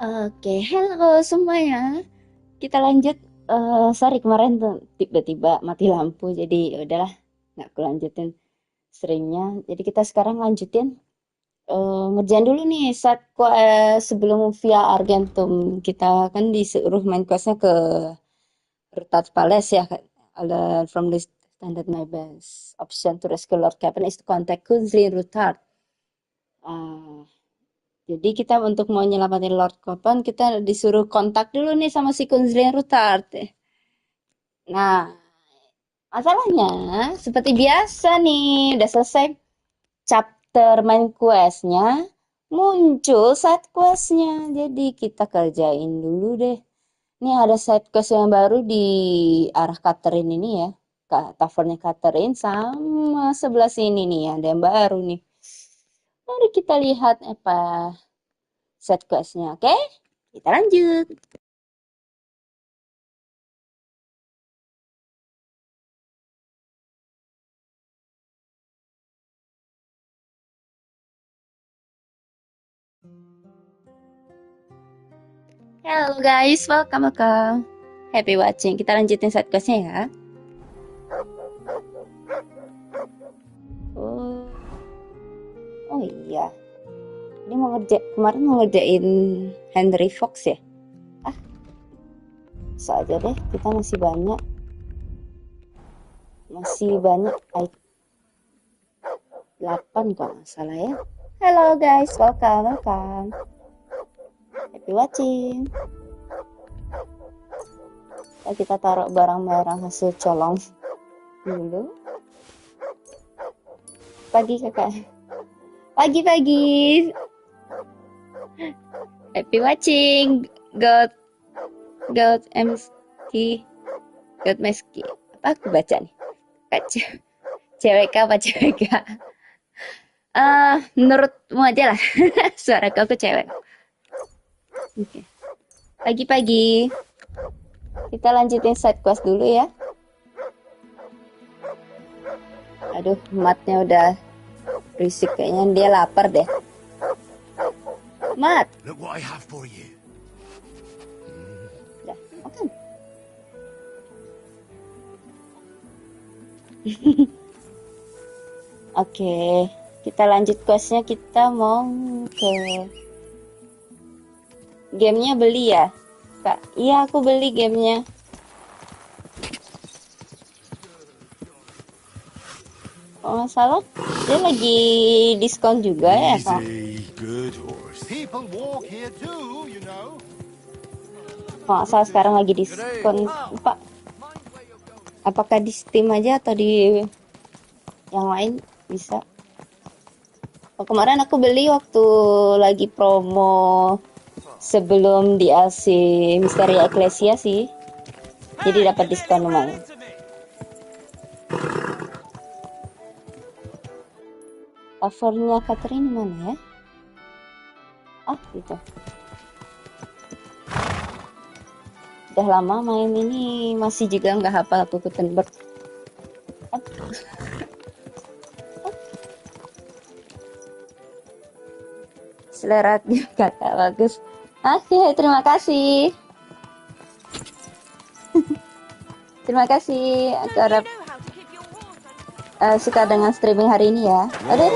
Oke, halo semuanya. Kita lanjut. Sorry kemarin tuh tiba-tiba mati lampu, jadi ya udahlah nggak aku lanjutin streamnya. Jadi kita sekarang lanjutin ngerjain dulu nih saat sebelum via Argentum kita kan disuruh main questnya ke Rutat Palace ya. Ada from the standard my best option to rescue Lord Captain is to contact kunjungi ruthard. Jadi kita untuk mau nyelamatin Lord Copan, kita disuruh kontak dulu nih sama si Kunzlin Ruthard. Nah, masalahnya seperti biasa nih, udah selesai chapter main questnya, muncul side questnya. Jadi kita kerjain dulu deh. Ini ada side quest yang baru di arah Catherine ini ya. Tavernnya Catherine sama sebelah sini nih, ada yang baru nih. Mari kita lihat apa side questnya, oke? Kita lanjut. Halo guys, welcome. Happy watching. Kita lanjutin side quest-nya ya. Oh, oh iya. Ini kemarin mau ngerjain Henry Fox ya? Ah, bisa aja deh. Kita masih banyak. Masih banyak. 8 kalau nggak salah ya. Halo guys, welcome. Happy watching. Kita taruh barang-barang hasil colong dulu. Pagi kakak. Pagi. Happy watching. God MSK. God Meski. Apa aku baca nih? CWK apa CWK? Menurutmu aja lah. Suara aku cewek. Oke. Pagi-pagi. Kita lanjutin side quest dulu ya. Aduh, matnya udah berisik, kayaknya dia lapar deh. Mat. Look what I have for you. Udah, makan. Oke, kita lanjut questnya. Kita mau ke gamenya beli ya, Kak? Iya, aku beli gamenya. Kalau nggak salah, dia lagi diskon juga ya, Kak? Good horse. People walk here too, you know. Kalau nggak salah sekarang lagi diskon, Pak. Apakah di Steam aja atau di yang lain bisa? Oh, kemarin aku beli waktu lagi promo sebelum DLC Misteri Ecclesia sih. Jadi dapat diskon lumayan. Covernya Catherine mana ya? Ah, gitu. Udah lama main ini, masih juga nggak hafal aku Gutenberg. Selera kata bagus. Oke, terima kasih. Terima kasih. Aku harap suka dengan streaming hari ini ya. Aduh,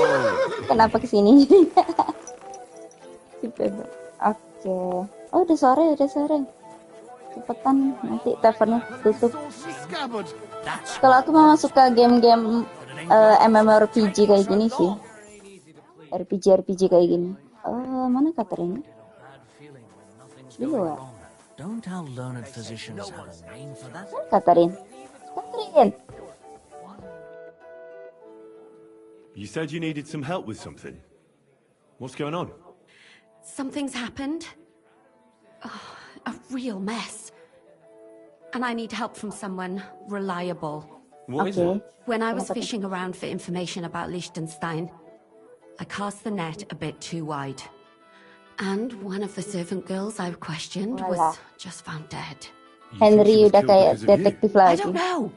kenapa kesini? Oke. Oh, udah sore. Cepetan, nanti tavernnya tutup. Kalau aku memang suka game-game MMORPG kayak gini sih. RPG kayak gini. Mana Catherine? Di luar. Don't our learned physicians have a name for that? Catherine. You said you needed some help with something. What's going on? Something's happened. Oh, a real mess. And I need help from someone reliable. What is it? When I was fishing around for information about Liechtenstein, I cast the net a bit too wide. And one of the servant girls I questioned was just found dead. Henry udah kayak detektif I lagi. don't know.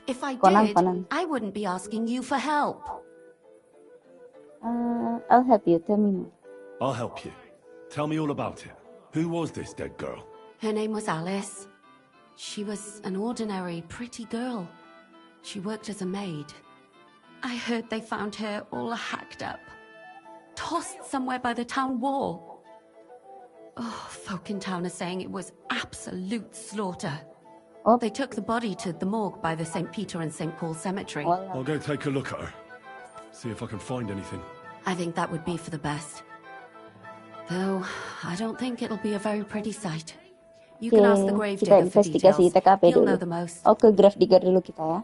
If I Conan. did, I wouldn't be asking you for help. I'll help you. Tell me more. I'll help you. Tell me all about it. Who was this dead girl? Her name was Alice. She was an ordinary, pretty girl. She worked as a maid. I heard they found her all hacked up, tossed somewhere by the town wall. Oh, folk in town are saying it was absolute slaughter. Oh. They took the body to the morgue by the St. Peter and St. Paul cemetery. I'll go take a look at her. See if I can find anything. I think that would be for the best. Though, I don't think it'll be a very pretty sight. You can ask the grave kita digger for investigasi details. TKP He'll dulu. know the most. Oh, ke grave digger dulu kita ya.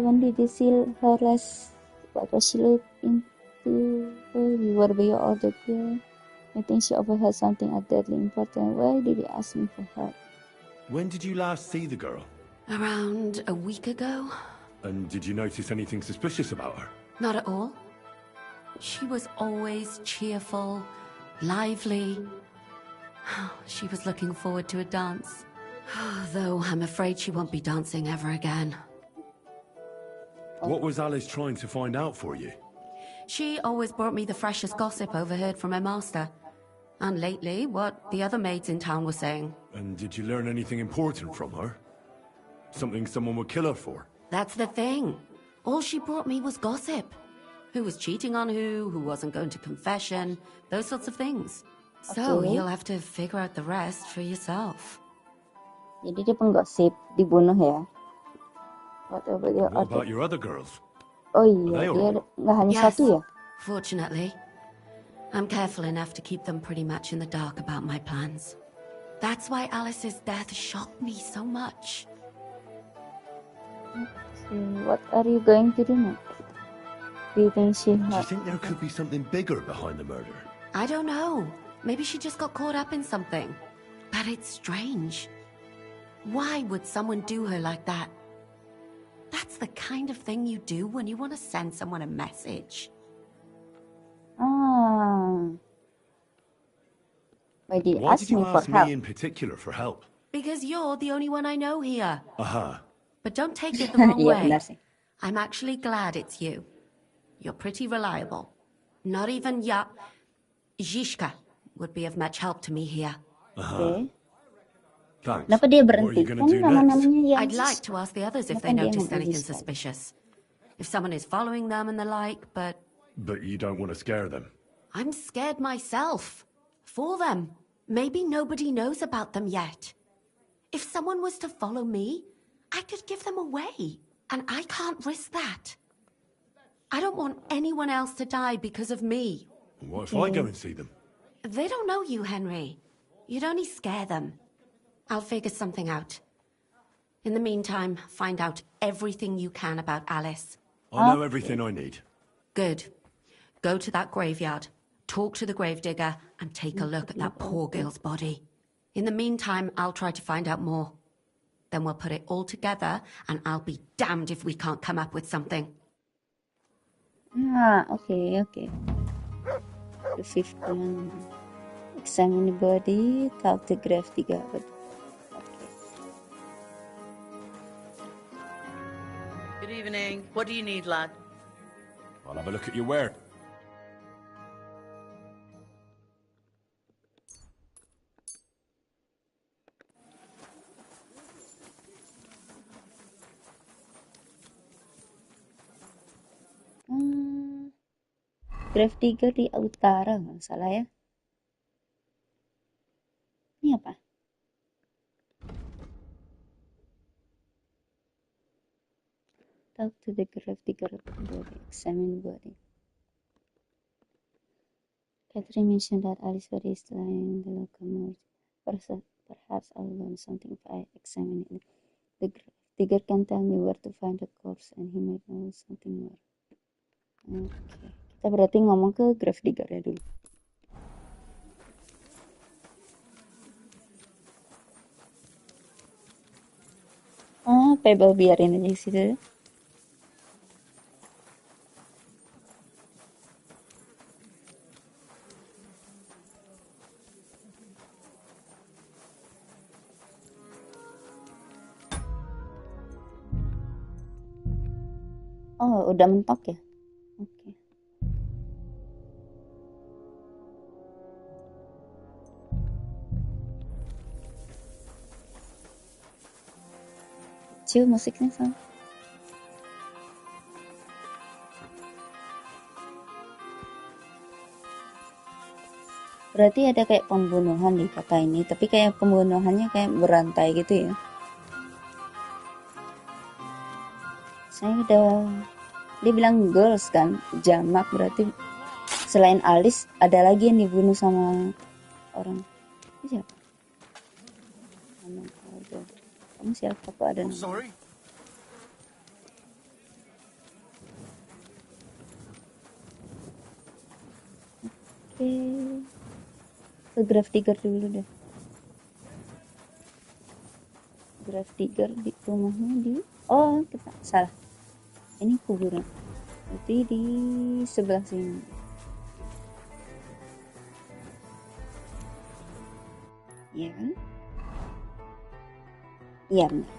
When did you see her last? What was she look into? You were by your older girl. I think she overheard something deadly important. Why did you ask me for help? When did you last see the girl? Around a week ago? And did you notice anything suspicious about her? Not at all. She was always cheerful, lively. She was looking forward to a dance. Though I'm afraid she won't be dancing ever again. What was Alice trying to find out for you? She always brought me the freshest gossip overheard from her master. And lately, what the other maids in town were saying. And did you learn anything important from her? Something someone would kill her for? That's the thing. All she brought me was gossip. Who was cheating on who wasn't going to confession, those sorts of things. So Okay. you'll have to figure out the rest for yourself. Jadi dia penggosip, dibunuh ya. What about your What other? about your other girls? Oh Are iya, they dia alright? nggak hanya Yes, satu ya? fortunately. I'm careful enough to keep them pretty much in the dark about my plans. That's why Alice's death shocked me so much. So what are you going to do next? Do you think she Do you had? think there could be something bigger behind the murder? I don't know. Maybe she just got caught up in something. But it's strange. Why would someone do her like that? That's the kind of thing you do when you want to send someone a message. Why did you Why ask did you me for ask help? me in particular for help? Because you're the only one I know here. Aha. But don't take it the wrong Iya way. benar sih. I'm actually glad it's you. You're pretty reliable. Not even Zhishka would be of much help to me here. Oke. Thanks. Kenapa dia What are berhenti? you gonna Kan do next? nama-namanya yang I'd like to ask the others if they Kenapa dia noticed ngomong anything Zhishka? suspicious. If someone is following them and the like, but But you don't want to scare them. I'm scared myself. For them. Maybe nobody knows about them yet. If someone was to follow me, I could give them away. And I can't risk that. I don't want anyone else to die because of me. What if I go and see them? They don't know you, Henry. You'd only scare them. I'll figure something out. In the meantime, find out everything you can about Alice. I know everything I need. Good. Go to that graveyard, talk to the gravedigger, and take a look at that poor girl's body. In the meantime, I'll try to find out more. Then we'll put it all together, and I'll be damned if we can't come up with something. Okay. The fifth command. Examine the body, talk to grave digger. Okay. Good evening. What do you need, lad? I'll have a look at your ware. Grave digger di utara, nggak salah ya. Ini apa? Talk to the grave digger body, examine body. Catherine mentioned that Alice's body is lying in the local morgue. Perhaps I'll learn something if I examine it. The grave digger can tell me where to find the corpse, and he might know something more. Oke, kita berarti ngomong ke grave digger ya dulu. Pebble biarin aja di situ. Oh, udah mentok ya? Oke. lucu musiknya sama. Berarti ada kayak pembunuhan di kota ini, tapi kayak pembunuhannya kayak berantai gitu ya. Saya udah, dia bilang girls kan, jamak berarti selain Alice ada lagi yang dibunuh sama orang. Ini siapa? Kamu siapa? Kok ada nama? Sorry. Oke. Ke grave digger dulu deh. Grave digger di rumahnya di... Oh, kita salah. Ini kuburan. Berarti di sebelah sini. Iya kan? Iya benar.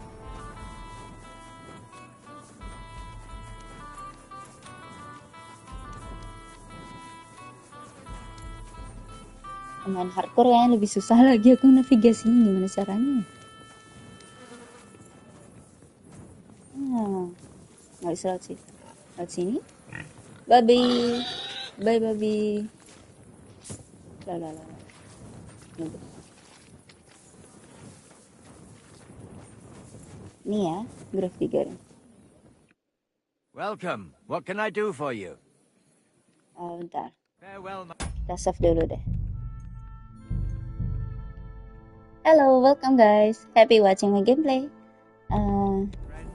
Main hardcore kayaknya lebih susah lagi aku navigasinya, gimana caranya. Nggak bisa lewat situ. Lewat sini. Babi. Bye babi. Lah. Ini ya, grave digger. Welcome. What can I do for you? Bentar. Farewell, Kita save dulu deh. Hello, welcome guys. Happy watching my gameplay.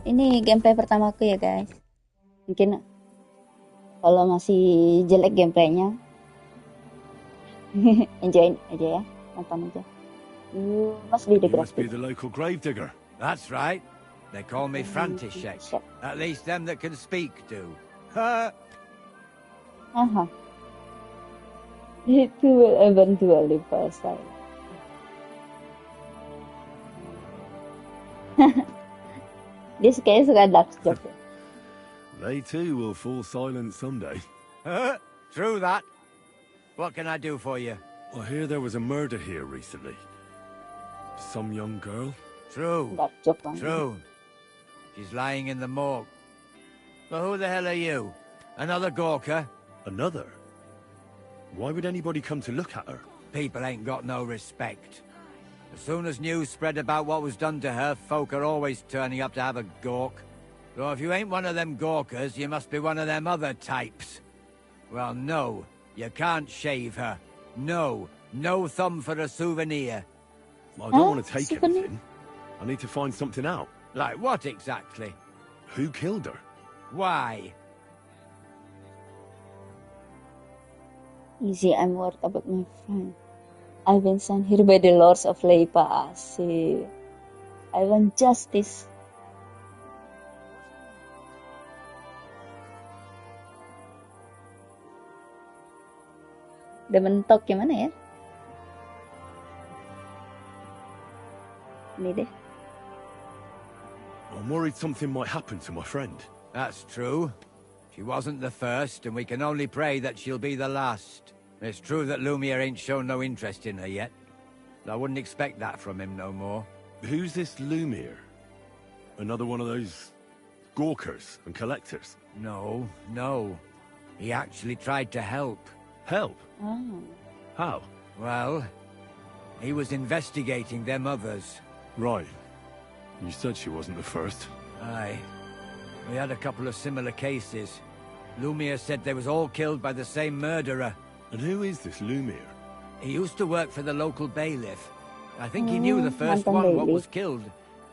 Ini gameplay pertamaku ya guys. Mungkin kalau masih jelek gameplaynya, enjoy aja ya, nonton aja. You must be the You must be graphic. the local gravedigger. That's right. They call me František. At least them that can speak do. Ha! Haha. It will eventually pass by. Dia kayaknya suka dark joke ya. They too will fall silent someday. True that. What can I do for you? I hear there was a murder here recently. Some young girl? True. Dark joke banget. True. She's lying in the morgue. But who the hell are you? Another Gawker? Another? Why would anybody come to look at her? People ain't got no respect. As soon as news spread about what was done to her, folk are always turning up to have a gawk. So if you ain't one of them gawkers, you must be one of them other types. Well, no, you can't shave her. No, no thumb for a souvenir. I don't want to take souvenir? anything. I need to find something out. Like what exactly? Who killed her? Why? Easy, I'm worried about my friend. I've been sent here by the lords of Leipa. Asik. I want justice. Udah mentok gimana ya? Ini deh. I'm worried something might happen to my friend. That's true. She wasn't the first, and we can only pray that she'll be the last. It's true that Lumiere ain't shown no interest in her yet. I wouldn't expect that from him no more. Who's this Lumiere? Another one of those gawkers and collectors? No, no. He actually tried to help. Help? Oh. How? Well, he was investigating them others. Right. You said she wasn't the first. Aye. We had a couple of similar cases. Lumiere said they was all killed by the same murderer. And who is this Lumiere? He used to work for the local bailiff. I think he knew the first mantan one what bailiff. was killed,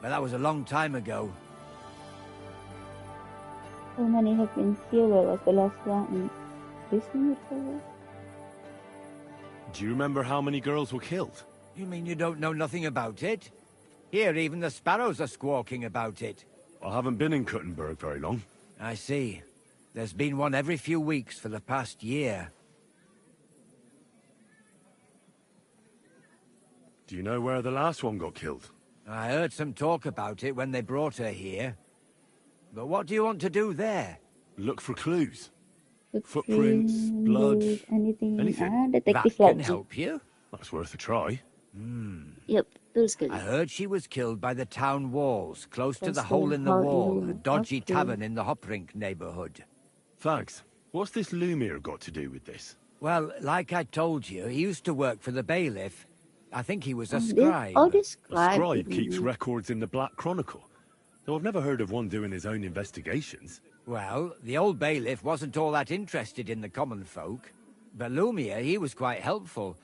but that was a long time ago. So many have been killed. Where was the last one? In prison or Do you remember how many girls were killed? You mean you don't know nothing about it? Here, even the sparrows are squawking about it. I haven't been in Kuttenberg very long. I see. There's been one every few weeks for the past year. Do you know where the last one got killed? I heard some talk about it when they brought her here. But what do you want to do there? Look for clues. Footprints, blood, anything. anything. Detektif That can lagi. help you. That's worth a try. Yep, Betul sekali. I heard she was killed by the town walls, close to Close the to hole the in the hole in the wall, wall. a dodgy Okay. tavern in the Hoprink neighborhood. Thanks. What's this Lumir got to do with this? Well, like I told you, he used to work for the bailiff. I think he was a Oh, scribe. the A scribe. scribe keeps records in the Black Chronicle. Though I've never heard of one doing his own investigations. Well, the old bailiff wasn't all that interested in the common folk. But Lumia, he was quite helpful.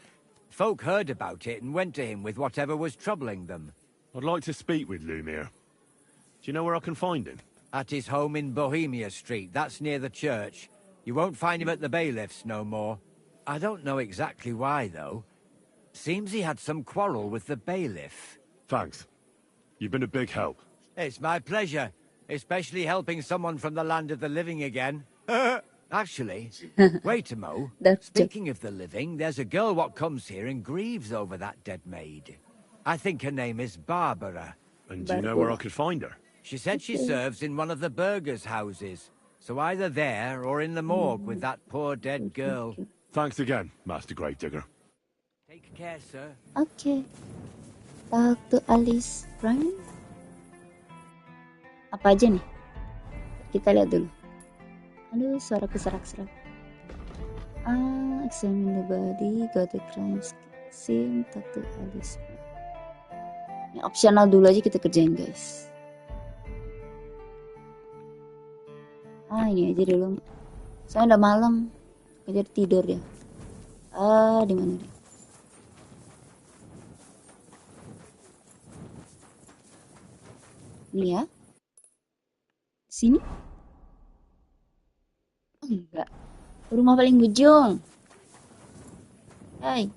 Folk heard about it and went to him with whatever was troubling them. I'd like to speak with Lumir. Do you know where I can find him? At his home in Bohemia Street, that's near the church. You won't find him at the bailiff's no more. I don't know exactly why, though. Seems he had some quarrel with the bailiff. Thanks. You've been a big help. It's my pleasure, especially helping someone from the land of the living again. Actually, wait a mo. That's Speaking of the living, there's a girl what comes here and grieves over that dead maid. I think her name is Barbara. And do you know where I could find her? She said she serves in one of the burgers' houses. So either there or in the morgue with that poor dead girl. Thanks again, Master Gravedigger. Take care, sir. Oke. Talk to Alice Prime. Apa aja nih? Kita lihat dulu. Aduh, suara keserak-serak. Examine the body, got the crime scene, talk to Alice. Ini opsional dulu aja kita kerjain, guys. Ini aja dulu. Soalnya udah malam. Kejar tidur ya. Di mana nih? Nih ya. Sini? Oh, enggak. Rumah paling ujung. Hai.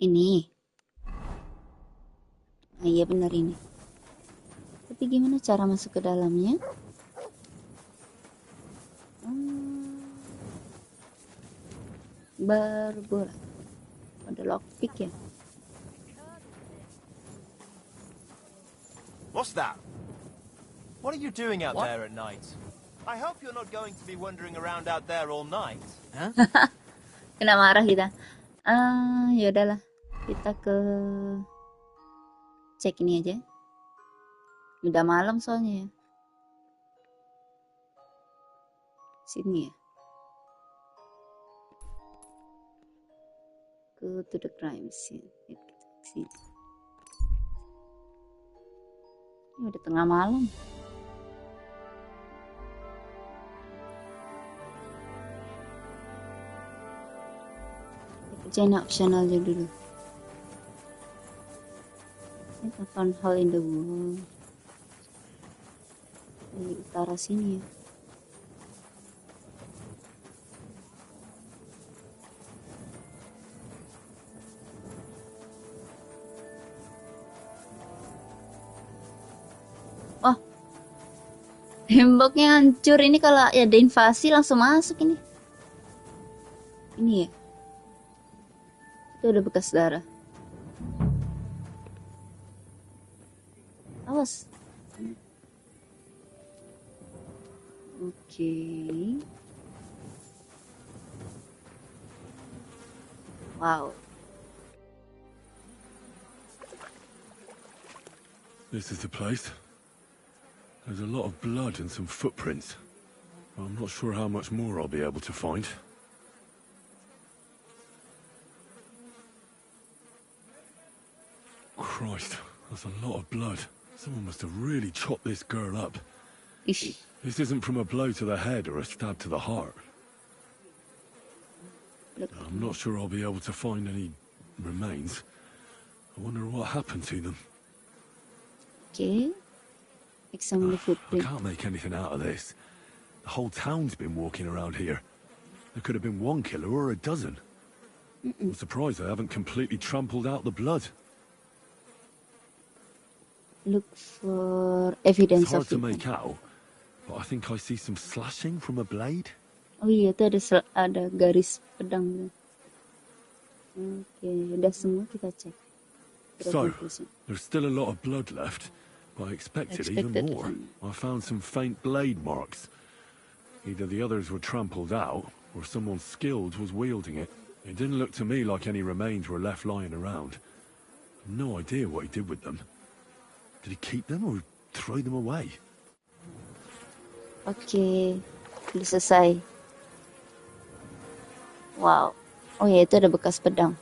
Ini. Nah, iya benar ini. Tapi gimana cara masuk ke dalamnya? Berbola. Ada lockpick ya? What's that? What are you doing out there at night? I hope you're not going to be wandering around out there all night. Kena marah kita. Ya udahlah. Kita ke cek ini aja. Udah malam soalnya ya. Sini ya. Go to the crime scene. Sini. Ini udah tengah malam. Kerjain optional aja dulu. Kita found hole in the wall. Di utara sini ya. Oh, temboknya hancur. Ini kalau ada invasi langsung masuk ini. Ini ya. Itu udah bekas darah. Awas. Oke. Wow. This is the place. There's a lot of blood and some footprints. I'm not sure how much more I'll be able to find. Christ, that's a lot of blood. Someone must have really chopped this girl up. Ish. This isn't from a blow to the head or a stab to the heart. I'm not sure I'll be able to find any remains. I wonder what happened to them. Okay. Examine the I footprint. can't make anything out of this. The whole town's been walking around here. There could have been one killer or a dozen. I'm surprised I haven't completely trampled out the blood. Look for It's evidence hard of to it. make out, but I think I see some slashing from a blade. Oh iya, itu ada garis pedang. Oke, udah semua kita cek. So, there's still a lot of blood left, but I expected even Expected. more. I found some faint blade marks. Either the others were trampled out, or someone skilled was wielding it. It didn't look to me like any remains were left lying around. No idea what he did with them. Did he keep them or throw them away? Oke, udah selesai. Wow. Oh ya, itu ada bekas pedang.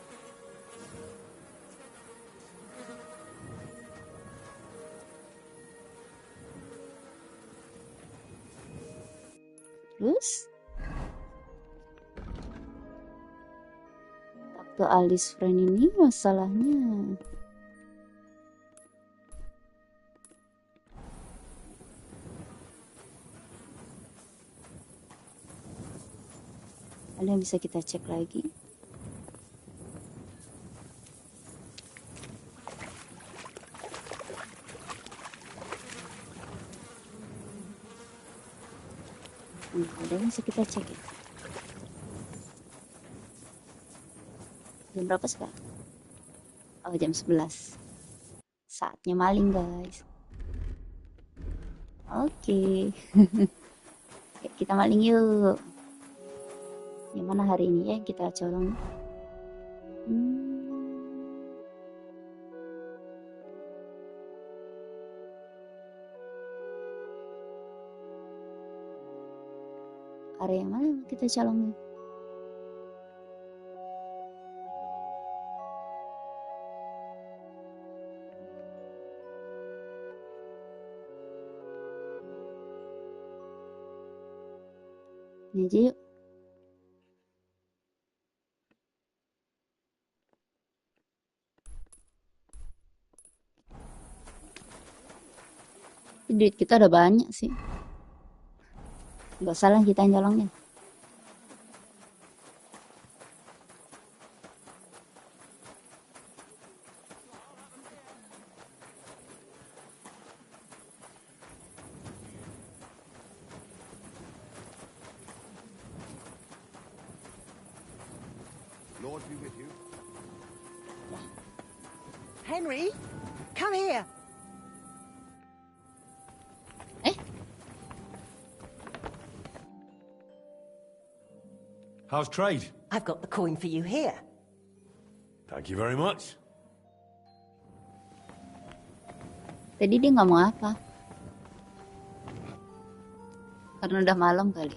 Terus? Waktu Alice friend ini masalahnya. Ada yang bisa kita cek lagi? Ada yang bisa kita cek ya? Jam berapa sekarang? Oh, jam 11. Saatnya maling, guys. Oke. Yuk, kita maling yuk. Yang mana hari ini ya kita colong? Area yang mana kita colong? Ini aja yuk. Duit kita udah banyak sih. Gak salah kita nyolongnya. Lord be with you. Henry, come here. How's trade? I've got the coin for you here. Thank you very much. Tadi dia nggak mau apa? Karena udah malam kali.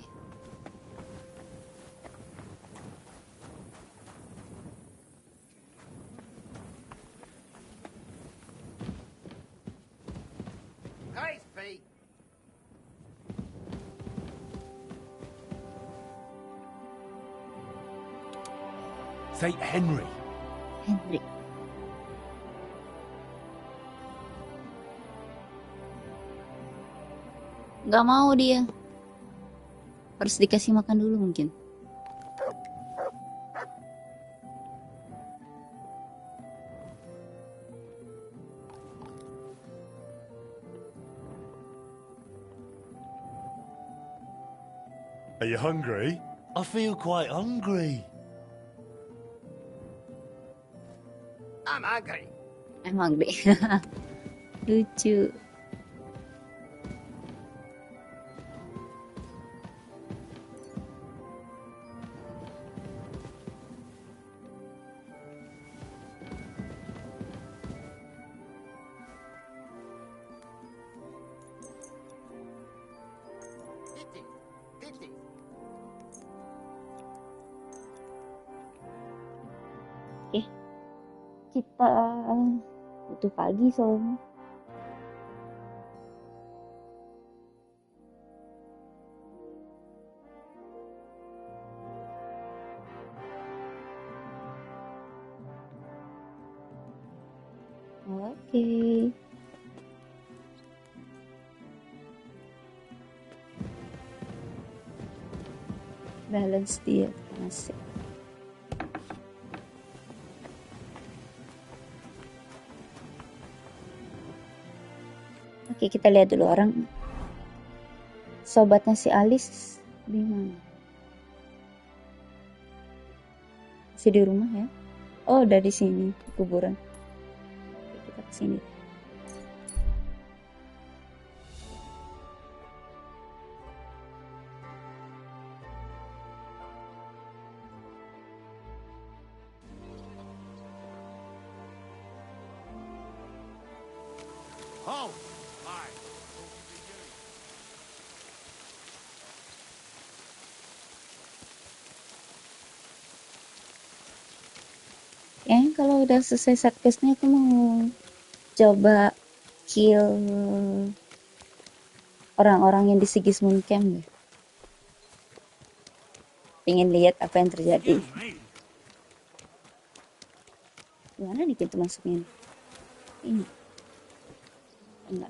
Saint Henry. Henry. Nggak mau dia. Harus dikasih makan dulu mungkin. Are you hungry? I feel quite hungry. I'm hungry. I'm hungry. Lucu. Kita butuh pagi soalnya. Oke. Balance dia asik. Oke, kita lihat dulu orang sobatnya si Alice di mana? Masih di rumah ya? Oh, udah di sini kuburan. Oke, kita ke sini. go! Kayaknya kalau udah selesai sidequestnya aku mau coba kill orang-orang yang di Sigismund Camp deh. Pengen lihat apa yang terjadi. Gimana nih pintu masuknya? Ini. Enggak.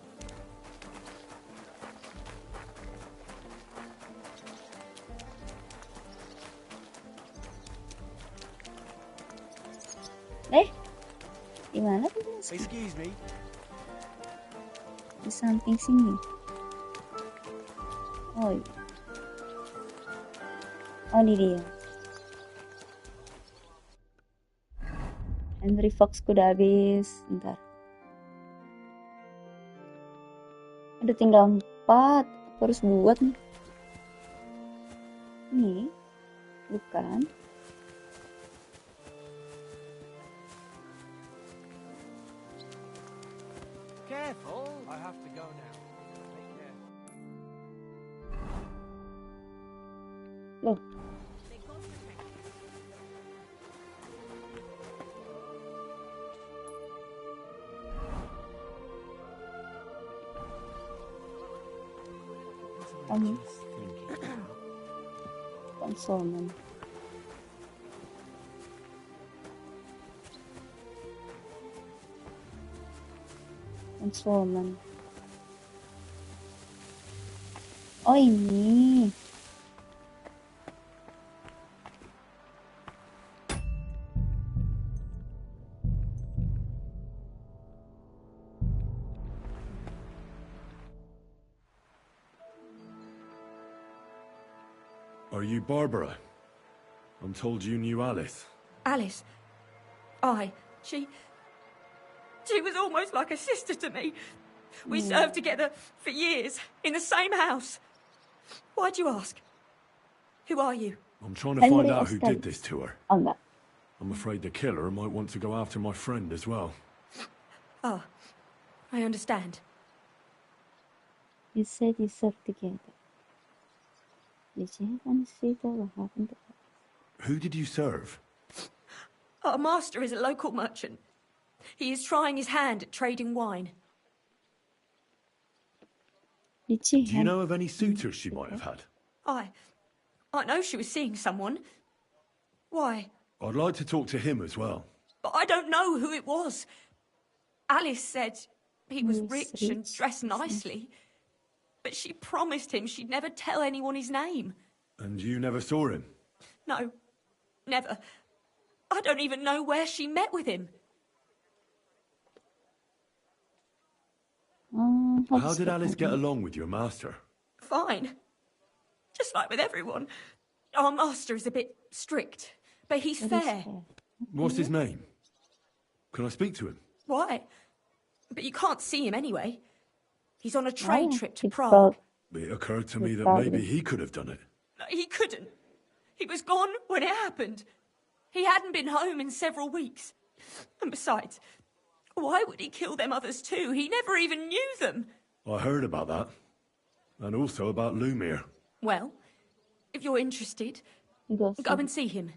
Gimana pintu masuknya? Excuse me. Di samping sini. Oh, iya. Oh, ini dia. Henry Fox udah habis. Bentar. Udah tinggal 4. Aku harus buat nih. Nih. Bukan. Careful. I have to go now. Take care. Loh. Kamu konsonan. Konsonan. Oh, ini. Are you Barbara? I'm told you knew Alice. Alice? Aye. She was almost like a sister to me. We served together for years, in the same house. Why'd you ask? Who are you? I'm trying to find out who did this to her. Oh, enggak. I'm afraid the killer might want to go after my friend as well. Ah, I understand. You said you served together. Did you happen to see what happened to us? Who did you serve? Our master is a local merchant. He is trying his hand at trading wine. Did she Do you know of any suitors she might have had? I know she was seeing someone. Why? I'd like to talk to him as well. But I don't know who it was. Alice said he was rich and dressed nicely. But she promised him she'd never tell anyone his name. And you never saw him? No, never. I don't even know where she met with him. How did Alice get along with your master? Fine. Just like with everyone. Our master is a bit strict, but he's fair. What's his name? Can I speak to him? Why? But you can't see him anyway. He's on a trade trip to Prague. Prague. It occurred to me that Probably. maybe he could have done it. No, he couldn't. He was gone when it happened. He hadn't been home in several weeks. And besides, why would he kill them others too? He never even knew them. I heard about that. And also about Lumir. Well, if you're interested, Go and see him.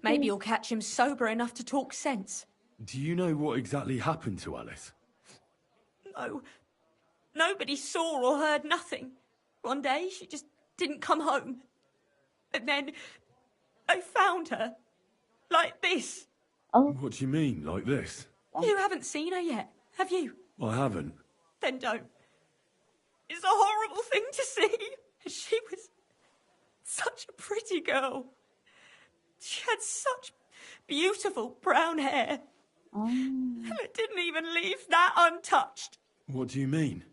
Maybe you'll catch him sober enough to talk sense. Do you know what exactly happened to Alice? No. Nobody saw or heard nothing. One day, she just didn't come home. And then, they found her. Like this. Oh. What do you mean, like this? You haven't seen her yet, have you? I haven't. Then don't. It's a horrible thing to see. She was such a pretty girl. She had such beautiful brown hair. Oh. And it didn't even leave that untouched. What do you mean?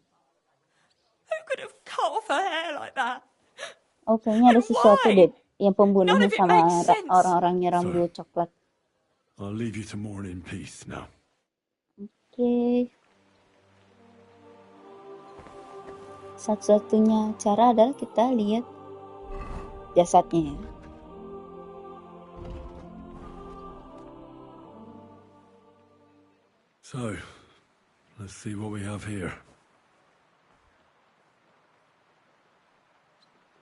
Who could have cut off her hair like that? Oh, kayaknya ada And sesuatu why? deh yang pembunuhnya None of it sama makes sense. orang-orang nyerang So- blue coklat. I'll leave you to mourn in peace now. Oke. Satu-satunya cara adalah kita lihat jasadnya. So, let's see what we have here.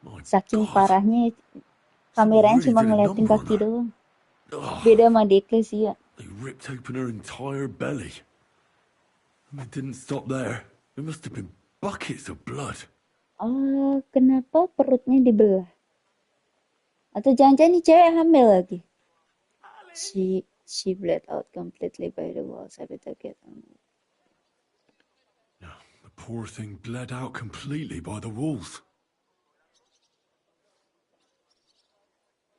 My Saking God. parahnya Someone kameranya really cuma did a ngeliatin number on kaki her. doang. Ugh, Beda sama di Eklesia. they ripped open her entire belly. And it didn't stop there. There must have been buckets of blood. Kenapa perutnya dibelah? Atau jangan-jangan ini cewek hamil lagi? She bled out completely by the walls. I better get on it. The poor thing bled out completely by the walls.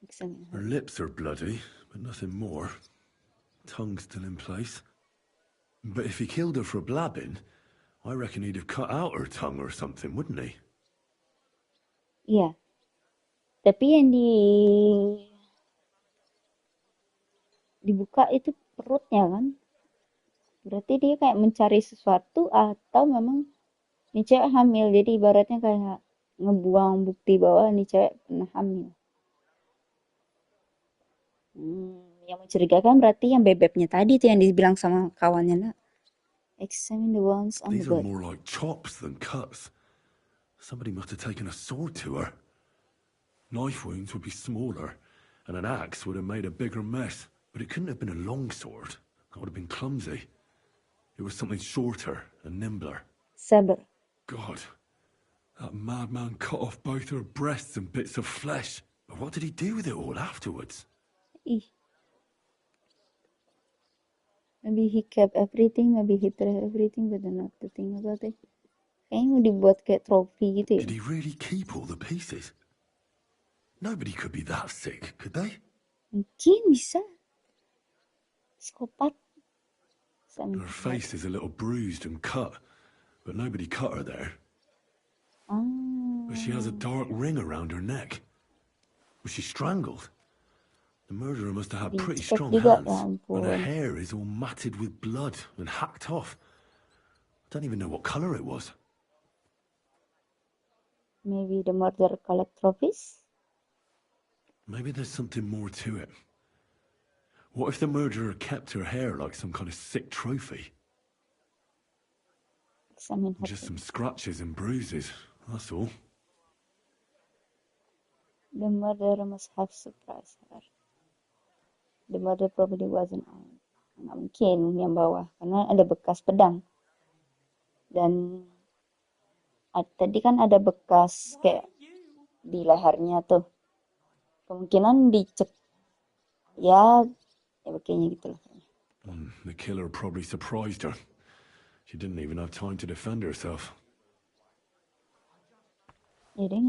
Examine Her her. lips are bloody, but nothing more. Tongue still in place. But if he killed her for blabbing, I reckon he'd have cut out her tongue or something, wouldn't he? Iya. Tapi yang dibuka itu perutnya kan? Berarti dia kayak mencari sesuatu atau memang ini cewek hamil. Jadi ibaratnya kayak ngebuang bukti bahwa ini cewek pernah hamil. Yang mencurigakan berarti yang bebeknya tadi tuh yang dibilang sama kawannya. Examine the wounds on the These are body. more like chops than cuts. Somebody must have taken a sword to her. Knife wounds would be smaller, and an axe would have made a bigger mess. But it couldn't have been a long sword. That would have been clumsy. It was something shorter and nimbler. Saber. God, that madman cut off both her breasts and bits of flesh. But what did he do with it all afterwards? Maybe he kept everything, maybe he threw everything, but not the thing about it. Kayaknya mau dibuat kayak trofi gitu ya. Did he really keep all the pieces? Nobody could be that sick, could they? Mungkin bisa. Psikopat. Her face is a little bruised and cut, but nobody cut her there. But she has a dark ring around her neck. Was she strangled? The murderer must have had pretty strong hands, and her hair is all matted with blood and hacked off. I don't even know what colour it was. Maybe the murderer collect trophies? Maybe there's something more to it. What if the murderer kept her hair like some kind of sick trophy? Just some scratches and bruises, that's all. The murderer must have surprised her. The murderer probably wasn't armed. Nggak mungkin yang bawah, karena ada bekas pedang. Dan tadi kan ada bekas kayak di lehernya tuh. Kemungkinan dicek. Ya kayaknya gitu lah. The killer probably surprised her. She didn't even have time to defend herself. Ya deh,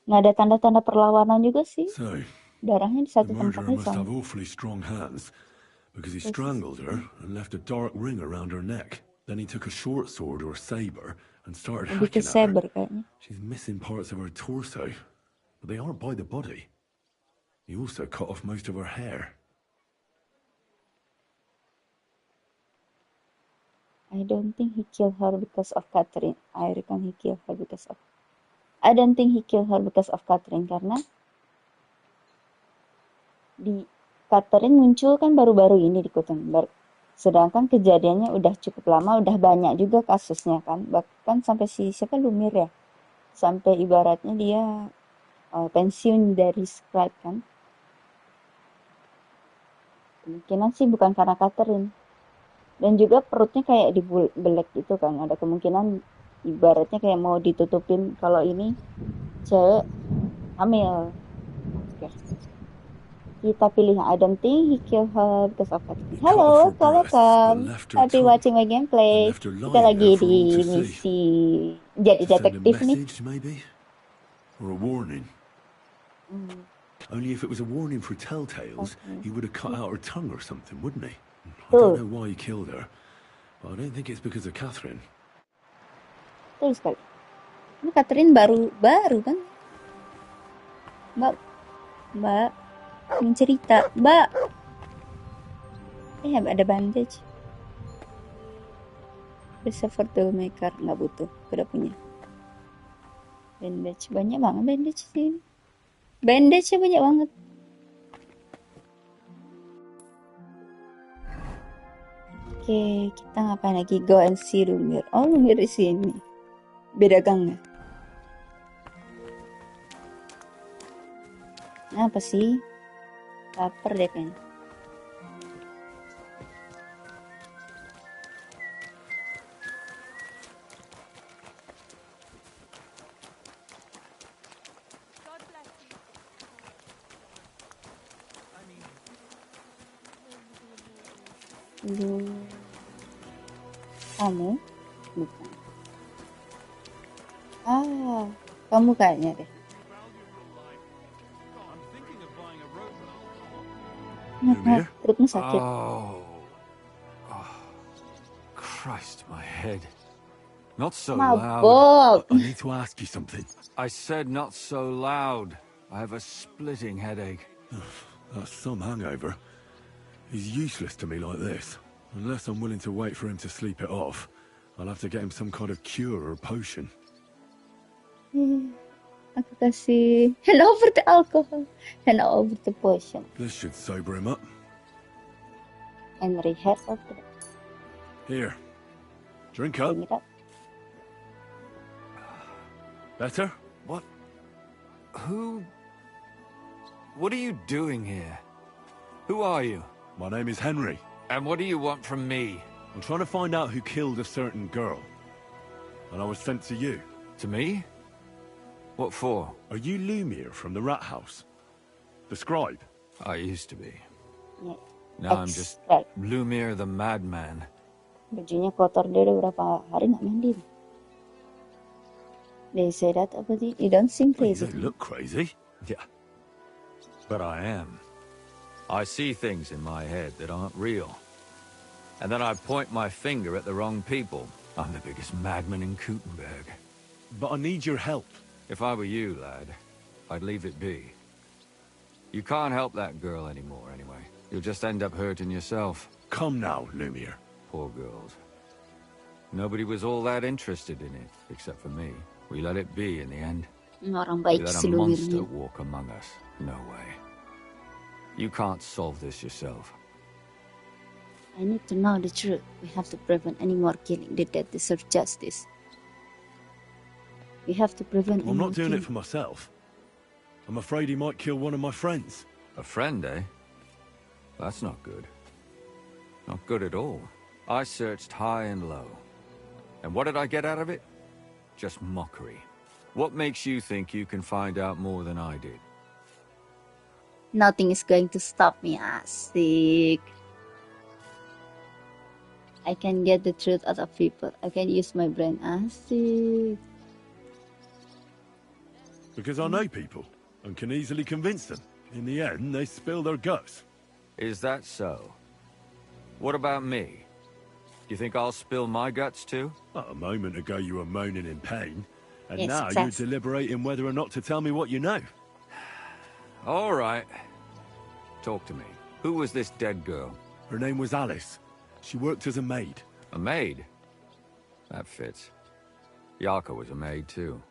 nggak ada tanda-tanda perlawanan juga sih. So, Darahnya di the satu murderer tempatnya must have awfully strong hands, because he strangled her and left a dark ring around her neck. Then he took a short sword or saber and started Lebih ke hacking at saber her. kayaknya. She's missing parts of her torso, but they aren't by the body. He also cut off most of her hair. I don't think he killed her because of Catherine. I reckon he killed her because of... I don't think he killed her because of Catherine, karena di Catherine muncul kan baru-baru ini di Gutenberg. Sedangkan kejadiannya udah cukup lama, udah banyak juga kasusnya kan. Bahkan sampai siapa Lumir ya. Sampai ibaratnya dia pensiun dari scribe kan. Kemungkinan sih bukan karena Catherine. Dan juga perutnya kayak dibelek gitu kan. Ada kemungkinan ibaratnya kayak mau ditutupin kalau ini cewek hamil. Okay. Kita pilih I don't think he killed her because of Catherine. Halo, welcome. Happy watching my gameplay. Kita lagi di misi jadi detektif nih. Maybe? Or a warning? Only if it was a warning for telltales, he would have cut out her tongue or something, wouldn't he? I don't know why he killed her, but I don't think it's because of Catherine. Betul sekali. Ini Catherine baru kan? Mbak, ingin cerita, Mbak. Ada bandage. Bisa for the maker, nggak butuh, udah punya. Bandage banyak banget bandage sih. Bandage-nya banyak banget. Oke, kita ngapain lagi? Go and see Lumir. Oh, Lumir di sini. Beda gang ya? Apa sih? Laper deh kayaknya. Lu, kamu? Bukan. Ah, kamu kayaknya deh. Kenapa? Perutmu sakit? Oh. Christ, my head. Not so Mabok. loud. I need to ask you something. I said not so loud. I have a splitting headache. That's some hangover. He's useless to me like this. Unless I'm willing to wait for him to sleep it off, I'll have to get him some kind of cure or potion. Aku kasih hand over the alcohol, hand over the potion, This should sober him up. and rehab of the Here. Drink up. bring it up. Better? What? Who? What are you doing here? Who are you? My name is Henry. And what do you want from me? I'm trying to find out who killed a certain girl. And I was sent to you. To me? What for? Are you Lumiere from the Rat House? The scribe? I used to be. Yeah. Now I'm just Right. Lumiere the madman. Bajunya kotor, dia udah berapa hari nggak mandi. They say that about you. You don't seem Well, you crazy. don't look crazy. Yeah. But I am. I see things in my head that aren't real. And then I point my finger at the wrong people. I'm the biggest madman in Gutenberg. But I need your help. If I were you, lad, I'd leave it be. You can't help that girl anymore, anyway. You'll just end up hurting yourself. Come now, Lumiere. Poor girls. Nobody was all that interested in it, except for me. We let it be in the end. Orang We baik let si a monster Lumiere. walk among us. No way. You can't solve this yourself. I need to know the truth. We have to prevent any more killing. The dead deserve justice. We have to prevent any I'm more not doing it killing. for myself. I'm afraid he might kill one of my friends. A friend, eh? That's not good. Not good at all. I searched high and low. And what did I get out of it? Just mockery. What makes you think you can find out more than I did? Nothing is going to stop me, asik. I can get the truth out of people. I can use my brain, asik. Because I know people and can easily convince them. In the end, they spill their guts. Is that so? What about me? Do you think I'll spill my guts too? A moment ago you were moaning in pain, and Yes, now exactly. you're deliberating whether or not to tell me what you know. All right. Talk to me. Who was this dead girl? Her name was Alice. She worked as a maid. A maid? That fits. Yalka was a maid too.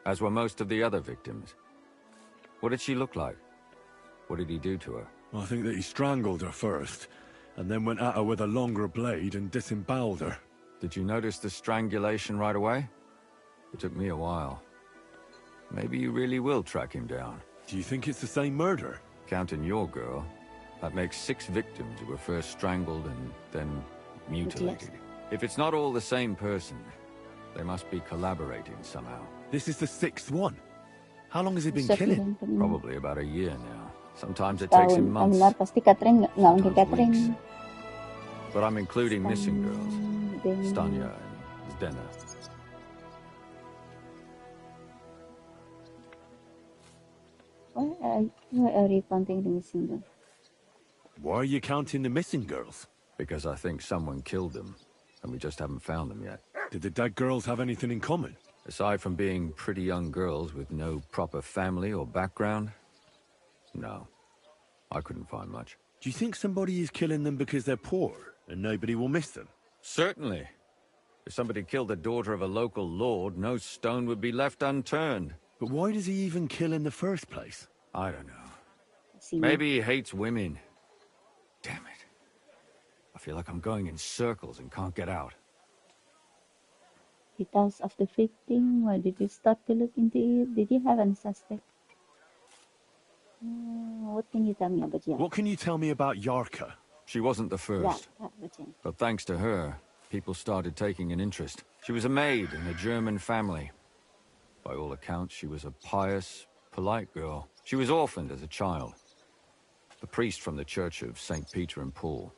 As were most of the other victims. What did she look like? What did he do to her? I think that he strangled her first, and then went at her with a longer blade and disemboweled her. Did you notice the strangulation right away? It took me a while. Maybe you really will track him down. Do you think it's the same murder? Counting your girl, that makes 6 victims who were first strangled and then mutilated. If it's not all the same person, they must be collaborating somehow. This is the 6th one. How long has he been Buset, killing? Bang. Probably about a year now. Sometimes it takes him Tahun. months, Benar, pasti Catherine nggak mungkin sometimes Catherine. weeks. But I'm including missing girls. Then- Stanya and Zdena. Why are you counting the missing girl? Why are you counting the missing girls? Because I think someone killed them, and we just haven't found them yet. Did the dead girls have anything in common? Aside from being pretty young girls with no proper family or background, no. I couldn't find much. Do you think somebody is killing them because they're poor and nobody will miss them? Certainly. If somebody killed the daughter of a local lord, no stone would be left unturned. But why does he even kill in the first place? I don't know. See, Maybe he hates women. Damn it. I feel like I'm going in circles and can't get out. details of the victim. Why did you start to look into it? Did you have any suspect? What can you tell me about Yarka? What can you tell me about Yarka? She wasn't the first. Yarka. But thanks to her, people started taking an interest. She was a maid in a German family. By all accounts, she was a pious, polite girl. She was orphaned as a child. The priest from the church of St. Peter and Paul,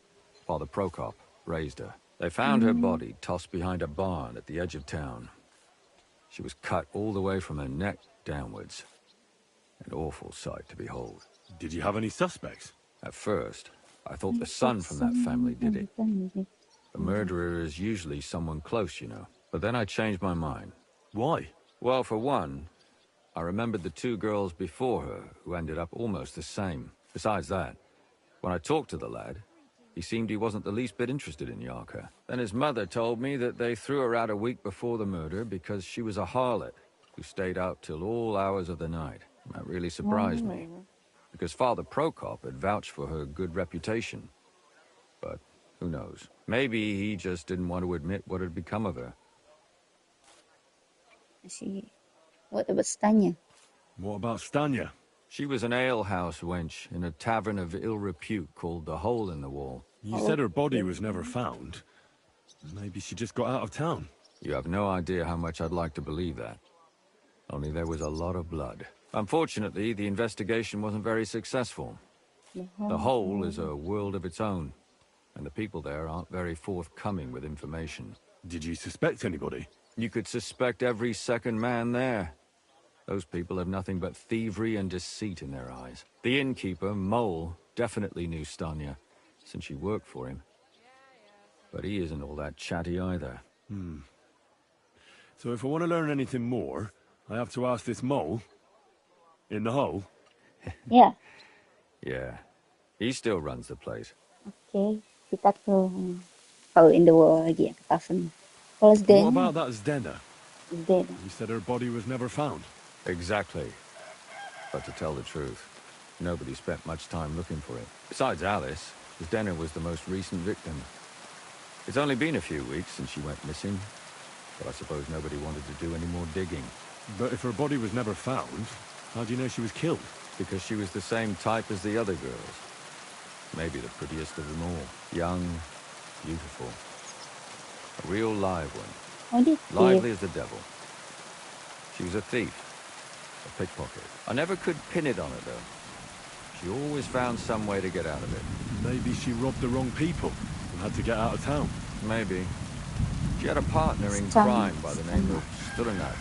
Father Prokop, raised her. They found her body tossed behind a barn at the edge of town. She was cut all the way from her neck downwards. An awful sight to behold. Did you have any suspects? At first, I thought the son from that family did it. A murderer is usually someone close, you know. But then I changed my mind. Why? Well, for one, I remembered the two girls before her who ended up almost the same. Besides that, when I talked to the lad, he seemed he wasn't the least bit interested in Yarka. Then his mother told me that they threw her out a week before the murder because she was a harlot who stayed out till all hours of the night. That really surprised me, because Father Prokop had vouched for her good reputation. But who knows? Maybe he just didn't want to admit what had become of her. I see. What about Stanya? What about Stanya? She was an alehouse wench in a tavern of ill repute called the Hole in the Wall. You said her body was never found. Maybe she just got out of town. You have no idea how much I'd like to believe that. Only there was a lot of blood. Unfortunately, the investigation wasn't very successful. The Hole is a world of its own, and the people there aren't very forthcoming with information. Did you suspect anybody? You could suspect every second man there. Those people have nothing but thievery and deceit in their eyes. The innkeeper, Mole, definitely knew Stanya, since she worked for him. But he isn't all that chatty either. So if I want to learn anything more, I have to ask this Mole? In the hole? Yeah. Yeah. He still runs the place. Okay. Kita ke Hole in the Wall lagi ya, ke tavern. Kalau What Zdena? about that Zdena? Zdena. You said her body was never found. Exactly. But to tell the truth, nobody spent much time looking for it. Besides Alice, Zdena was the most recent victim. It's only been a few weeks since she went missing, but I suppose nobody wanted to do any more digging. But if her body was never found, how do you know she was killed? Because she was the same type as the other girls. Maybe the prettiest of them all. Young, beautiful. A real live one. Oh, this Lively as the devil. She was a thief. A pickpocket. I never could pin it on her, though. She always found some way to get out of it. Maybe she robbed the wrong people and had to get out of town. Maybe. She had a partner in crime by the name of Silahkan.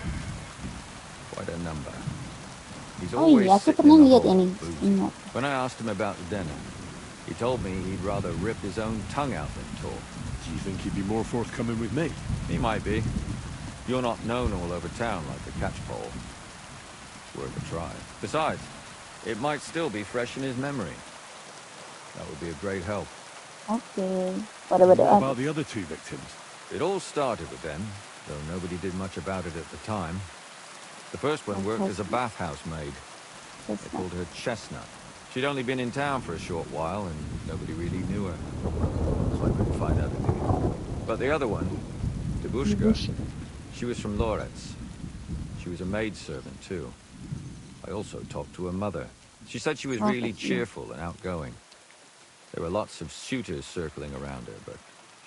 Quite a number. He's Oh always iya, aku sitting pernah in the lihat hole ini. boozing. Ingat. When I asked him about Zdena, he told me he'd rather rip his own tongue out than talk. Do you think he'd be more forthcoming with me? He might be. You're not known all over town like the catchpole. It's worth a try. Besides, it might still be fresh in his memory. That would be a great help. Okay. What about What about the other two victims? It all started with them, though nobody did much about it at the time. The first one worked as a bathhouse maid. They called her Chestnut. She'd only been in town for a short while, and nobody really knew her. So I couldn't find out anything. But the other one, Debushka, she was from Loretz. She was a maidservant, too. I also talked to her mother. She said she was really cheerful and outgoing. There were lots of suitors circling around her, but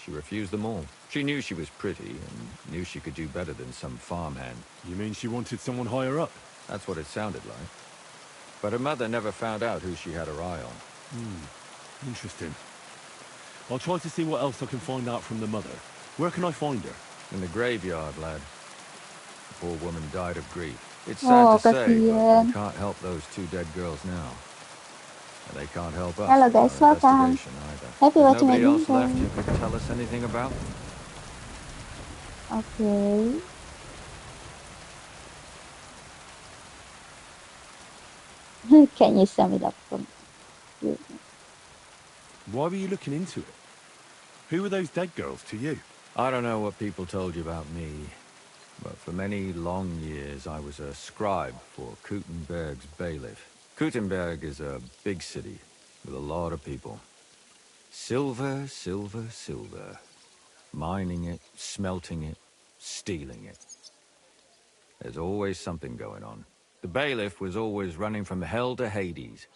she refused them all. She knew she was pretty, and knew she could do better than some farmhand. You mean she wanted someone higher up? That's what it sounded like. But her mother never found out who she had her eye on. Interesting. I'll try to see what else I can find out from the mother. Where can I find her? In the graveyard, lad. The poor woman died of grief. It's sad to say, but we can't help those two dead girls now. And they can't help us. Hello guys, with our welcome. investigation either. Happy There's watching my nobody else video. left you could tell us anything about? Okay. Can you sum it up for me? Why were you looking into it? Who were those dead girls to you? I don't know what people told you about me, but for many long years I was a scribe for Kuttenberg's bailiff. Kuttenberg is a big city with a lot of people. Silver, silver, silver. Mining it, smelting it, stealing it. There's always something going on. The bailiff was always running from hell to Hades,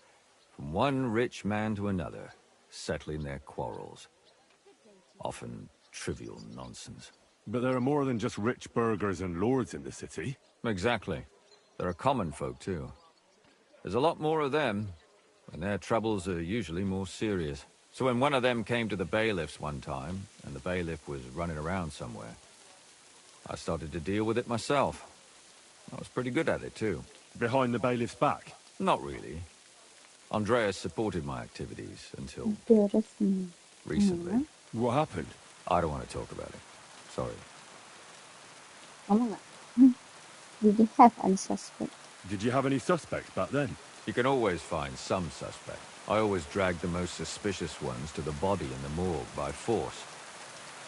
from one rich man to another, settling their quarrels. Often trivial nonsense. But there are more than just rich burghers and lords in the city. Exactly. There are common folk, too. There's a lot more of them, and their troubles are usually more serious. So when one of them came to the bailiffs one time, and the bailiff was running around somewhere, I started to deal with it myself. I was pretty good at it, too. Behind the bailiff's back? Not really. Andreas supported my activities until recently. What happened? I don't want to talk about it. Sorry. Did you have any suspect? Did you have any suspects back then? You can always find some suspect. I always dragged the most suspicious ones to the body in the morgue by force.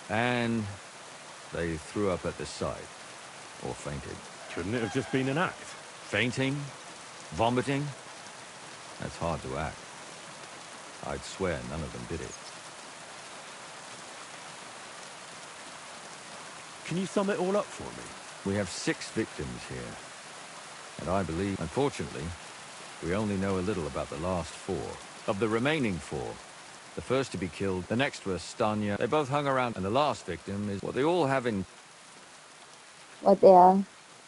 And they threw up at the sight. Or fainted. Couldn't it have just been an act? Fainting? Vomiting? That's hard to act. I'd swear none of them did it. Can you sum it all up for me? We have 6 victims here. And I believe, unfortunately, we only know a little about the last 4. Of the remaining 4, the first to be killed, the next was Stanya. They both hung around, and the last victim is what they all have in... What they are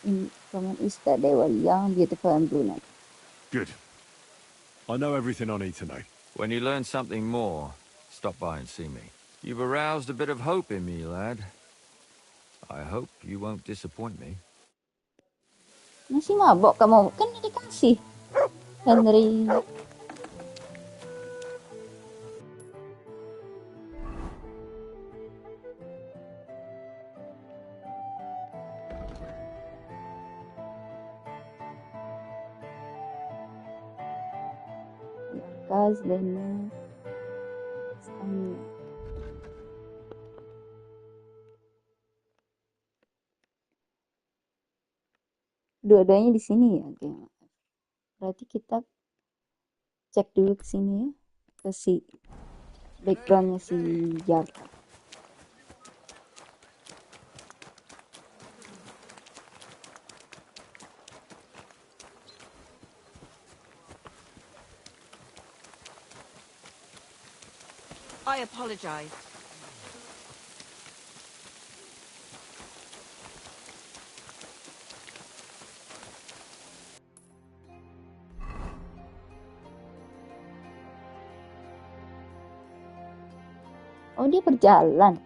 in common is that they were young, beautiful, and brunette. Good. I know everything I need to know. When you learn something more, stop by and see me. You've aroused a bit of hope in me, lad. I hope you won't disappoint me. Masih mabok kamu? Kan udah dikasih. Henry. Guys, Lena. Dua-duanya di sini ya, geng. Berarti kita cek dulu ke sini ya, ke si backgroundnya si Jarta. I apologize. Oh, dia berjalan.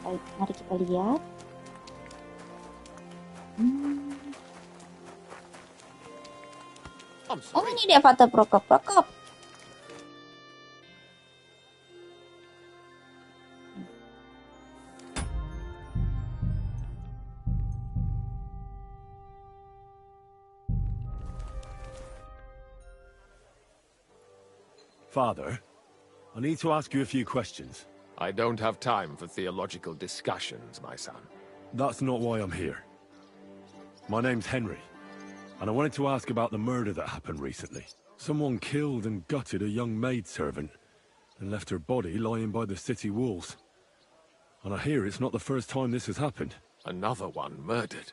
Baik, mari kita lihat. Oh, ini dia Fata Prokop. Father, I need to ask you a few questions. I don't have time for theological discussions, my son. That's not why I'm here. My name's Henry, and I wanted to ask about the murder that happened recently. Someone killed and gutted a young maidservant and left her body lying by the city walls. And I hear it's not the first time this has happened. Another one murdered.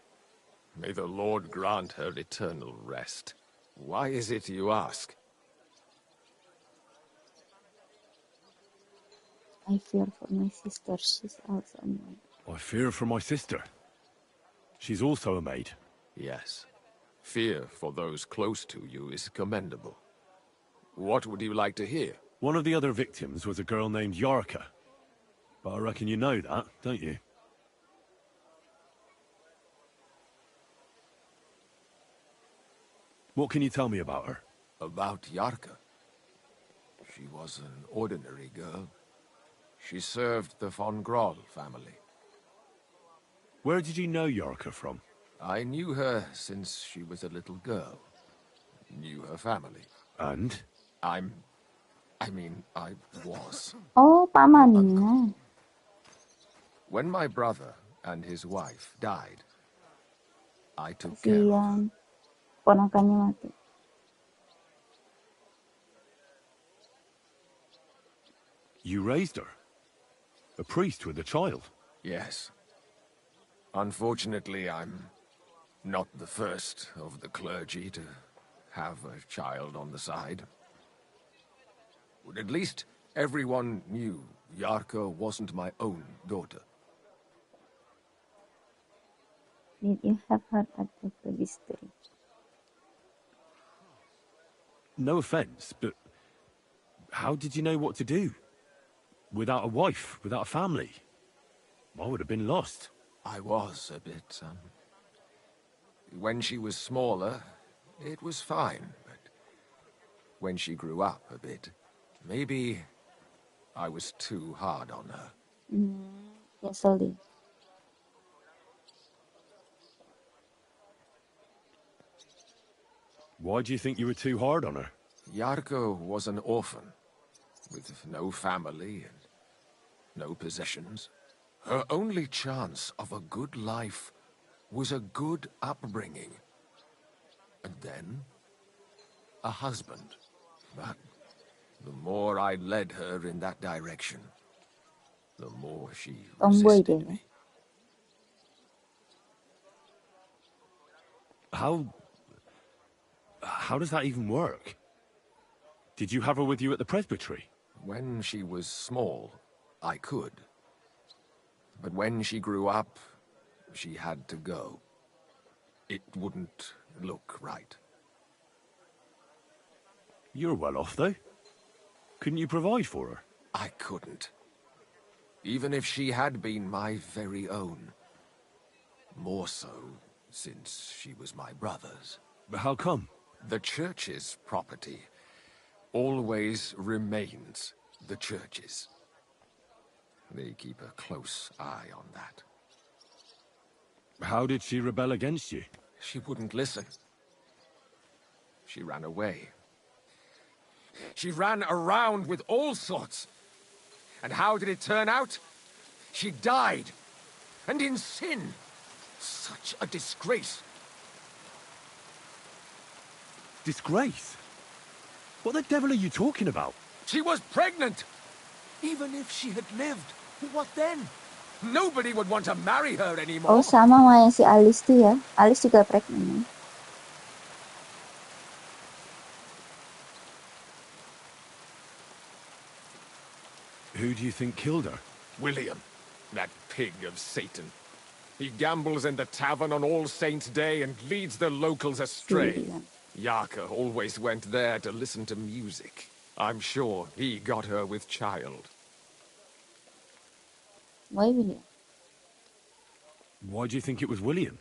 May the Lord grant her eternal rest. Why is it you ask? I fear for my sister. She's also a maid. I fear for my sister. She's also a maid. Yes. Fear for those close to you is commendable. What would you like to hear? One of the other victims was a girl named Yarka. But I reckon you know that, don't you? What can you tell me about her? About Yarka? She was an ordinary girl. She served the von Groll family. Where did you know Yarka from? I knew her since she was a little girl. Knew her family. And? I was. Oh, pamannya. When my brother and his wife died, I took care of her. Ponakannya mati. You raised her? A priest with a child? Yes. Unfortunately, I'm not the first of the clergy to have a child on the side. But at least everyone knew Yarka wasn't my own daughter. Did you have her at the baptistry? No offense, but how did you know what to do? Without a wife, without a family? I would have been lost. I was a bit, When she was smaller, it was fine, but when she grew up a bit, maybe I was too hard on her. Yes, Oli. Why do you think you were too hard on her? Yarko was an orphan, with no family and no possessions. Her only chance of a good life was a good upbringing. And then, a husband. But the more I led her in that direction, the more she resisted me. How does that even work? Did you have her with you at the presbytery? When she was small, I could. But when she grew up, she had to go. It wouldn't look right. You're well off, though. Couldn't you provide for her? I couldn't. Even if she had been my very own. More so, since she was my brother's. But how come? The church's property always remains the church's. They keep a close eye on that. How did she rebel against you? She wouldn't listen. She ran away. She ran around with all sorts. And how did it turn out? She died. And in sin. Such a disgrace. Disgrace? What the devil are you talking about? She was pregnant! Even if she had lived, what then? Nobody would want to marry her anymore. Oh, sama sama si Alice tuh ya. Alice juga pregnant. Who do you think killed her? William, that pig of Satan. He gambles in the tavern on All Saints' Day and leads the locals astray. Yarka always went there to listen to music. I'm sure he got her with child. Why William? Why do you think it was William?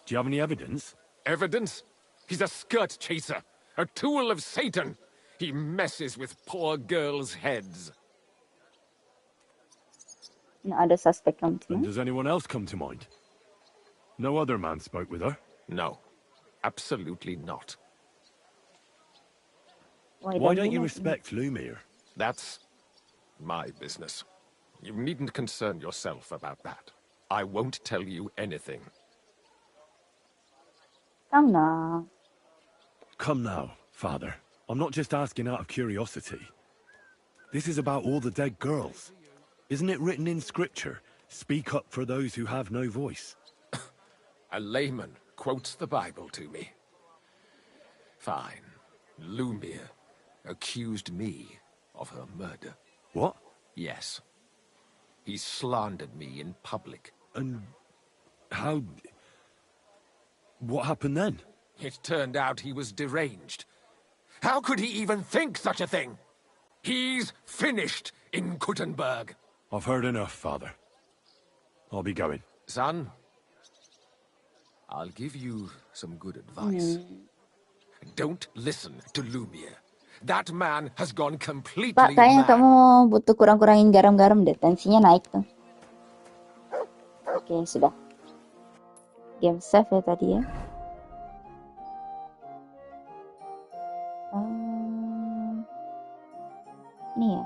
Do you have any evidence? Evidence? He's a skirt chaser, a tool of Satan. He messes with poor girls' heads. No ada suspect kamu And does anyone else come to mind? No other man spoke with her? No, absolutely not. Why don't you respect Lumiere? That's my business. You needn't concern yourself about that. I won't tell you anything. Come now. Come now, Father. I'm not just asking out of curiosity. This is about all the dead girls. Isn't it written in Scripture, speak up for those who have no voice? A layman quotes the Bible to me. Fine. Lumiere accused me of her murder. What? Yes. He slandered me in public. And how... What happened then? It turned out he was deranged. How could he even think such a thing? He's finished in Kuttenberg. I've heard enough, Father. I'll be going. Son, I'll give you some good advice. Don't listen to Lumiere. That man has gone Pak, completely kayaknya mad. kamu butuh kurang-kurangin garam-garam deh. Tensinya naik tuh. Oke, sudah. Game save ya tadi ya. Ini ya.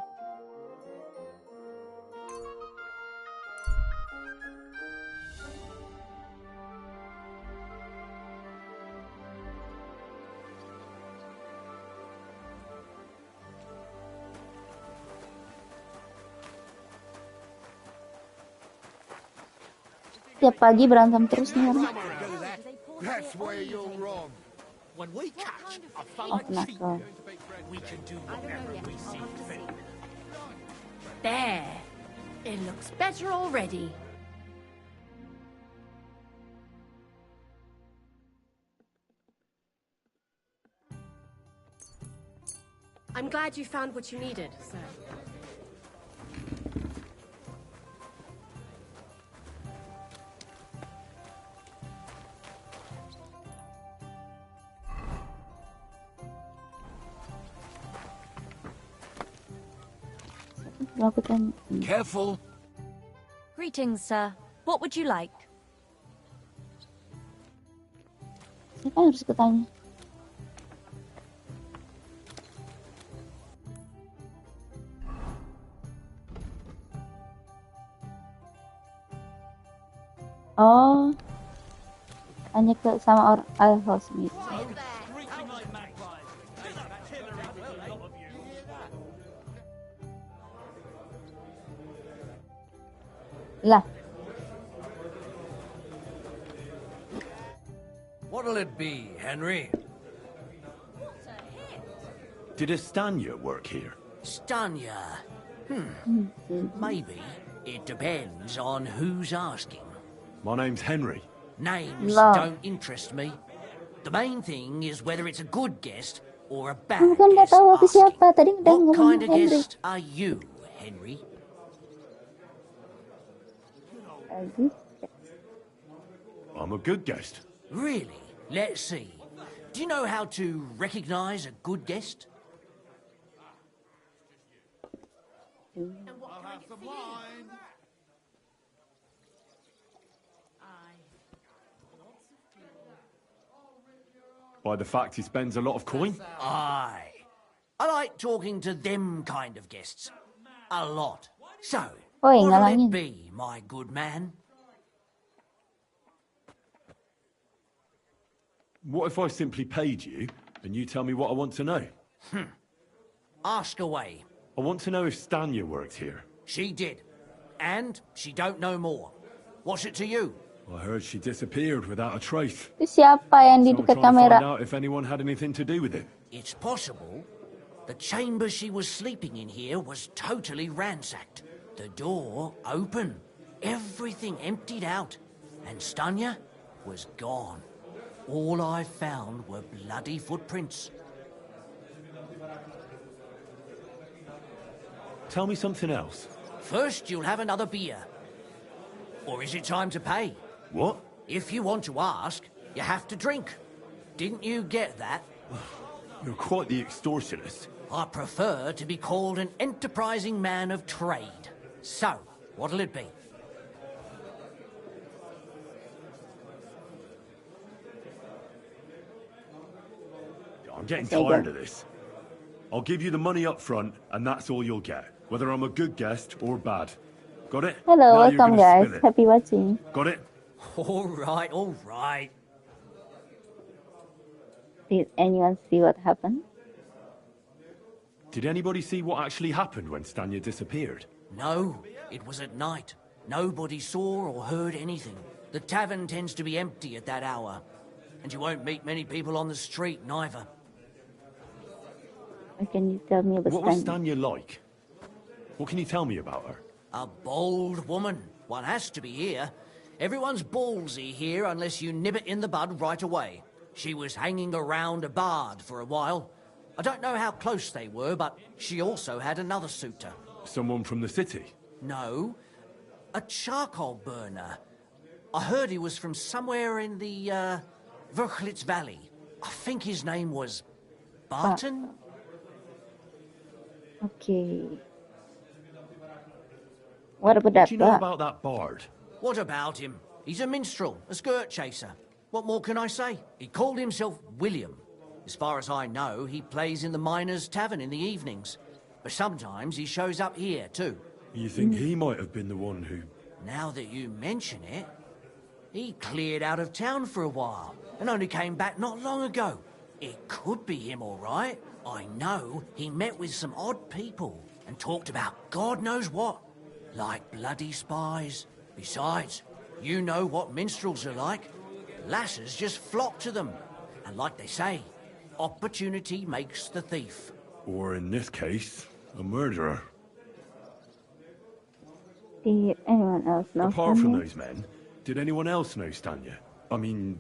Tiap pagi berantem terus nih orang. That's where you're wrong. When we catch a Oh, kenapa? we can do whatever we see fit. There. It looks better already. I'm glad you found what you needed, sir. Careful. Greetings, sir. What would you like? Siapa yang harus kutanya? Oh, tanya ke sama orang housemate. Lah, What'll it be, Henry? Did Estanya work here? Stanya? Maybe. It depends on who's asking. My name's Henry. Names No. don't interest me. The main thing is whether it's a good guest or a bad kamu kan nggak guest tahu aku asking. siapa. Tadi udah What kind ngomong of Henry. guest are you, Henry? I'm a good guest. Really? Let's see. Do you know how to recognize a good guest? I'll have some wine. By the fact he spends a lot of coin? Aye. I like talking to them kind of guests. A lot. So, Oi, what'll ngalangin. it be, my good man? What if I simply paid you and you tell me what I want to know? Ask away. I want to know if Stanya worked here. She did. And she don't know more. What's it to you? I heard she disappeared without a trace. Itu siapa yang di So I'm dekat trying to find kamera? out if anyone had anything to do with it. It's possible. The chamber she was sleeping in here was totally ransacked. The door open. Everything emptied out. And Stanya was gone. All I found were bloody footprints. Tell me something else. First, you'll have another beer. Or is it time to pay? What? If you want to ask, you have to drink. Didn't you get that? You're quite the extortionist. I prefer to be called an enterprising man of trade. So, what'll it be? I'm getting There you tired go. of this. I'll give you the money up front, and that's all you'll get, whether I'm a good guest or bad. Got it? Hello, Now you're welcome gonna guys. spill it. Happy watching. Got it? All right, all right. Did anyone see what happened? Did anybody see what actually happened when Stanya disappeared? No, it was at night. Nobody saw or heard anything. The tavern tends to be empty at that hour. And you won't meet many people on the street, neither. Can you tell me about What was Stanya? Stanya like? What can you tell me about her? A bold woman. One has to be here. Everyone's ballsy here unless you nib it in the bud right away. She was hanging around a bard for a while. I don't know how close they were, but she also had another suitor. Someone from the city? No, a charcoal burner. I heard he was from somewhere in the, Verchlitz Valley. I think his name was Barton? Okay. What about What that do you know bug? about that bard? What about him? He's a minstrel, a skirt chaser. What more can I say? He called himself William. As far as I know, he plays in the miners' tavern in the evenings. But sometimes he shows up here, too. You think he might have been the one who... Now that you mention it, he cleared out of town for a while and only came back not long ago. It could be him, all right. I know he met with some odd people and talked about God knows what, like bloody spies. Besides, you know what minstrels are like. Lasses just flock to them. And like they say, opportunity makes the thief. Or in this case, a murderer. Did anyone else know Apart from Stanya? those men, did anyone else know Stanya? I mean,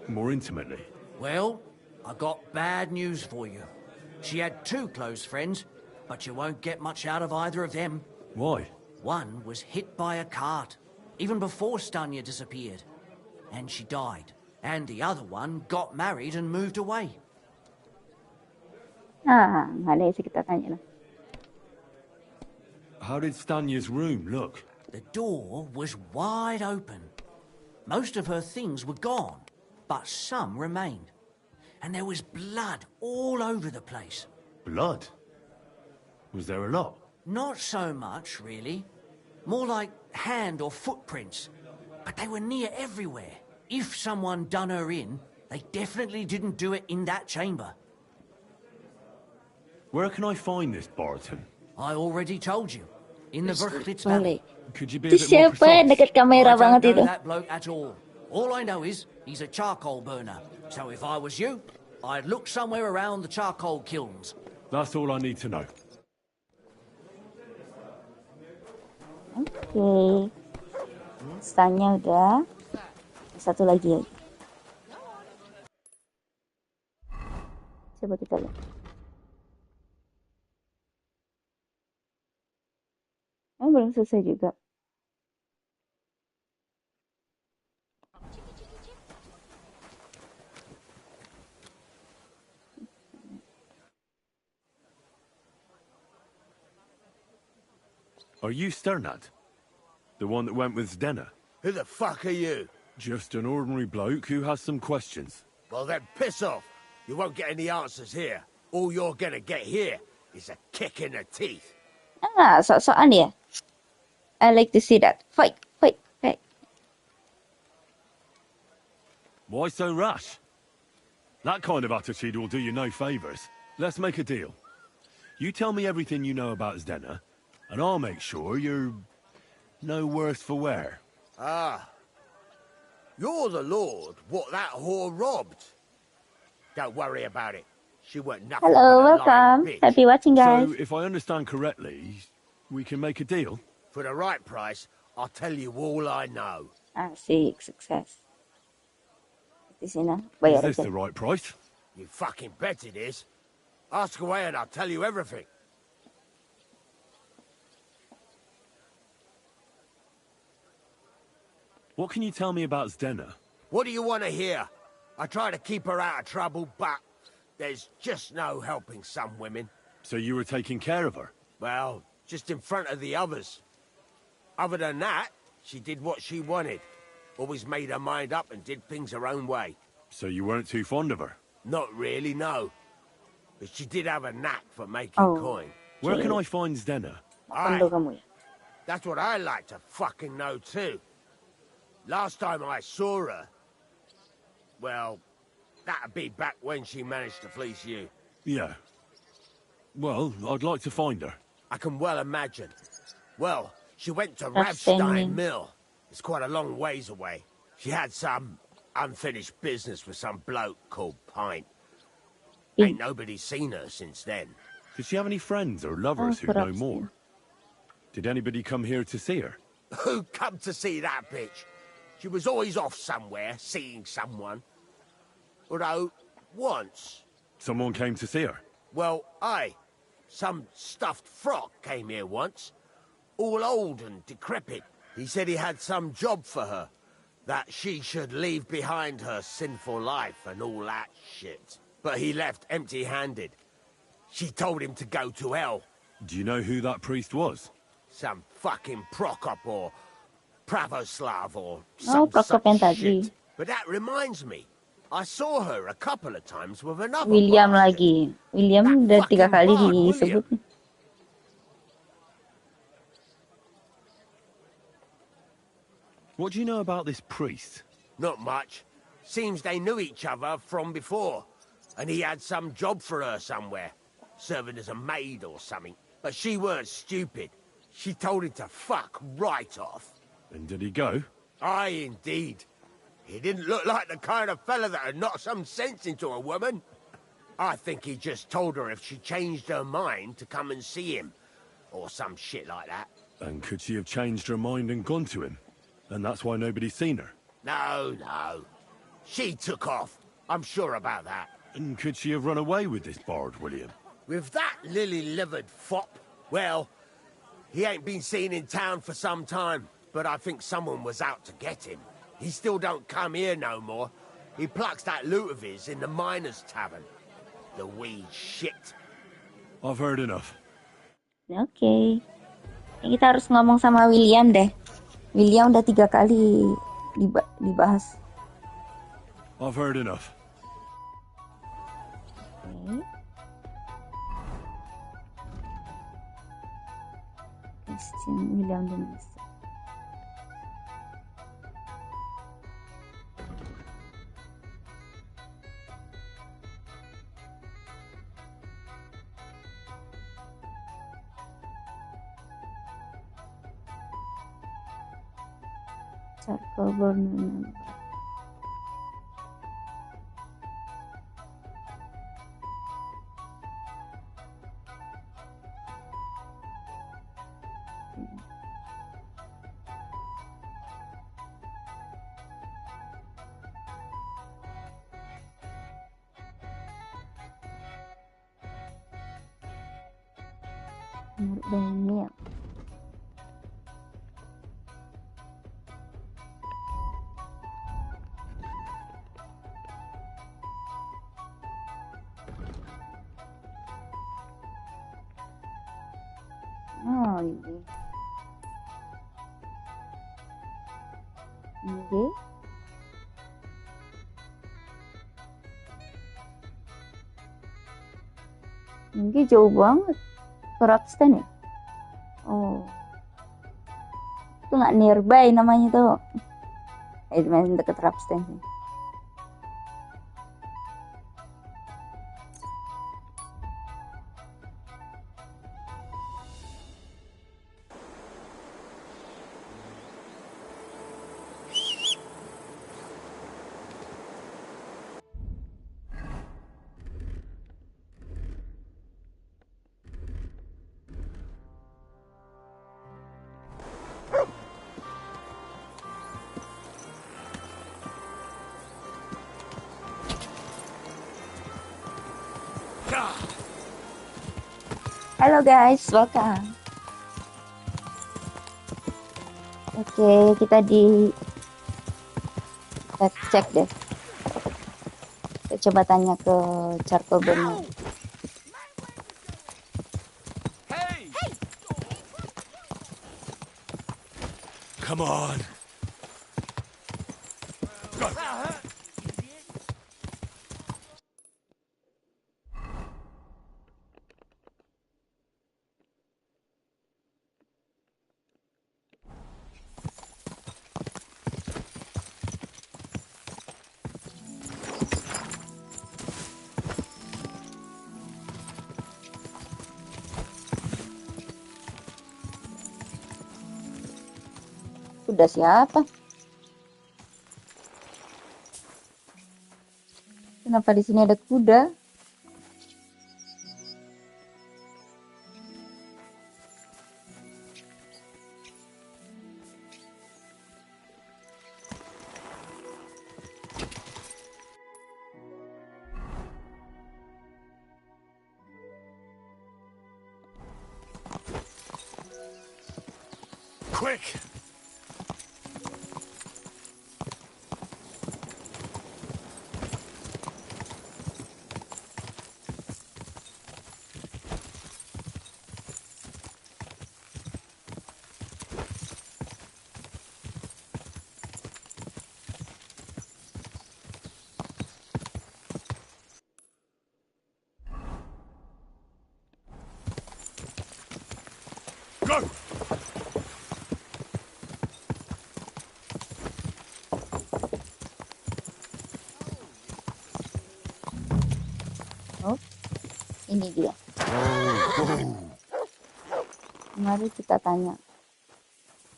more intimately. Well, I got bad news for you. She had 2 close friends, but you won't get much out of either of them. Why? One was hit by a cart, even before Stanya disappeared. And she died. And the other one got married and moved away. Nggak ada isi kita tanya lah. How did Stanya's room look? The door was wide open. Most of her things were gone, but some remained. And there was blood all over the place. Blood? Was there a lot? Not so much, really. More like hand or footprints. But they were near everywhere. If someone done her in, they definitely didn't do it in that chamber. Where can I find this Barton? I already told you. In the Verchlitz Balik. Valley. Could you be a Itu bit more siapa yang precise? dekat kamera I don't banget know itu? that bloke at all. All I know is he's a charcoal burner. So if I was you, I'd look somewhere around the charcoal kilns. That's all I need to know. Oke. Stanya udah. Satu lagi. Coba kita lihat. Belum selesai juga. Are you Sternad? The one that went with Zdenna? Who the fuck are you? Just an ordinary bloke who has some questions. Well, then piss off. You won't get any answers here. All you're gonna get here is a kick in the teeth. Sok-sokan dia. I like to see that. Fight, fight, fight. Why so rash? That kind of attitude will do you no favours. Let's make a deal. You tell me everything you know about Zdenna, and I'll make sure you're no worse for wear. Ah. You're the lord what that whore robbed. Don't worry about it. She weren't nothing Hello, but a welcome. lying bitch. Happy watching, guys. So, if I understand correctly, we can make a deal? For the right price, I'll tell you all I know. Asik, sukses. Di sini, Is bayar this aja. the right price? You fucking bet it is. Ask away and I'll tell you everything. What can you tell me about Zdenna? What do you want to hear? I try to keep her out of trouble, but there's just no helping some women. So you were taking care of her? Well, just in front of the others. Other than that, she did what she wanted. Always made her mind up and did things her own way. So you weren't too fond of her? Not really, no. But she did have a knack for making coin. Where can I find Zdenna? Kondo kamu ya. That's what I like to fucking know too. Last time I saw her, well, that'd be back when she managed to fleece you. Yeah. Well, I'd like to find her. I can well imagine. Well, she went to That's Ravstein sending. Mill. It's quite a long ways away. She had some unfinished business with some bloke called Pint. Ain't nobody seen her since then. Did she have any friends or lovers who know more? Did anybody come here to see her? Who come to see that bitch? She was always off somewhere, seeing someone. Although, once... Someone came to see her? Well, aye. Some stuffed frock came here once. All old and decrepit. He said he had some job for her. That she should leave behind her sinful life and all that shit. But he left empty-handed. She told him to go to hell. Do you know who that priest was? Some fucking Prokop or Pravoslav or Oh, some Prokop such yang shit. tadi. But that reminds me, I saw her a couple of times with another William bastard. lagi. William udah 3 fucking kali bard, disebut. What do you know about this priest? Not much. Seems they knew each other from before. And he had some job for her somewhere. Serving as a maid or something. But she weren't stupid. She told him to fuck right off. And did he go? Aye, indeed. He didn't look like the kind of fella that would knock some sense into a woman. I think he just told her if she changed her mind to come and see him. Or some shit like that. And could she have changed her mind and gone to him? And that's why nobody's seen her? No, no. She took off. I'm sure about that. And could she have run away with this bard, William? With that lily-livered fop? Well, he ain't been seen in town for some time, but I think someone was out to get him. He still don't come here no more. He plucks that loot of his in the miners' tavern. The wee shit. I've heard enough. Oke. Kita harus ngomong sama William deh. William udah 3 kali dibahas. I've heard enough. Oke. Christian, William dan Lisa. Circle burn. Banyak. Oh, ini. Oke. Ini jauh banget. Raksten ya? Oh. Itu nggak nearby namanya tuh. Masih deket Raksten sih. Halo guys, welcome. Oke, kita cek deh. Kita coba tanya ke charcoal burner. Come on. Kuda siapa? Kenapa di sini ada kuda? Quick! Go! Oh, ini dia. Mari kita tanya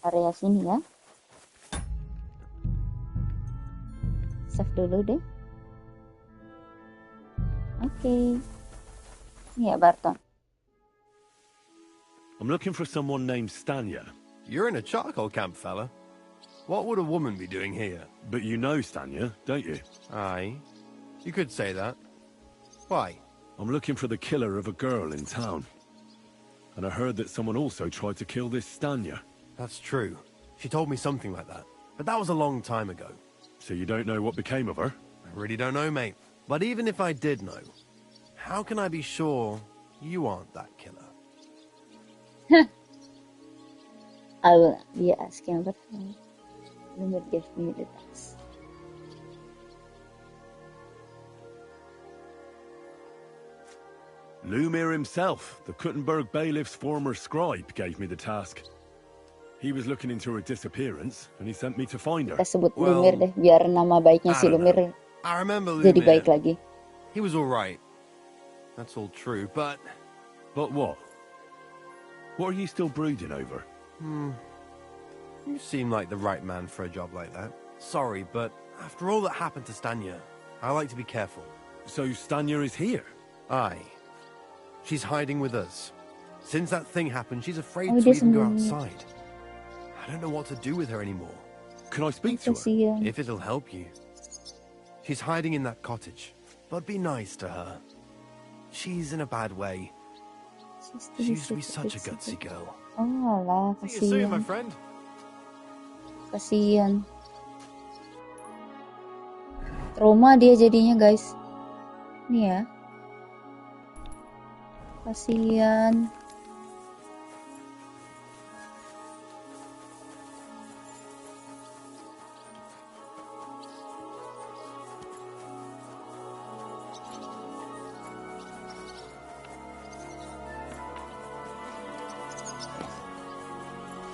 area sini ya. Save dulu deh. Oke. Ya, Barton. I'm looking for someone named Stanya. You're in a charcoal camp, fella. What would a woman be doing here? But you know Stanya, don't you? Aye. You could say that. Why? I'm looking for the killer of a girl in town. And I heard that someone also tried to kill this Stanya. That's true. She told me something like that. But that was a long time ago. So you don't know what became of her? I really don't know, mate. But even if I did know, how can I be sure you aren't that killer? I will be asking about her. Lumir gave me the task. Lumir himself, the Kuttenberg bailiff's former scribe, gave me the task. He was looking into her disappearance, and he sent me to find her. Kita sebut Lumir deh, biar nama baiknya si Lumir I remember jadi Lumir. baik lagi. He was all right. That's all true, but... But what? What are you still brooding over? You seem like the right man for a job like that. Sorry, but after all that happened to Stanya, I like to be careful. So Stanya is here? Aye. She's hiding with us. Since that thing happened, she's afraid Oh, to dia even go sembunyi. outside. I don't know what to do with her anymore. Can I speak to her? Kasihan. If it'll help you. She's hiding in that cottage, but be nice to her. She's in a bad way. She used to be such a gutsy girl. Oh alah, See you soon, my kasihan. friend. Kasihan. Trauma dia jadinya, guys. Nih ya. Kasihan.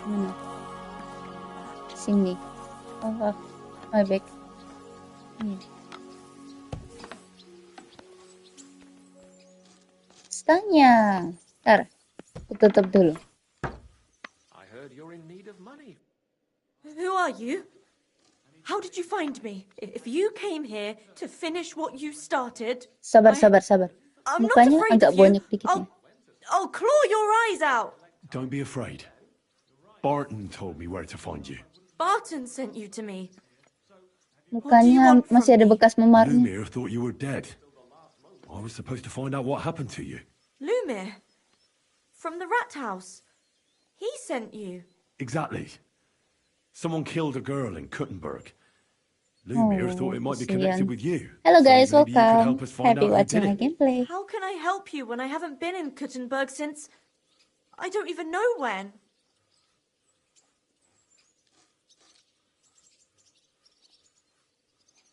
Mana? Sini. Oh, my back. Ini. Stanya. Ntar, aku tutup dulu. I heard you're in need of money. Who are you? How did you find me? If you came here to finish what you started... Sabar, sabar, sabar. I'm not Mukanya afraid agak of you. bonyok dikit ya. I'll claw your eyes out. Don't be afraid. Barton told me where to find you. Barton sent you to me. Mukanya masih ada bekas memarnya. Lumir thought you were dead. I was supposed to find out what happened to you. Lumir? From the rat house? He sent you? Exactly. Someone killed a girl in Kuttenberg. Lumir thought it might be connected kasihan. with you. Hello So guys, maybe you could help welcome. us find Happy out who watching did my it. gameplay. How can I help you when I haven't been in Kuttenberg since... I don't even know when.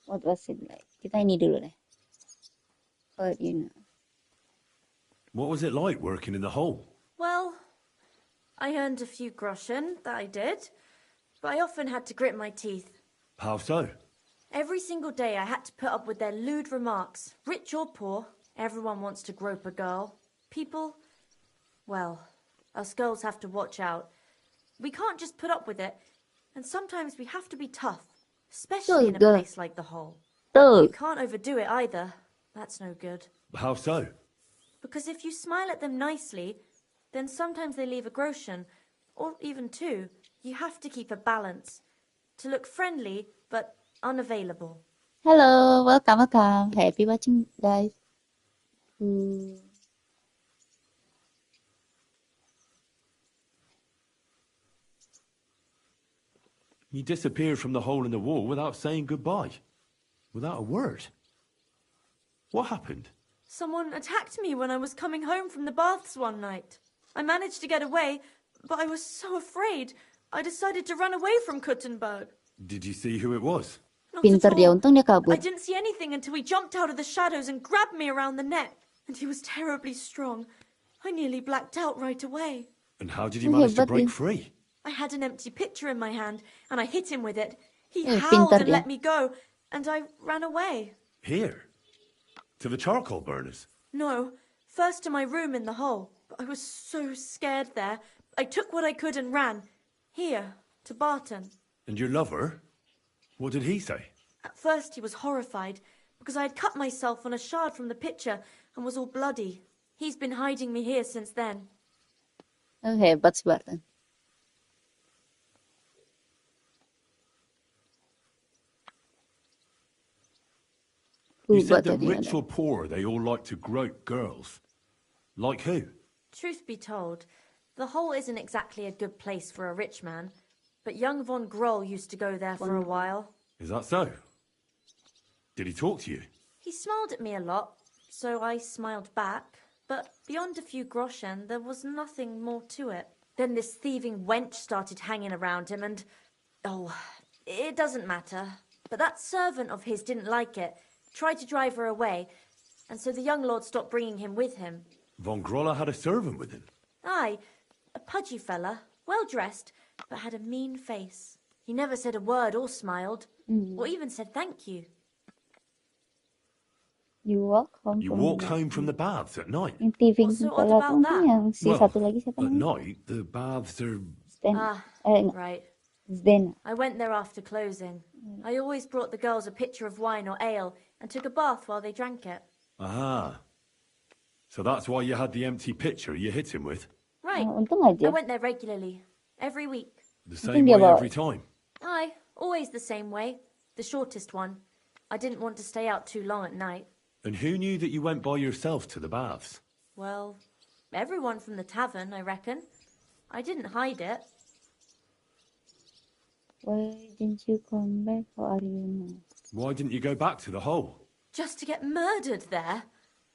What was it like? Kita ini dulu deh. But you know. What was it like working in the hole? Well, I earned a few groschen, that I did. But I often had to grit my teeth. How so? Every single day I had to put up with their lewd remarks. Rich or poor, everyone wants to grope a girl. People, well, us girls have to watch out. We can't just put up with it. And sometimes we have to be tough. Especially in a Good. place like the hole. Tuh. You can't overdo it either. That's no good. How so? Because if you smile at them nicely, then sometimes they leave a groschen, or even two. You have to keep a balance. To look friendly, but unavailable. Hello, welcome, welcome. Happy watching, guys. You disappeared from the hole in the wall without saying goodbye. Without a word. What happened? Someone attacked me when I was coming home from the baths one night. I managed to get away, but I was so afraid. I decided to run away from Kuttenberg. Did you see who it was? Not Pinter at dia, all. untung dia I kabur. didn't see anything until he jumped out of the shadows and grabbed me around the neck. And he was terribly strong. I nearly blacked out right away. And how did you manage to Hebat break dia. free? I had an empty pitcher in my hand, and I hit him with it. He Oh, howled pintar and dia. let me go, and I ran away. Here? To the charcoal burners? No, first to my room in the hole. But I was so scared there. I took what I could and ran. Here, to Barton. And your lover? What did he say? At first he was horrified, because I had cut myself on a shard from the pitcher and was all bloody. He's been hiding me here since then. Oh, hebat si Barton. You said that tadi rich ada. or poor, they all like to grope girls. Like who? Truth be told, the hole isn't exactly a good place for a rich man, but young von Groll used to go there for a while. Is that so? Did he talk to you? He smiled at me a lot, so I smiled back, but beyond a few groschen, there was nothing more to it. Then this thieving wench started hanging around him and... Oh, it doesn't matter. But that servant of his didn't like it, tried to drive her away, and so the young lord stopped bringing him with him. Von Groller had a servant with him. Aye, a pudgy fella, well-dressed, but had a mean face. He never said a word or smiled, or even said thank you. You walk home You from walk the home from the baths at night? Yung thieving What's so odd pala about kung that? yang si Well, satu lagi siapa at namanya? night, the baths are... Right. Zdena. I went there after closing. I always brought the girls a pitcher of wine or ale and took a bath while they drank it. Aha. So that's why you had the empty pitcher you hit him with? Right. untung aja. I went there regularly, every week. The same way every time? Aye, always the same way. The shortest one. I didn't want to stay out too long at night. And who knew that you went by yourself to the baths? Well, everyone from the tavern, I reckon. I didn't hide it. Why didn't you come back? How are you now? Why didn't you go back to the hole? Just to get murdered there?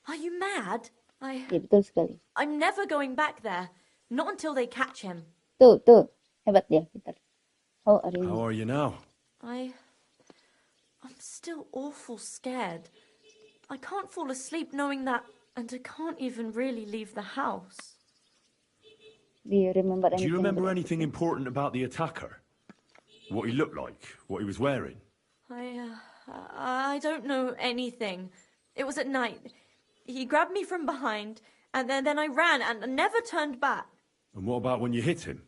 Are you mad? Ya, betul sekali. I'm never going back there. Not until they catch him. Tuh. Hebat dia, pintar. How are you How now? are you now? I'm still awful scared. I can't fall asleep knowing that, and I can't even really leave the house. Do you remember anything? Do you remember about anything important about the attacker? What he looked like? What he was wearing? I don't know anything. It was at night. He grabbed me from behind, and then I ran and never turned back. And what about when you hit him?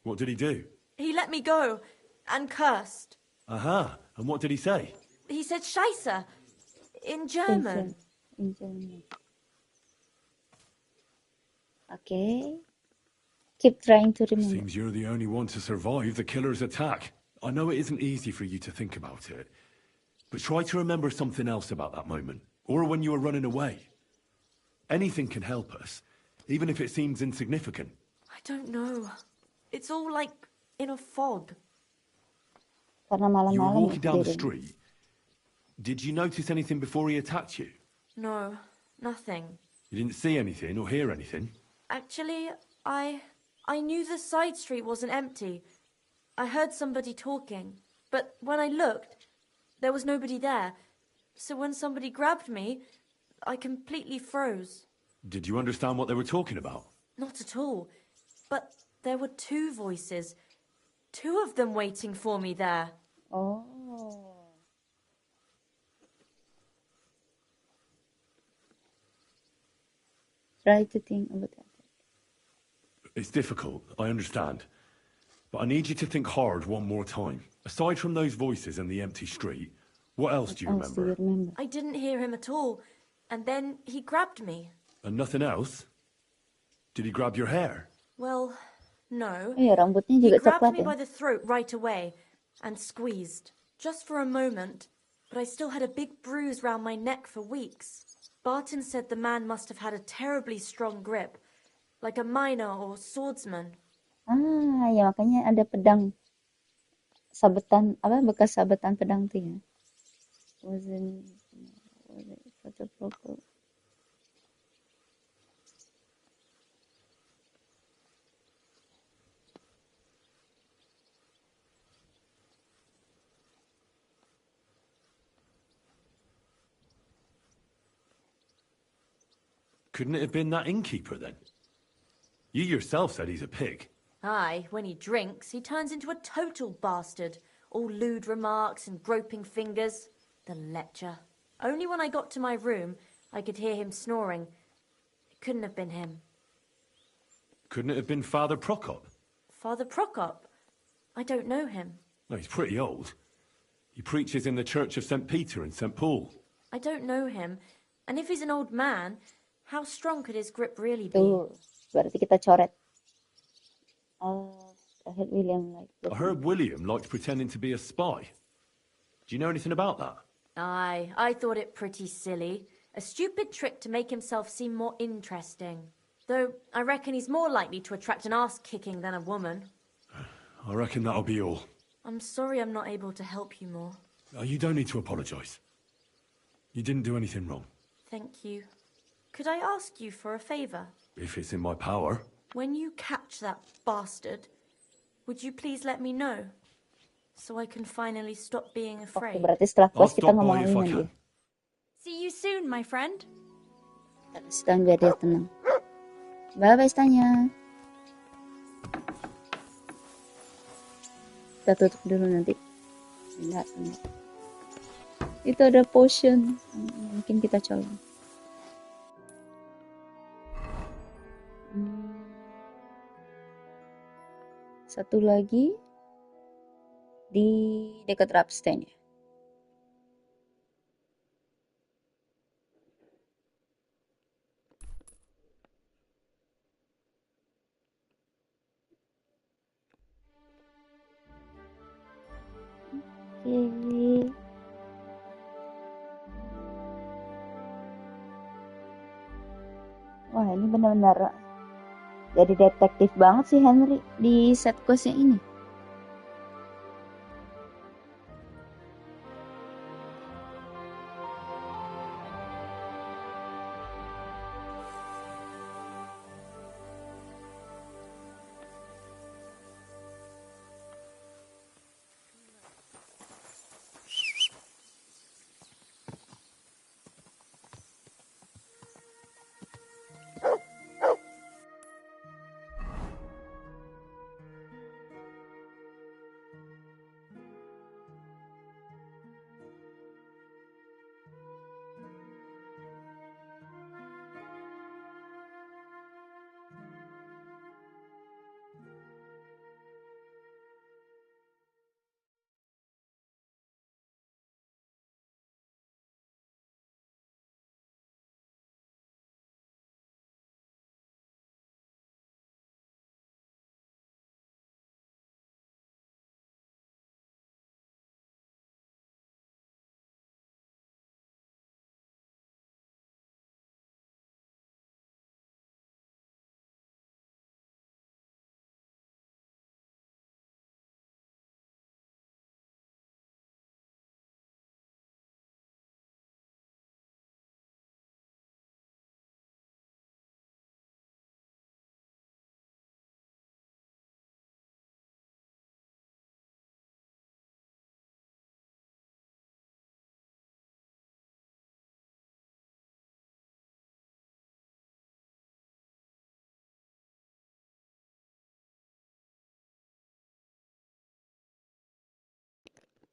What did he do? He let me go and cursed. Aha. And what did he say? He said Scheisse in German. In German. Okay. Keep trying to remember. Seems you're the only one to survive the killer's attack. I know it isn't easy for you to think about it, but try to remember something else about that moment, or when you were running away. Anything can help us, even if it seems insignificant. I don't know. It's all like in a fog. Karena You were malam-malam walking down the sendiri. street. Did you notice anything before he attacked you? No, nothing. You didn't see anything or hear anything? Actually, I knew the side street wasn't empty. I heard somebody talking, but when I looked, there was nobody there. So when somebody grabbed me, I completely froze. Did you understand what they were talking about? Not at all. But there were two voices. Two of them waiting for me there. Oh. Try to think about that. It's difficult, I understand. But I need you to think hard one more time. Aside from those voices and the empty street, what else do you What else do remember? you remember? I didn't hear him at all. And then he grabbed me. And nothing else? Did he grab your hair? Well, no. Oh ya, rambutnya He juga grabbed coklat me ya. by the throat right away and squeezed. Just for a moment, but I still had a big bruise round my neck for weeks. Barton said the man must have had a terribly strong grip, like a miner or swordsman. Ah, ya makanya ada pedang sabetan apa bekas sabetan pedang tuh ya. Wasn't was it photo proper? Couldn't it have been that innkeeper then? You yourself said he's a pig. Aye, when he drinks, he turns into a total bastard. All lewd remarks and groping fingers. The lecher. Only when I got to my room, I could hear him snoring. It couldn't have been him. Couldn't it have been Father Prokop? Father Prokop? I don't know him. No, he's pretty old. He preaches in the Church of St. Peter and St. Paul. I don't know him. And if he's an old man, how strong could his grip really be? Tuh, berarti kita coret. I heard William like I heard William liked pretending to be a spy. Do you know anything about that? Aye, I thought it pretty silly. A stupid trick to make himself seem more interesting. Though I reckon he's more likely to attract an ass-kicking than a woman. I reckon that'll be all. I'm sorry I'm not able to help you more. You don't need to apologise. You didn't do anything wrong. Thank you. Could I ask you for a favour? If it's in my power. When you catch that bastard, would you please let me know? So I can finally stop being afraid. Berarti setelah quest kita ngomongin dia. See you soon, my friend. Sekarang biar dia tenang. Bye-bye, Stanya. Kita tutup dulu nanti. Lihat. Itu ada potion. Mungkin kita colong. Satu lagi di dekat Rapstein ya. Oke. Wah, ini benar-benar jadi detektif banget sih Henry di set questnya ini.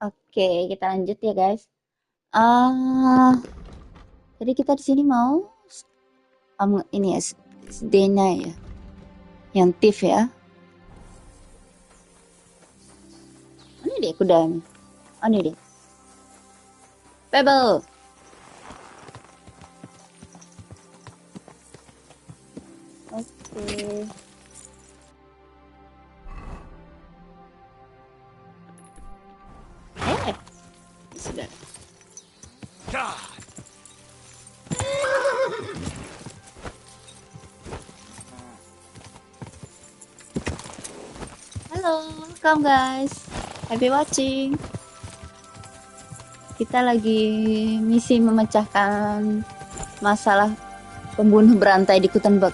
Oke, kita lanjut ya guys. Jadi kita di sini mau ini ya, Dena ya, yang thief ya. Ini dia kudanya. Oh, ini dia. Pebble. Oke. Sudah. Halo, welcome guys. Happy watching. Kita lagi misi memecahkan masalah pembunuh berantai di Kuttenberg.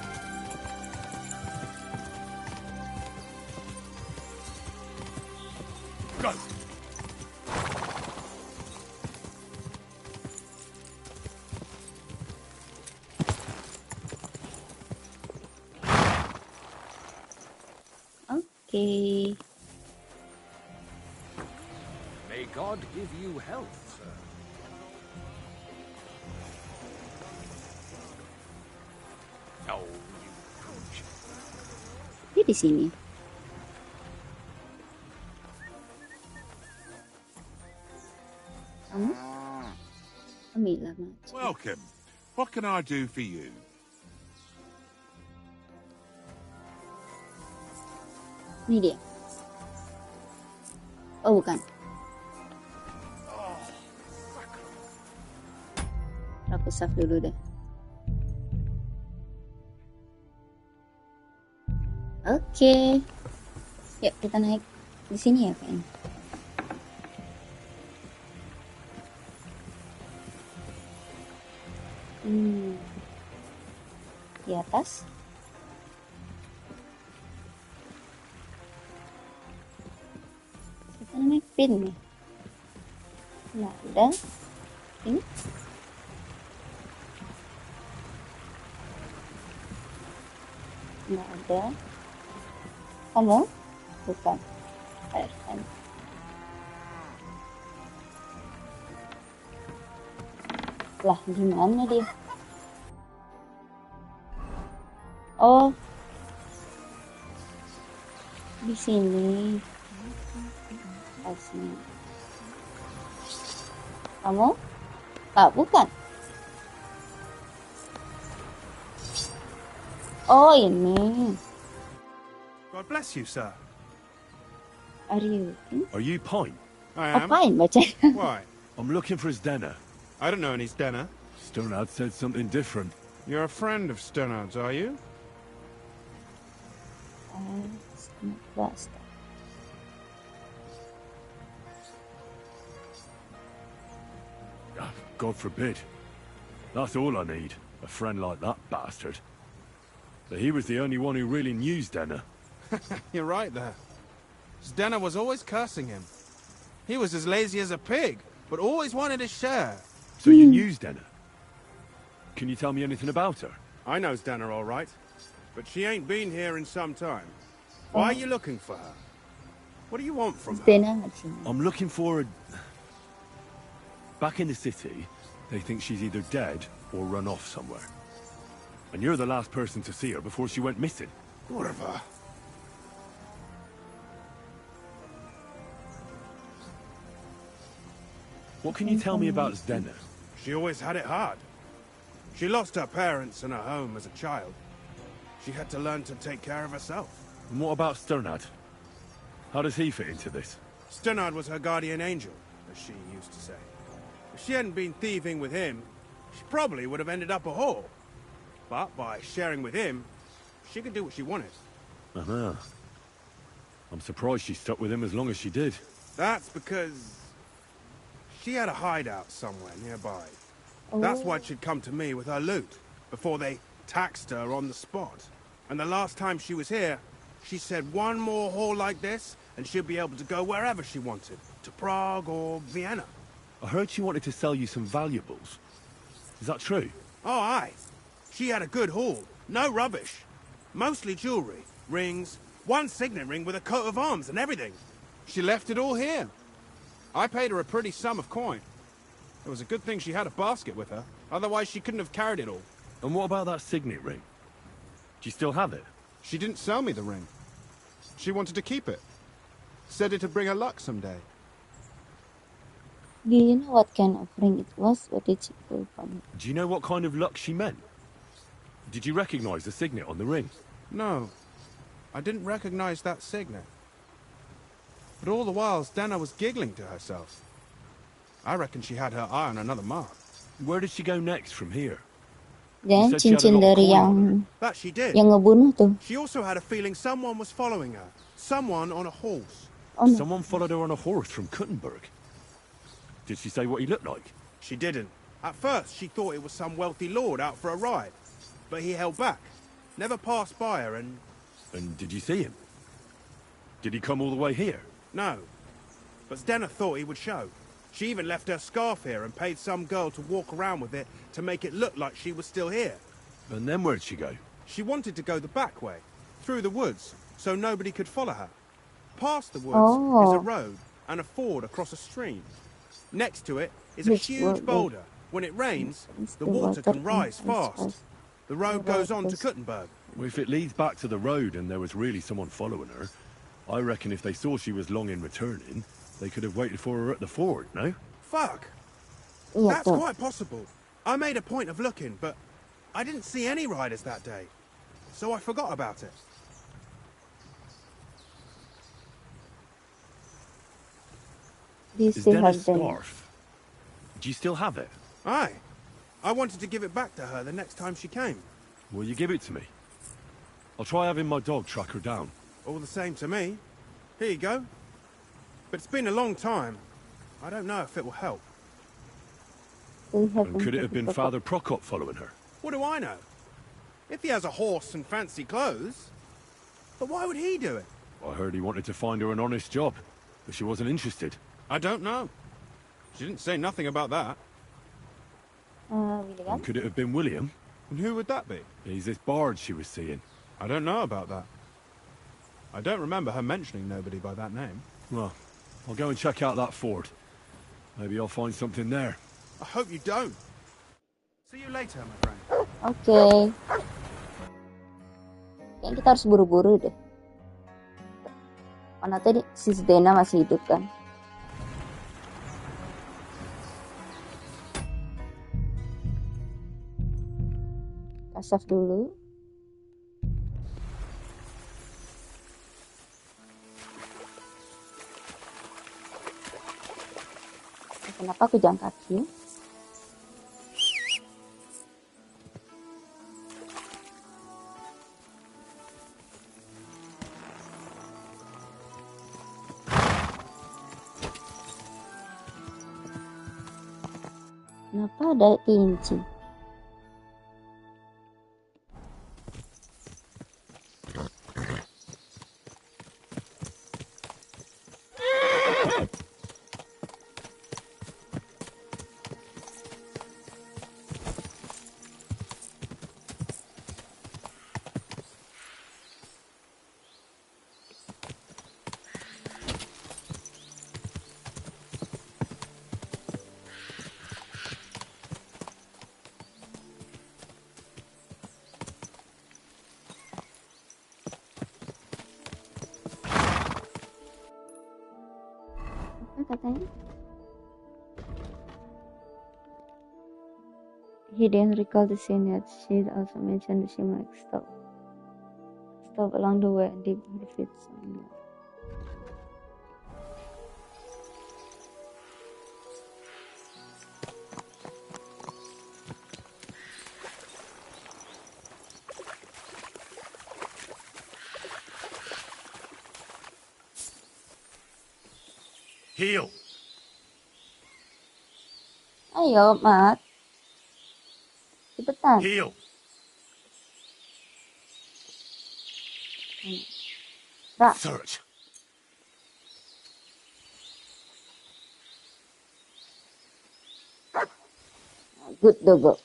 Oke. May God give you health, sir. Oh, you creature. Dia di sini. Kamu? Ambillah, Mak. Welcome. What can I do for you? Ini dia. Oh, bukan. Aku save dulu deh. Oke. Yuk, kita naik di sini ya, kayaknya. Di atas. Kita naik pin nih. Nah, udah. Ini. Nggak ada. Kamu? Bukan. Kan. Lah, gimana dia? Oh. Di sini. Oh, sini. Kamu? Ah, bukan. Oh, ini. God bless you, sir. Are you? Are you Pine? I Oh, am. fine, baca. Why? I'm looking for his dinner. I don't know any Stenner. Stonard said something different. You're a friend of Sternard's, are you? Basta. God forbid. That's all I need. A friend like that bastard. But he was the only one who really knew Stenner. You're right there. Stenner was always cursing him. He was as lazy as a pig, but always wanted his share. So you knew Stenner? Can you tell me anything about her? I know Stenner all right, but she ain't been here in some time. Why are you looking for her? What do you want from her? I'm looking for a... Back in the city, they think she's either dead or run off somewhere. And you're the last person to see her before she went missing. Whatever. What can you tell me about Stenner? She always had it hard. She lost her parents and her home as a child. She had to learn to take care of herself. And what about Sternard? How does he fit into this? Sternard was her guardian angel, as she used to say. If she hadn't been thieving with him, she probably would have ended up a whore. But by sharing with him, she could do what she wanted. Uh-huh. I'm surprised she stuck with him as long as she did. That's because she had a hideout somewhere nearby. That's why she'd come to me with her loot, before they taxed her on the spot. And the last time she was here, she said one more haul like this, and she'd be able to go wherever she wanted. To Prague or Vienna. I heard she wanted to sell you some valuables. Is that true? Oh, aye. She had a good haul. No rubbish. Mostly jewelry, rings, one signet ring with a coat of arms and everything. She left it all here. I paid her a pretty sum of coin. It was a good thing she had a basket with her. Otherwise, she couldn't have carried it all. And what about that signet ring? Do you still have it? She didn't sell me the ring. She wanted to keep it. Said it'd bring her luck someday. Do you know what kind of ring it was? What did she pull from it? Do you know what kind of luck she meant? Did you recognize the signet on the ring? No. I didn't recognize that signet. But all the while, Stenner was giggling to herself. I reckon she had her eye on another mark. Where did she go next from here? Dan cincin dari That she did. yang ngebunuh tuh. She also had a feeling someone was following her. Someone on a horse. Oh, no. Someone followed her on a horse from Kuttenberg. Did she say what he looked like? She didn't. At first, she thought it was some wealthy lord out for a ride. But he held back. Never passed by her and... And did you see him? Did he come all the way here? No. But Stenner thought he would show. She even left her scarf here and paid some girl to walk around with it to make it look like she was still here. And then where'd she go? She wanted to go the back way, through the woods, so nobody could follow her. Past the woods is a Oh, road and a ford across a stream. Next to it is a which huge word boulder. When it rains, is the the water water can and rise fast. The road goes on to Kuttenberg. Well, if it leads back to the road and there was really someone following her, I reckon if they saw she was long in returning, they could have waited for her at the ford, no? Fuck! Iya That's tuh. quite possible. I made a point of looking, but I didn't see any riders that day. So I forgot about it. Is that a scarf? Do you still have it? Aye. I wanted to give it back to her the next time she came. Will you give it to me? I'll try having my dog track her down. All the same to me. Here you go. But it's been a long time. I don't know if it will help. And could it have been Father Prokop following her? What do I know? If he has a horse and fancy clothes. But why would he do it? I heard he wanted to find her an honest job, but she wasn't interested. I don't know. She didn't say nothing about that. William? And could it have been William? And who would that be? He's this bard she was seeing. I don't know about that. I don't remember her mentioning nobody by that name. Well, I'll go and check out that ford. Maybe I'll find something there. I hope you don't. See you later, my friend. Oke. Kayaknya kita harus buru-buru deh. Mana tadi si Zdena masih hidup kan? Kita save dulu. Kenapa aku jalan kaki? Kenapa ada kelinci? Katanya he didn't recall the scene yet. She also mentioned that she might stop along the way and dip her feet somewhere. Heal. Ayo, Mat. Cepetan. Heal. Search. Good dog.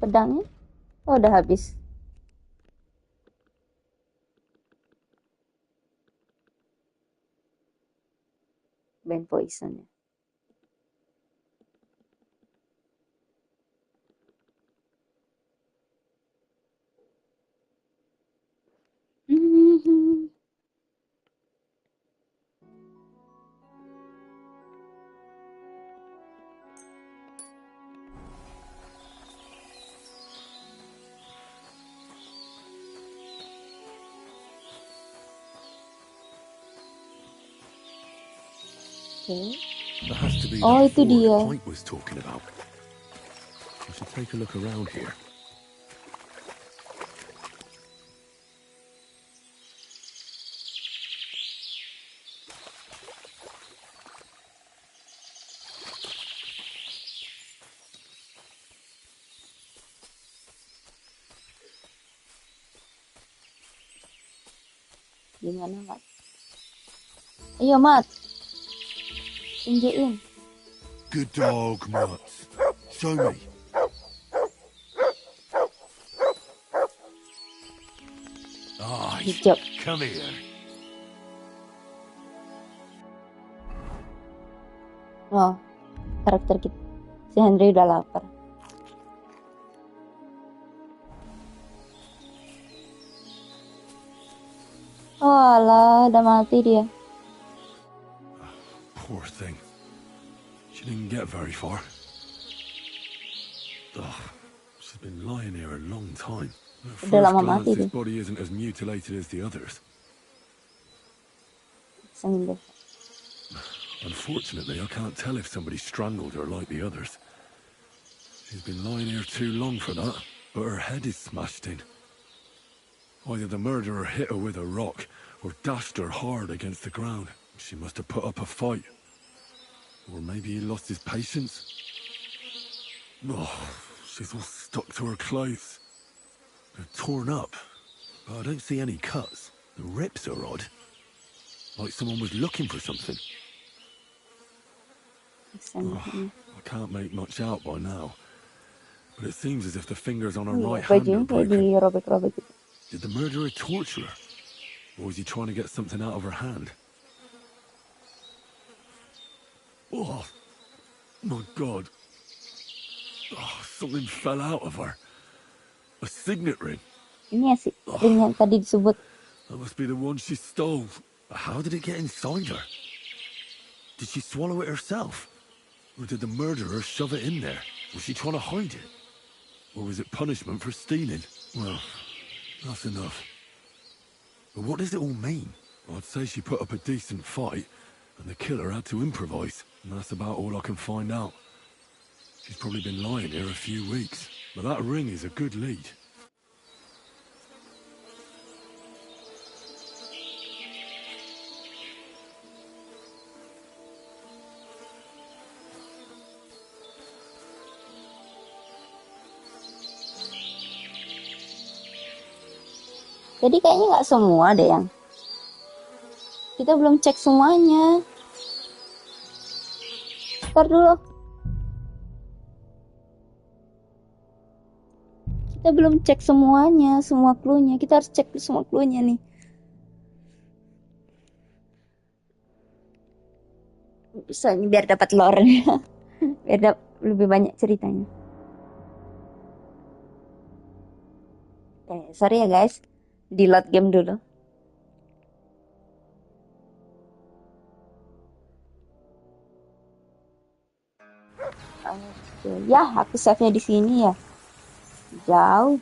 Pedangnya? Oh, udah habis. Band poison ya. That has to be Oh, that itu ford dia. Pike was talking about. I should take a look around here. Gimana, Mat? Ayo, Mat. Tunjukin. Good dog, Mutz. Show me. Good job. Come here. Oh, karakter kita. Si Henry udah lapar. Oh alah, udah mati dia. Poor thing. She didn't get very far. Ugh, she's been lying here a long time. At Udah first lama glance, mati this dia. body isn't as mutilated as the others. Unfortunately, I can't tell if somebody strangled her like the others. She's been lying here too long for that, but her head is smashed in. Either the murderer hit her with a rock, or dashed her hard against the ground. She must have put up a fight. Or maybe he lost his patience. Oh, she's all stuck to her clothes. They're torn up, but I don't see any cuts. The rips are odd. Like someone was looking for something. I can't make much out by now. But it seems as if the fingers on her right hand are broken. Dirobek-robek. Did the murderer torture her? Or was he trying to get something out of her hand? Oh, my God. Oh, something fell out of her. A signet ring. Ini ya sih ring yang tadi disebut. That must be the one she stole. How did it get inside her? Did she swallow it herself? Or did the murderer shove it in there? Was she trying to hide it? Or was it punishment for stealing? Well, that's enough. But what does it all mean? I'd say she put up a decent fight, and the killer had to improvise, and that's about all I can find out. She's probably been lying here a few weeks, but that ring is a good lead. Jadi kayaknya nggak semua deh yang. Kita belum cek semuanya. Ntar dulu. Kita belum cek semuanya, semua clue-nya. Kita harus cek semua clue-nya nih. Bisa biar dapat lore-nya. Biar lebih banyak ceritanya. Oke, sorry ya guys. Di load game dulu. Oke, ya aku save-nya di sini ya. Jauh.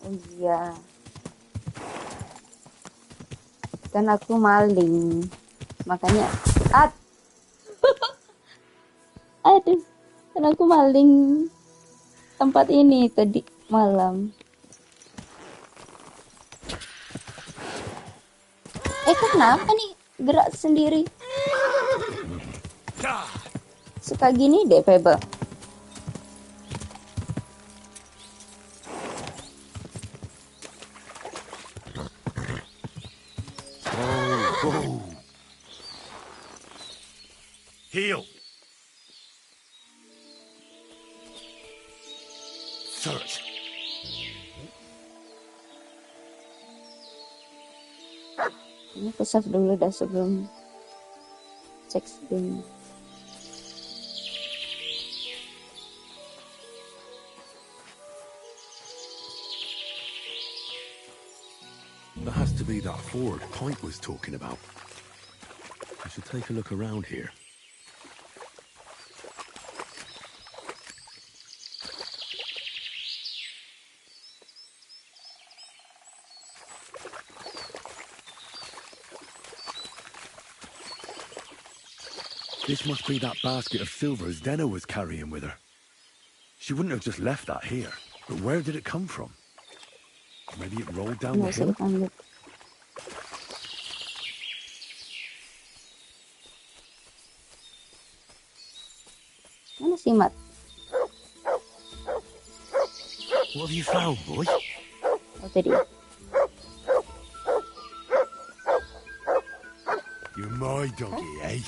Oh iya. Kan aku maling. Makanya aduh. Kan aku maling tempat ini tadi malam. Kenapa nih gerak sendiri? Suka gini deh, Fable. Heal. Search. Ini aku save dulu dah sebelum cek screen. That has to be that ford Pint was talking about. I should take a look around here. This must be that basket of silver Zdena was carrying with her. She wouldn't have just left that here. But where did it come from? Maybe it rolled down the Nggak usah hill? dipanggil. Mana si Mat? What have you found, boy? Oh, tadi. You're my doggy, eh?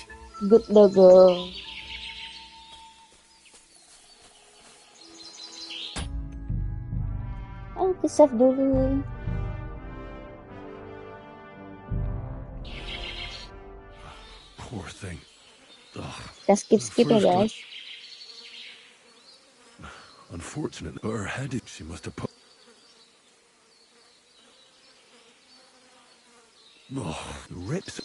Good doggo. Ayo save dulu. Poor thing. Ugh. Kita skip ya guys. Unfortunate, but her head, she must have put... Oh, the rips.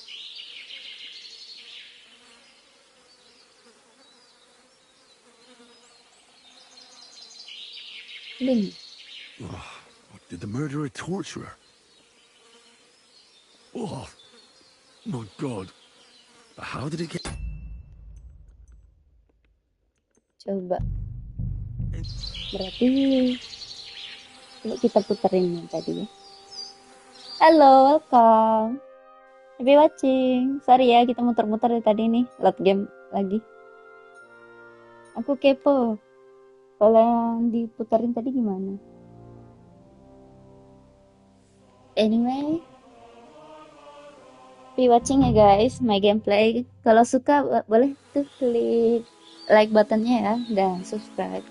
Oh, did the murderer torture her? Oh, my God. How did it get... Coba. Berarti coba kita puterin yang tadi ya. Halo, welcome. Happy watching. Sorry ya kita muter-muter dari tadi nih. Load game lagi. Aku kepo. Kalau yang diputerin tadi gimana? Anyway, happy watching ya guys, my gameplay. Kalau suka boleh tuh klik like buttonnya ya dan subscribe.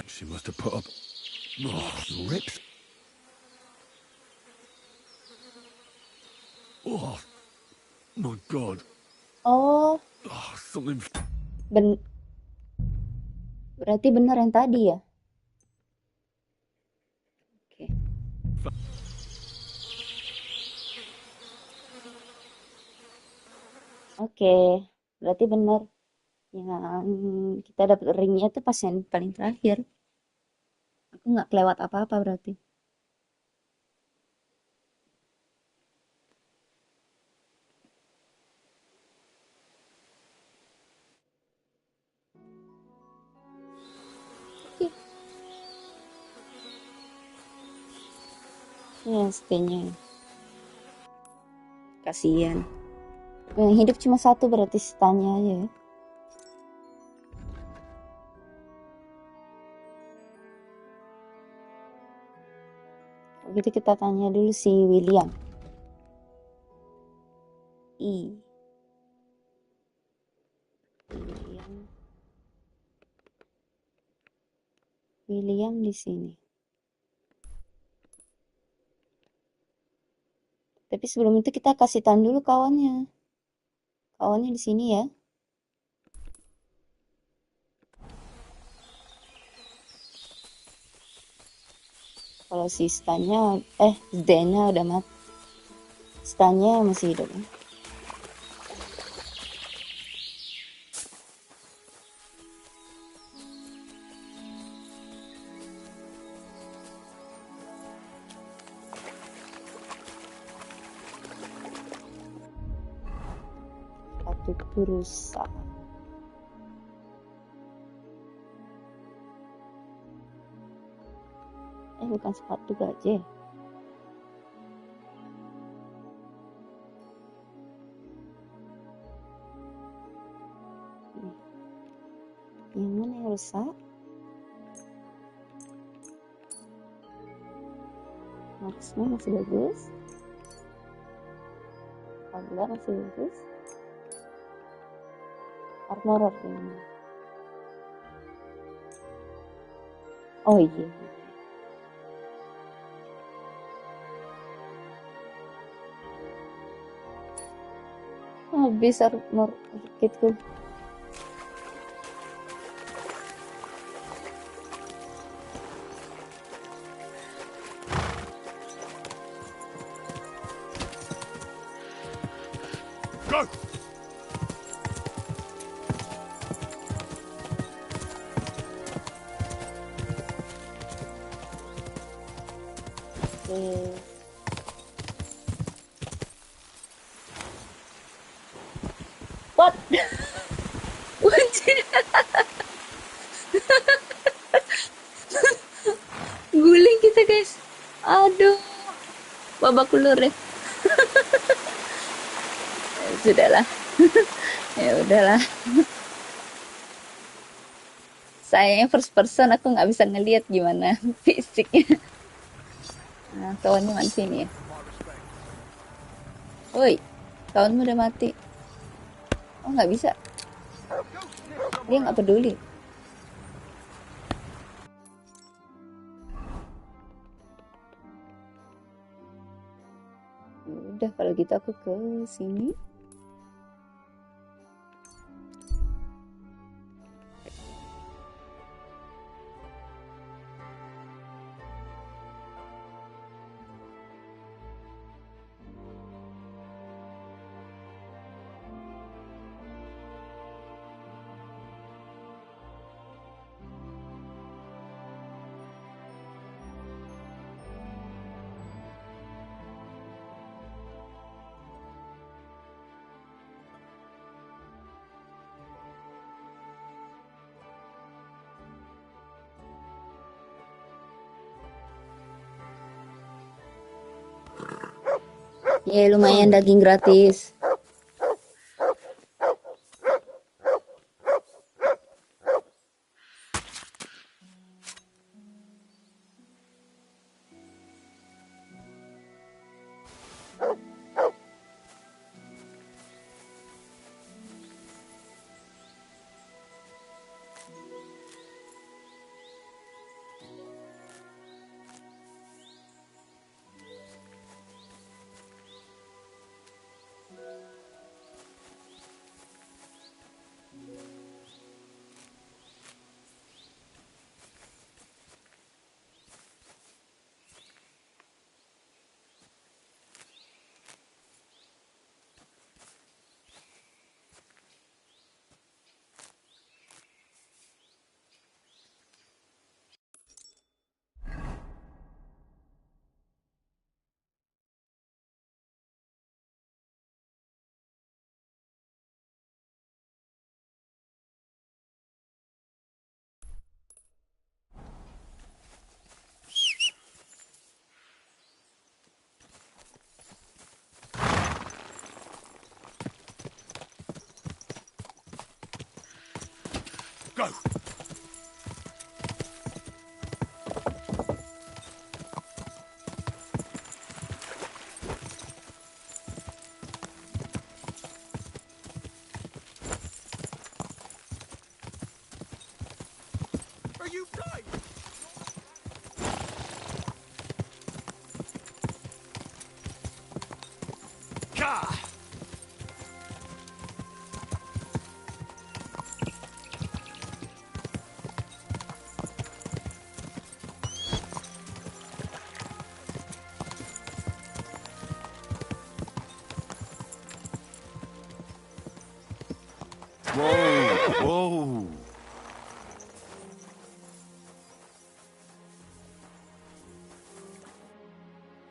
She must have put up... Oh, the rips. Oh, my God. Oh, something... Berarti benar yang tadi ya? Oke. Oke, berarti benar yang kita dapat ringnya tuh pas yang paling terakhir. Aku nggak kelewat apa-apa berarti. Ya, setenya. Kasihan. Yang hidup cuma satu berarti setanya aja ya. Kalau gitu kita tanya dulu si William. William di sini. Tapi sebelum itu kita kasih tahu dulu kawannya. Kawannya di sini ya. Kalau si Stanya, Zdenya udah mati. Stanya masih hidup. Berusaha. Bukan sepatu gajah. Yang mana yang rusak? Maksudnya masih bagus. Alhamdulillah masih bagus. Armorer ini. Oh iya. Habis armor kitku. Go! What? Aduh, babak belur ya. Ya sudahlah. Ya udahlah. Sayangnya first person aku nggak bisa ngelihat gimana fisiknya. Nah, kawannya mana sini ya? Woi, kawanmu udah mati. Oh, nggak bisa. Dia nggak peduli. Udah, kalau gitu aku ke sini. Ya, lumayan daging gratis. Go! Are you blind? Gah! Whoa, whoa.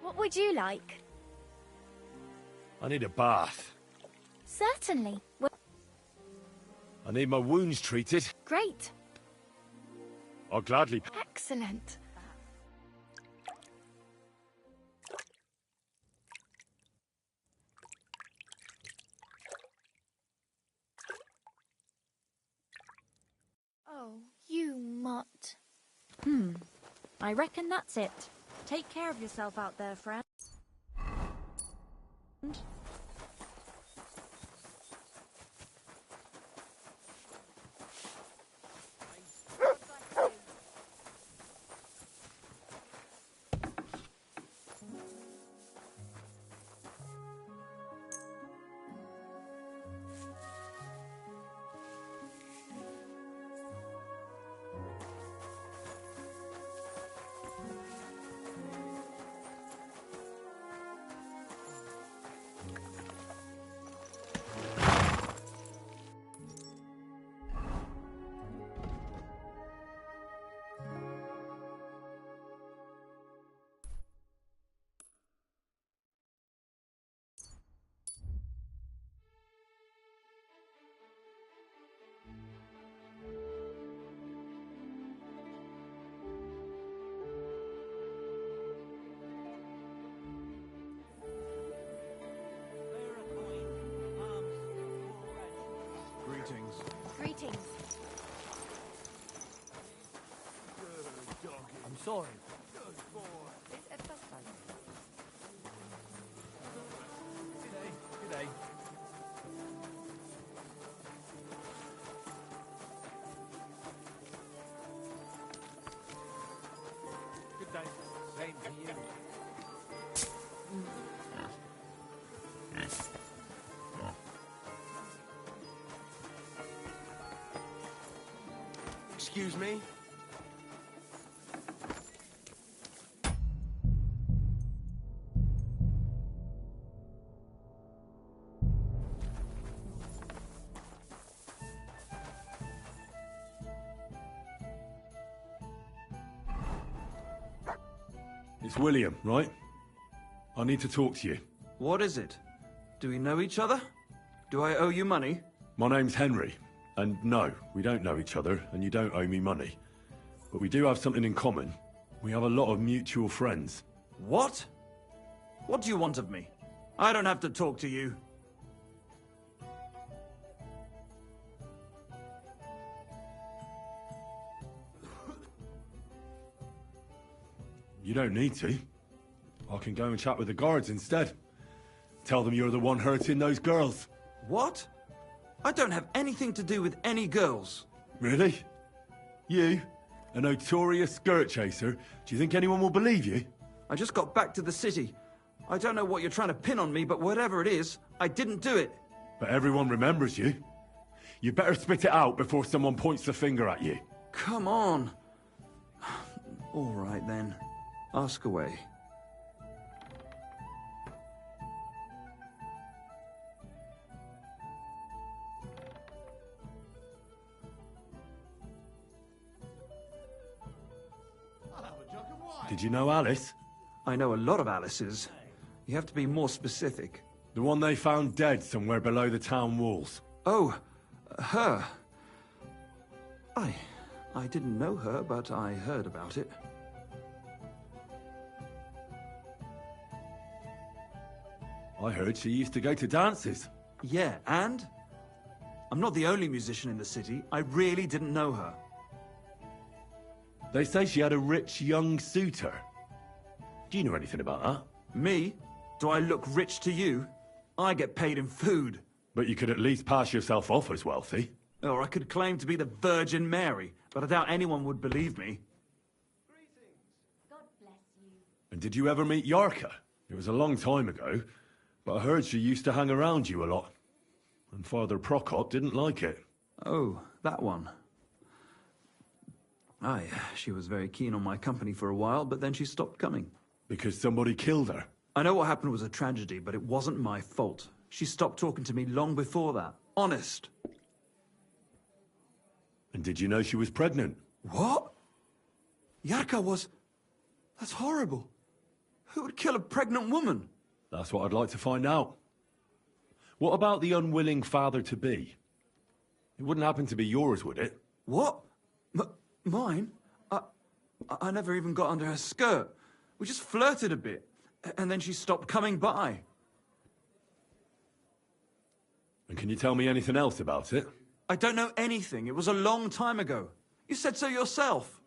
What would you like? I need a bath. Certainly. I need my wounds treated. Great. I'll gladly... Excellent. Oh, you mutt. I reckon that's it. Take care of yourself out there, friend. Greetings. I'm sorry. Good day. Good day. Same to you. Excuse me? It's William, right? I need to talk to you. What is it? Do we know each other? Do I owe you money? My name's Henry, and no, we don't know each other, and you don't owe me money. But we do have something in common. We have a lot of mutual friends. What? What do you want of me? I don't have to talk to you. You don't need to. I can go and chat with the guards instead. Tell them you're the one hurting those girls. What? I don't have anything to do with any girls. Really? You? A notorious skirt chaser? Do you think anyone will believe you? I just got back to the city. I don't know what you're trying to pin on me, but whatever it is, I didn't do it. But everyone remembers you. You better spit it out before someone points the finger at you. Come on. All right then. Ask away. Did you know Alice? I know a lot of Alices. You have to be more specific. The one they found dead somewhere below the town walls. Oh, her. I didn't know her, but I heard about it. I heard she used to go to dances. Yeah, and? I'm not the only musician in the city. I really didn't know her. They say she had a rich young suitor. Do you know anything about that? Me? Do I look rich to you? I get paid in food. But you could at least pass yourself off as wealthy. Or I could claim to be the Virgin Mary, but I doubt anyone would believe me. God bless you. And did you ever meet Yarka? It was a long time ago, but I heard she used to hang around you a lot. And Father Prokop didn't like it. Oh, that one. Aye, she was very keen on my company for a while, but then she stopped coming. Because somebody killed her? I know what happened was a tragedy, but it wasn't my fault. She stopped talking to me long before that. Honest. And did you know she was pregnant? What? Yarka was... That's horrible. Who would kill a pregnant woman? That's what I'd like to find out. What about the unwilling father-to-be? It wouldn't happen to be yours, would it? What? Mine? I never even got under her skirt. We just flirted a bit, and then she stopped coming by. And can you tell me anything else about it? I don't know anything. It was a long time ago. You said so yourself.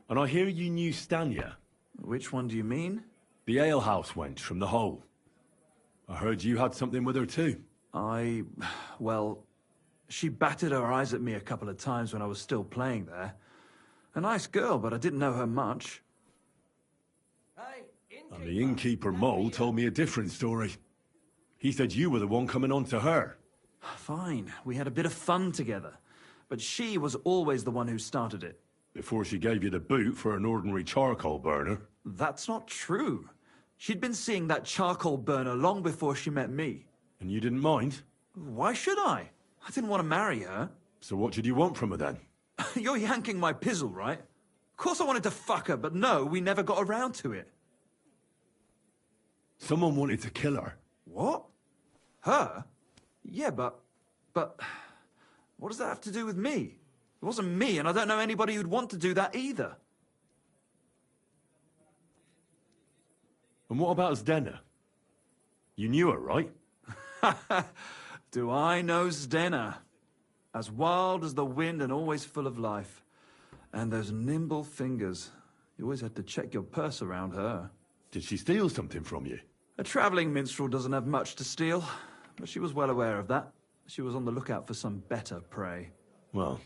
And I hear you knew Stanya. Which one do you mean? The alehouse wench from the hole. I heard you had something with her too. Well, she batted her eyes at me a couple of times when I was still playing there. A nice girl, but I didn't know her much. And the innkeeper Mole told me a different story. He said you were the one coming on to her. Fine, we had a bit of fun together. But she was always the one who started it. Before she gave you the boot for an ordinary charcoal burner. That's not true. She'd been seeing that charcoal burner long before she met me. And you didn't mind? Why should I? I didn't want to marry her. So what did you want from her then? You're yanking my pizzle, right? Of course I wanted to fuck her, but no, we never got around to it. Someone wanted to kill her. What? Her? Yeah, but... What does that have to do with me? It wasn't me, and I don't know anybody who'd want to do that either. And what about Zdena? You knew her, right? Do I know Zdena? As wild as the wind and always full of life. And those nimble fingers. You always had to check your purse around her. Did she steal something from you? A travelling minstrel doesn't have much to steal, but she was well aware of that. She was on the lookout for some better prey. Well,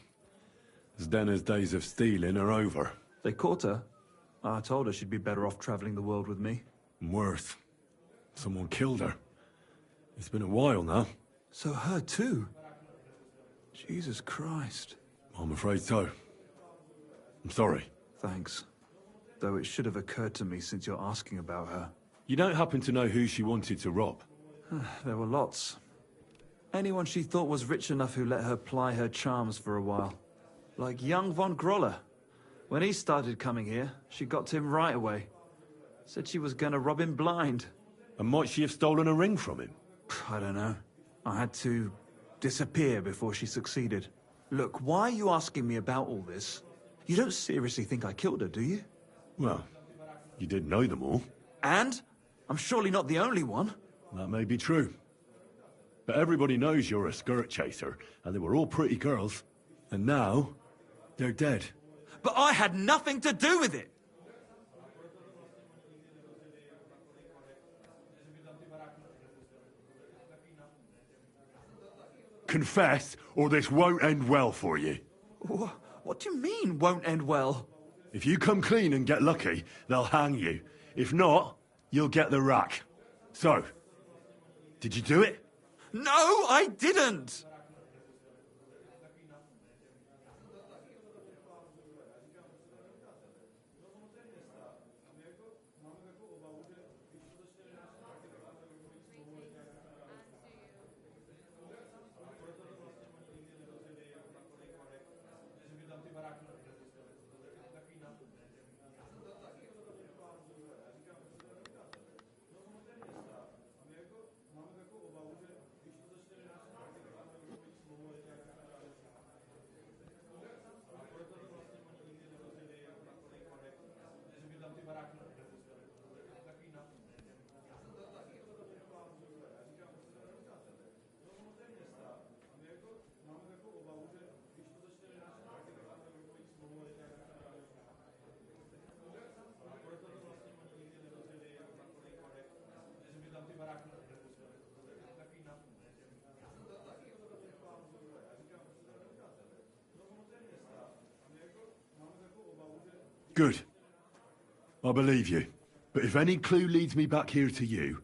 Zdena's days of stealing are over. They caught her. I told her she'd be better off travelling the world with me. Worse. Someone killed her. It's been a while now. So her too? Jesus Christ. I'm afraid so. I'm sorry. Thanks. Though it should have occurred to me since you're asking about her. You don't happen to know who she wanted to rob? There were lots. Anyone she thought was rich enough who let her ply her charms for a while. Like young von Groller. When he started coming here, she got to him right away. Said she was gonna rob him blind. And might she have stolen a ring from him? I don't know. I had to disappear before she succeeded. Look, why are you asking me about all this? You don't seriously think I killed her, do you? Well, you did know them all. And? I'm surely not the only one. That may be true. But everybody knows you're a skirt chaser, and they were all pretty girls. And now, they're dead. But I had nothing to do with it! Confess, or this won't end well for you. What do you mean, won't end well? If you come clean and get lucky, they'll hang you. If not, you'll get the rack. So, did you do it? No, I didn't! Good. I believe you. But if any clue leads me back here to you,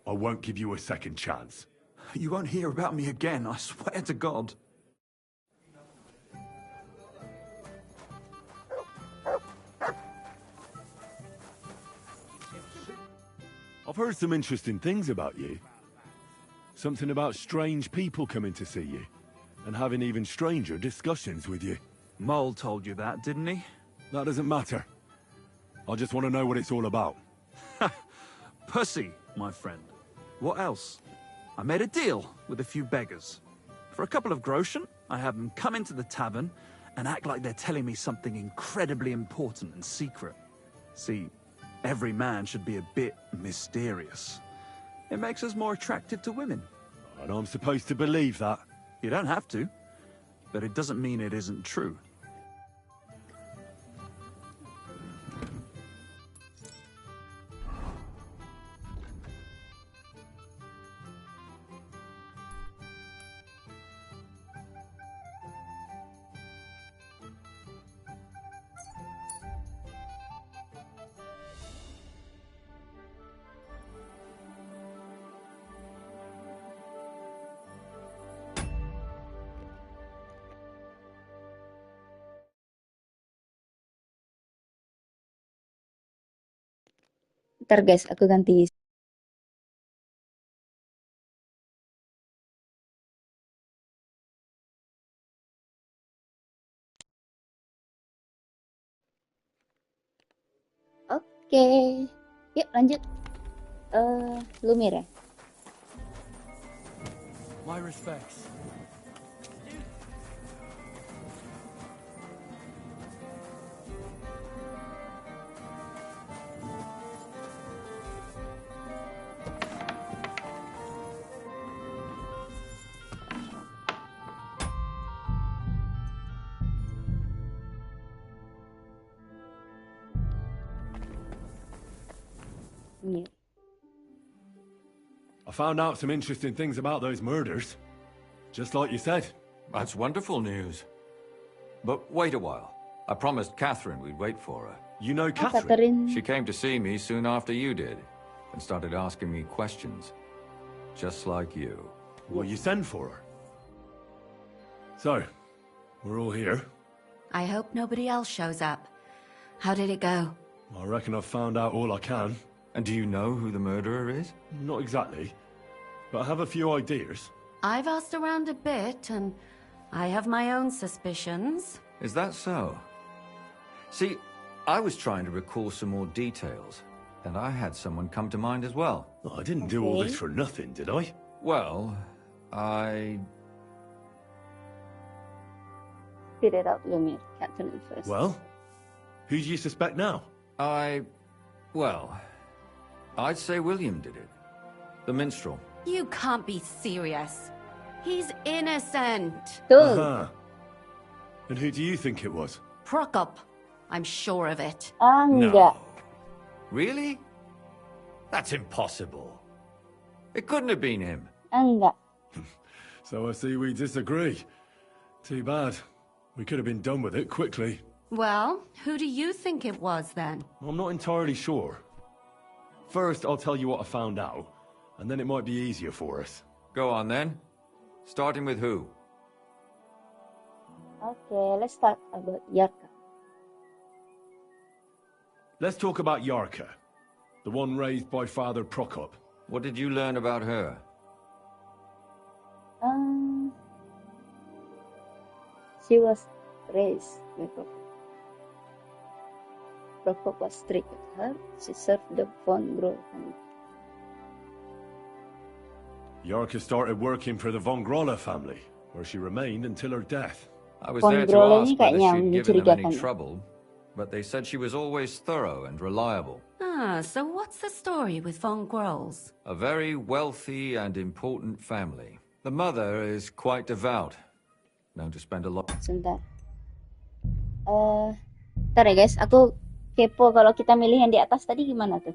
I won't give you a second chance. You won't hear about me again, I swear to God. I've heard some interesting things about you. Something about strange people coming to see you, and having even stranger discussions with you. Mole told you that, didn't he? That doesn't matter. I just want to know what it's all about. Pussy, my friend. What else? I made a deal with a few beggars. For a couple of groschen, I have them come into the tavern and act like they're telling me something incredibly important and secret. See, every man should be a bit mysterious. It makes us more attractive to women. And I'm supposed to believe that? You don't have to, but it doesn't mean it isn't true. Ntar guys, aku ganti. Oke, yuk lanjut. Lumir ya. My respects. Mir. I found out some interesting things about those murders. Just like you said. That's wonderful news. But wait a while. I promised Catherine we'd wait for her. You know Catherine? She came to see me soon after you did, and started asking me questions. Just like you. Well, you send for her. So, we're all here. I hope nobody else shows up. How did it go? I reckon I've found out all I can. And do you know who the murderer is? Not exactly, but I have a few ideas. I've asked around a bit, and I have my own suspicions. Is that so? See, I was trying to recall some more details, and I had someone come to mind as well. I didn't do all this for nothing, did I? Well, I... Spit it out, Lumir. Catherine first. Well, who do you suspect now? Well, I'd say William did it. The minstrel. You can't be serious. He's innocent. Uh-huh. And who do you think it was? Prokop. I'm sure of it. Enggak. Really? That's impossible. It couldn't have been him. Enggak. So I see we disagree. Too bad. We could have been done with it quickly. Well, who do you think it was then? I'm not entirely sure. First, I'll tell you what I found out, and then it might be easier for us. Go on then. Starting with who? Okay, let's start about Yarka. Let's talk about Yarka, the one raised by Father Prokop. What did you learn about her? She was raised by Prokop. Prokop was strict with her. She served the von Grol family. Yarka started working for the von Groller family, where she remained until her death. I was Von there to Groller ask ini whether kayaknya she'd given them any mencurigakan. trouble, but they said she was always thorough and reliable. So what's the story with Von Grolls? A very wealthy and important family. The mother is quite devout, known to spend a lot... Sebentar. Ntar ya guys, aku kepo kalau kita milih yang di atas tadi gimana tuh?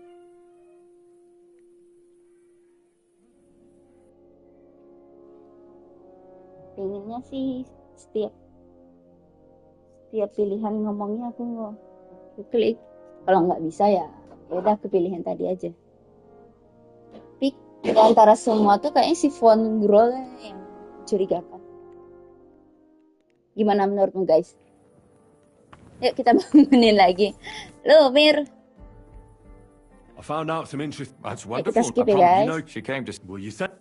Pengennya sih setiap pilihan ngomongnya aku klik. Kalau nggak bisa ya udah aku pilih yang tadi aja. Tapi di antara semua tuh kayaknya si Von Grol yang mencurigakan. Gimana menurutmu guys? Yuk kita bangunin lagi. Lo, Mir. I found out some interest. That's kita wonderful. skip ya guys. You know, she came to... Well, you said...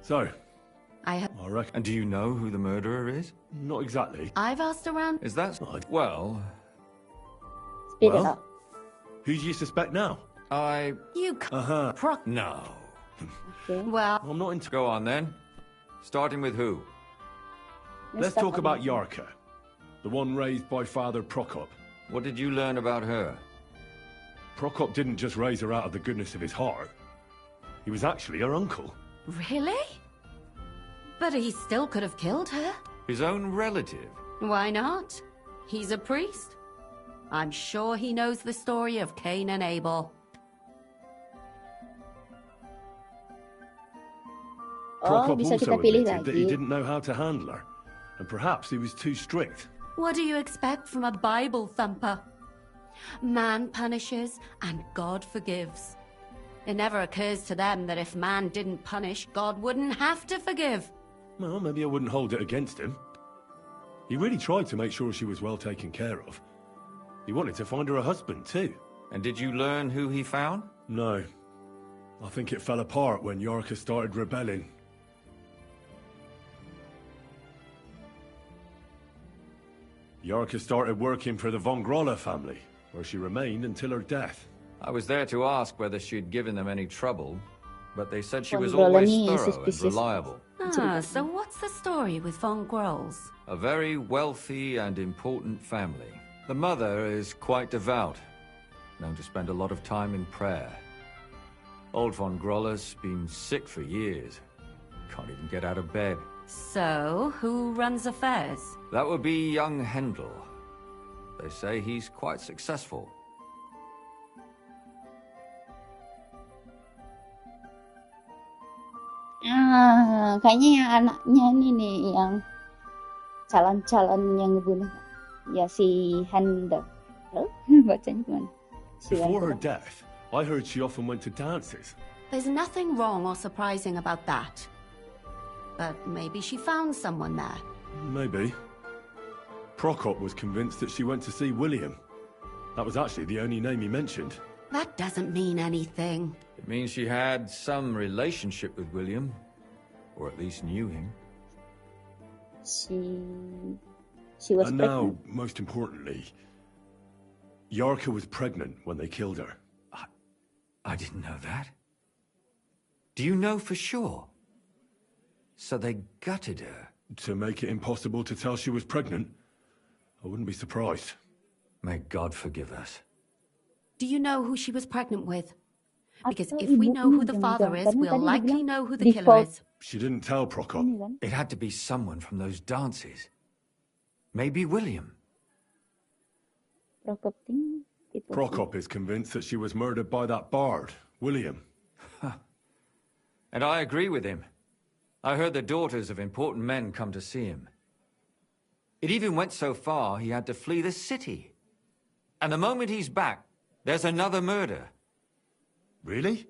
So, I reckon... And do you know who the murderer is? Not exactly. I've asked around... Is that... Well... Speed it up. Who do you suspect now? You... Uh-huh. No. Okay. Well... I'm not into... Go on then. Starting with who? Let's talk about Yarka, the one raised by Father Prokop. What did you learn about her? Prokop didn't just raise her out of the goodness of his heart. He was actually her uncle. Really? But he still could have killed her. His own relative? Why not? He's a priest. I'm sure he knows the story of Cain and Abel. Prokop bisa also kita pilih admitted that he lagi. didn't know how to handle her, and perhaps he was too strict. What do you expect from a Bible thumper? Man punishes and God forgives. It never occurs to them that if man didn't punish, God wouldn't have to forgive. Well, maybe I wouldn't hold it against him. He really tried to make sure she was well taken care of. He wanted to find her a husband, too. And did you learn who he found? No. I think it fell apart when Yarka started rebelling. Yarka started working for the von Groller family, where she remained until her death. I was there to ask whether she'd given them any trouble, but they said she Von was Groller always ni thorough and suspicious. reliable. So what's the story with Von Grolls? A very wealthy and important family. The mother is quite devout, known to spend a lot of time in prayer. Old von Groller's been sick for years. Can't even get out of bed. So, who runs affairs? That would be young Hendel. They say he's quite successful. Kayaknya yang anaknya ini nih yang calon-calon yang ngebunuh. Ya si Handa. Bacanya gimana? Before her death, I heard she often went to dances. There's nothing wrong or surprising about that. But maybe she found someone there. Maybe. Prokop was convinced that she went to see William. That was actually the only name he mentioned. That doesn't mean anything. It means she had some relationship with William. Or at least knew him. She was and pregnant. now, most importantly, Yarka was pregnant when they killed her. I didn't know that. Do you know for sure? So they gutted her? To make it impossible to tell she was pregnant? I wouldn't be surprised. May God forgive us. Do you know who she was pregnant with? Because if we know who the father is, we'll likely know who the killer is. She didn't tell Prokop. It had to be someone from those dances. Maybe William. Prokop is convinced that she was murdered by that bard, William. And I agree with him. I heard the daughters of important men come to see him. It even went so far he had to flee the city. And the moment he's back, there's another murder. Really?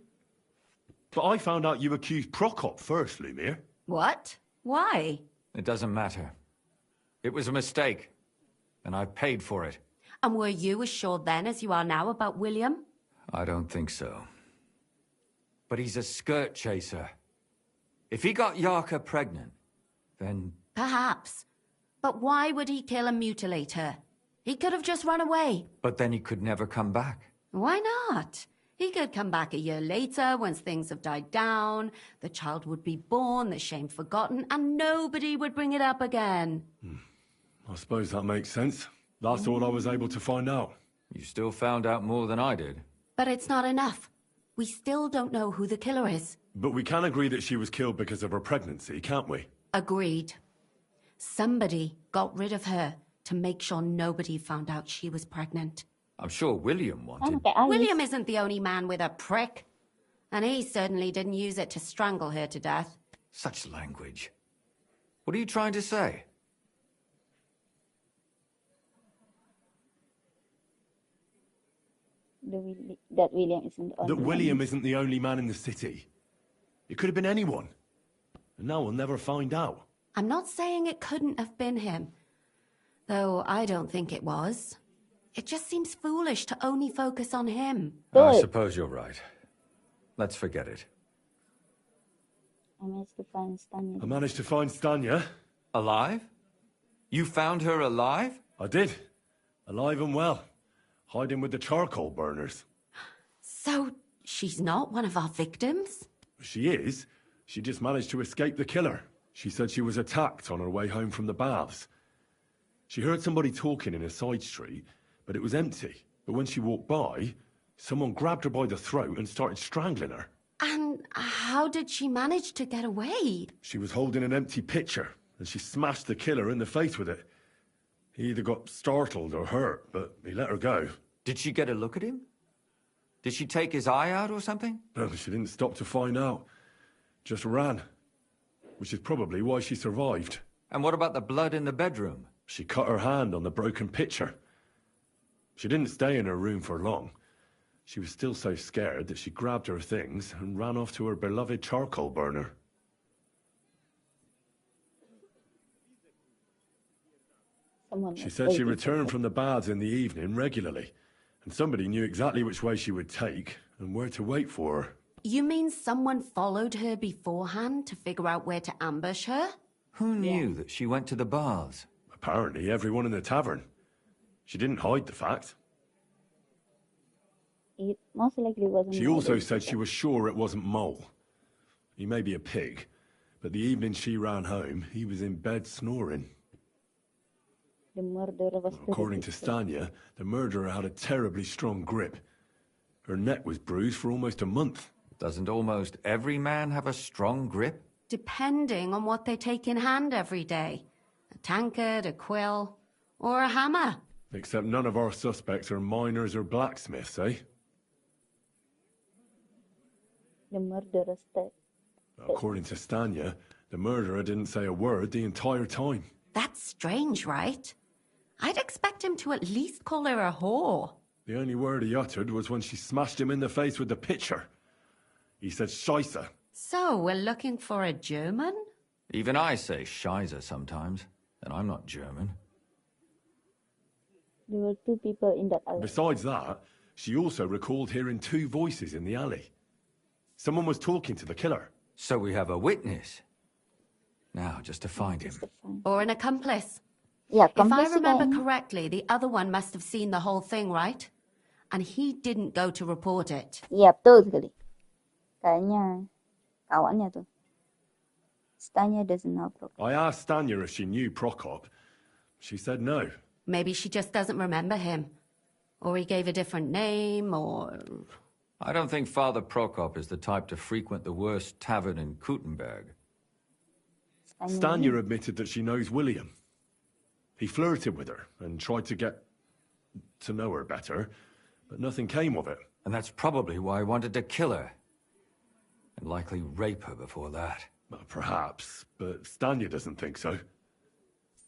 But I found out you accused Prokop first, Lumir. What? Why? It doesn't matter. It was a mistake. And I paid for it. And were you as sure then as you are now about William? I don't think so. But he's a skirt chaser. If he got Yarka pregnant, then... Perhaps. But why would he kill and mutilate her? He could have just run away. But then he could never come back. Why not? He could come back a year later, once things have died down, the child would be born, the shame forgotten, and nobody would bring it up again. I suppose that makes sense. That's all I was able to find out. You still found out more than I did. But it's not enough. We still don't know who the killer is. But we can agree that she was killed because of her pregnancy, can't we? Agreed. Somebody got rid of her to make sure nobody found out she was pregnant. I'm sure William wanted... William isn't the only man with a prick. And he certainly didn't use it to strangle her to death. Such language. What are you trying to say? That William isn't the only That William isn't the only man in the city. It could have been anyone. And now we'll never find out. I'm not saying it couldn't have been him. Though I don't think it was. It just seems foolish to only focus on him. I suppose you're right. Let's forget it. I managed to find Stanya. I managed to find Stanya. Alive? You found her alive? I did. Alive and well. Hiding with the charcoal burners. So, she's not one of our victims? She is. She just managed to escape the killer. She said she was attacked on her way home from the baths. She heard somebody talking in a side street, but it was empty. But when she walked by, someone grabbed her by the throat and started strangling her. And how did she manage to get away? She was holding an empty pitcher, and she smashed the killer in the face with it. He either got startled or hurt, but he let her go. Did she get a look at him? Did she take his eye out or something? No, she didn't stop to find out. Just ran. Which is probably why she survived. And what about the blood in the bedroom? She cut her hand on the broken pitcher. She didn't stay in her room for long. She was still so scared that she grabbed her things and ran off to her beloved charcoal burner. She said she returned from the baths in the evening regularly, and somebody knew exactly which way she would take and where to wait for her. You mean someone followed her beforehand to figure out where to ambush her? Who knew that she went to the baths? Apparently everyone in the tavern. She didn't hide the fact. It most likely wasn't. She also said she was sure it wasn't Mole. He may be a pig, but the evening she ran home, he was in bed snoring. The murderer was According to Stanya, the murderer had a terribly strong grip. Her neck was bruised for almost a month. Doesn't almost every man have a strong grip? Depending on what they take in hand every day. A tankard, a quill, or a hammer. Except none of our suspects are miners or blacksmiths, eh? The murderer's According to Stanya, the murderer didn't say a word the entire time. That's strange, right? I'd expect him to at least call her a whore. The only word he uttered was when she smashed him in the face with the pitcher. He said Scheisse. So, we're looking for a German? Even I say Scheiße sometimes, and I'm not German. There were 2 people in that alley. Besides that, she also recalled hearing 2 voices in the alley. Someone was talking to the killer. So we have a witness. Now, just to find him. Or an accomplice. Yeah, If I accomplice remember kayaknya. correctly, the other one must have seen the whole thing, right? And he didn't go to report it. Iya, betul sekali. Kayaknya kawannya tuh. Stanya doesn't know Prokop. I asked Stanya if she knew Prokop. She said no. Maybe she just doesn't remember him. Or he gave a different name, or... I don't think Father Prokop is the type to frequent the worst tavern in Kuttenberg. Stanya admitted that she knows William. He flirted with her and tried to get to know her better, but nothing came of it. And that's probably why he wanted to kill her. And likely rape her before that. Well, perhaps, but Stanya doesn't think so.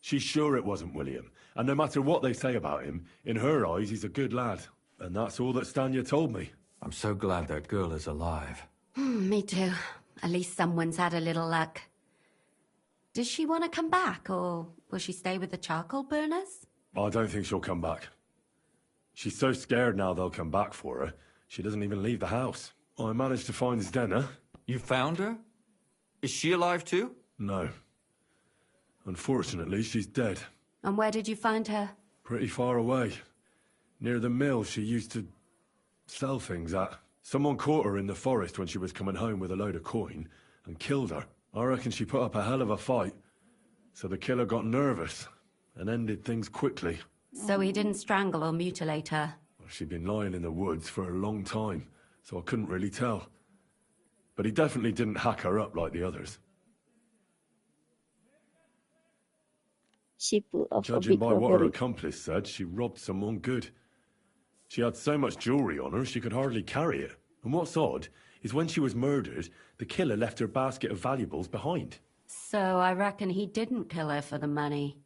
She's sure it wasn't William, and no matter what they say about him, in her eyes he's a good lad. And that's all that Stanya told me. I'm so glad that girl is alive. Me too. At least someone's had a little luck. Does she want to come back, or will she stay with the charcoal burners? I don't think she'll come back. She's so scared now they'll come back for her, she doesn't even leave the house. I managed to find Zdena. You found her? Is she alive too? No. Unfortunately, she's dead. And where did you find her? Pretty far away. Near the mill she used to sell things at. Someone caught her in the forest when she was coming home with a load of coin and killed her. I reckon she put up a hell of a fight. So the killer got nervous and ended things quickly. So he didn't strangle or mutilate her? She'd been lying in the woods for a long time, so I couldn't really tell. But he definitely didn't hack her up like the others. She pulled off a Judging big by what her robbery. accomplice said, she robbed someone good. She had so much jewelry on her, she could hardly carry it. And what's odd is when she was murdered, the killer left her basket of valuables behind. So I reckon he didn't kill her for the money.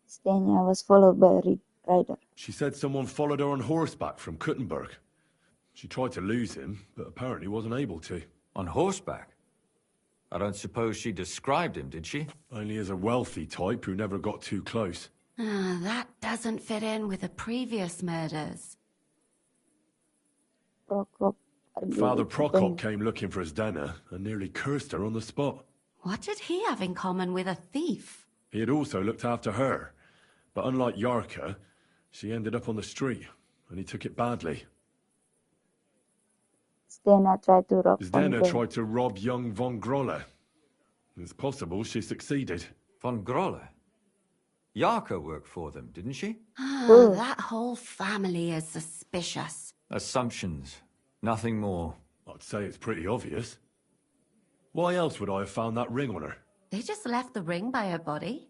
Stanya was followed by a rider. She said someone followed her on horseback from Kuttenberg. She tried to lose him, but apparently wasn't able to. On horseback? I don't suppose she described him, did she? Only as a wealthy type who never got too close. That doesn't fit in with the previous murders. Prokop. Father Prokop came looking for Zdena and nearly cursed her on the spot. What did he have in common with a thief? He had also looked after her, but unlike Yarka, she ended up on the street, and he took it badly. Zdena tried to rob Zdena Von tried to rob young von Grolle. It's possible she succeeded. Von Grolle? Yarka worked for them, didn't she? That whole family is suspicious. Assumptions. Nothing more. I'd say it's pretty obvious. Why else would I have found that ring on her? They just left the ring by her body?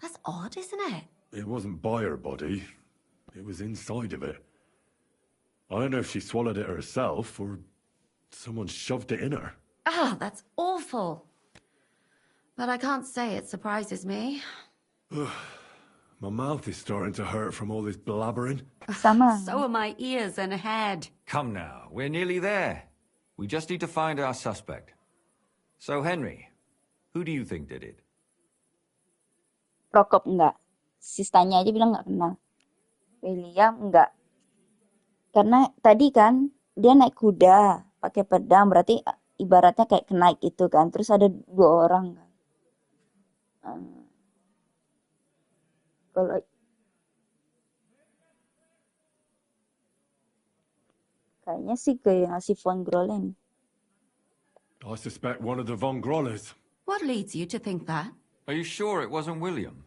That's odd, isn't it? It wasn't by her body. It was inside of it. I don't know if she swallowed it herself or someone shoved it in her. Ah, that's awful. But I can't say it surprises me. My mouth is starting to hurt from all this blabbering. Sama. So are my ears and head. Come now, we're nearly there. We just need to find our suspect. So, Henry, who do you think did it? Prokop enggak. Si Stanya aja bilang nggak kenal. William enggak. Karena tadi kan dia naik kuda, pakai pedang, berarti ibaratnya kayak kenaik itu kan. Terus ada 2 orang kan. Kalau kayaknya sih ke yang si Von Grolen. I suspect one of the von Grolles. What leads you to think that? Are you sure it wasn't William?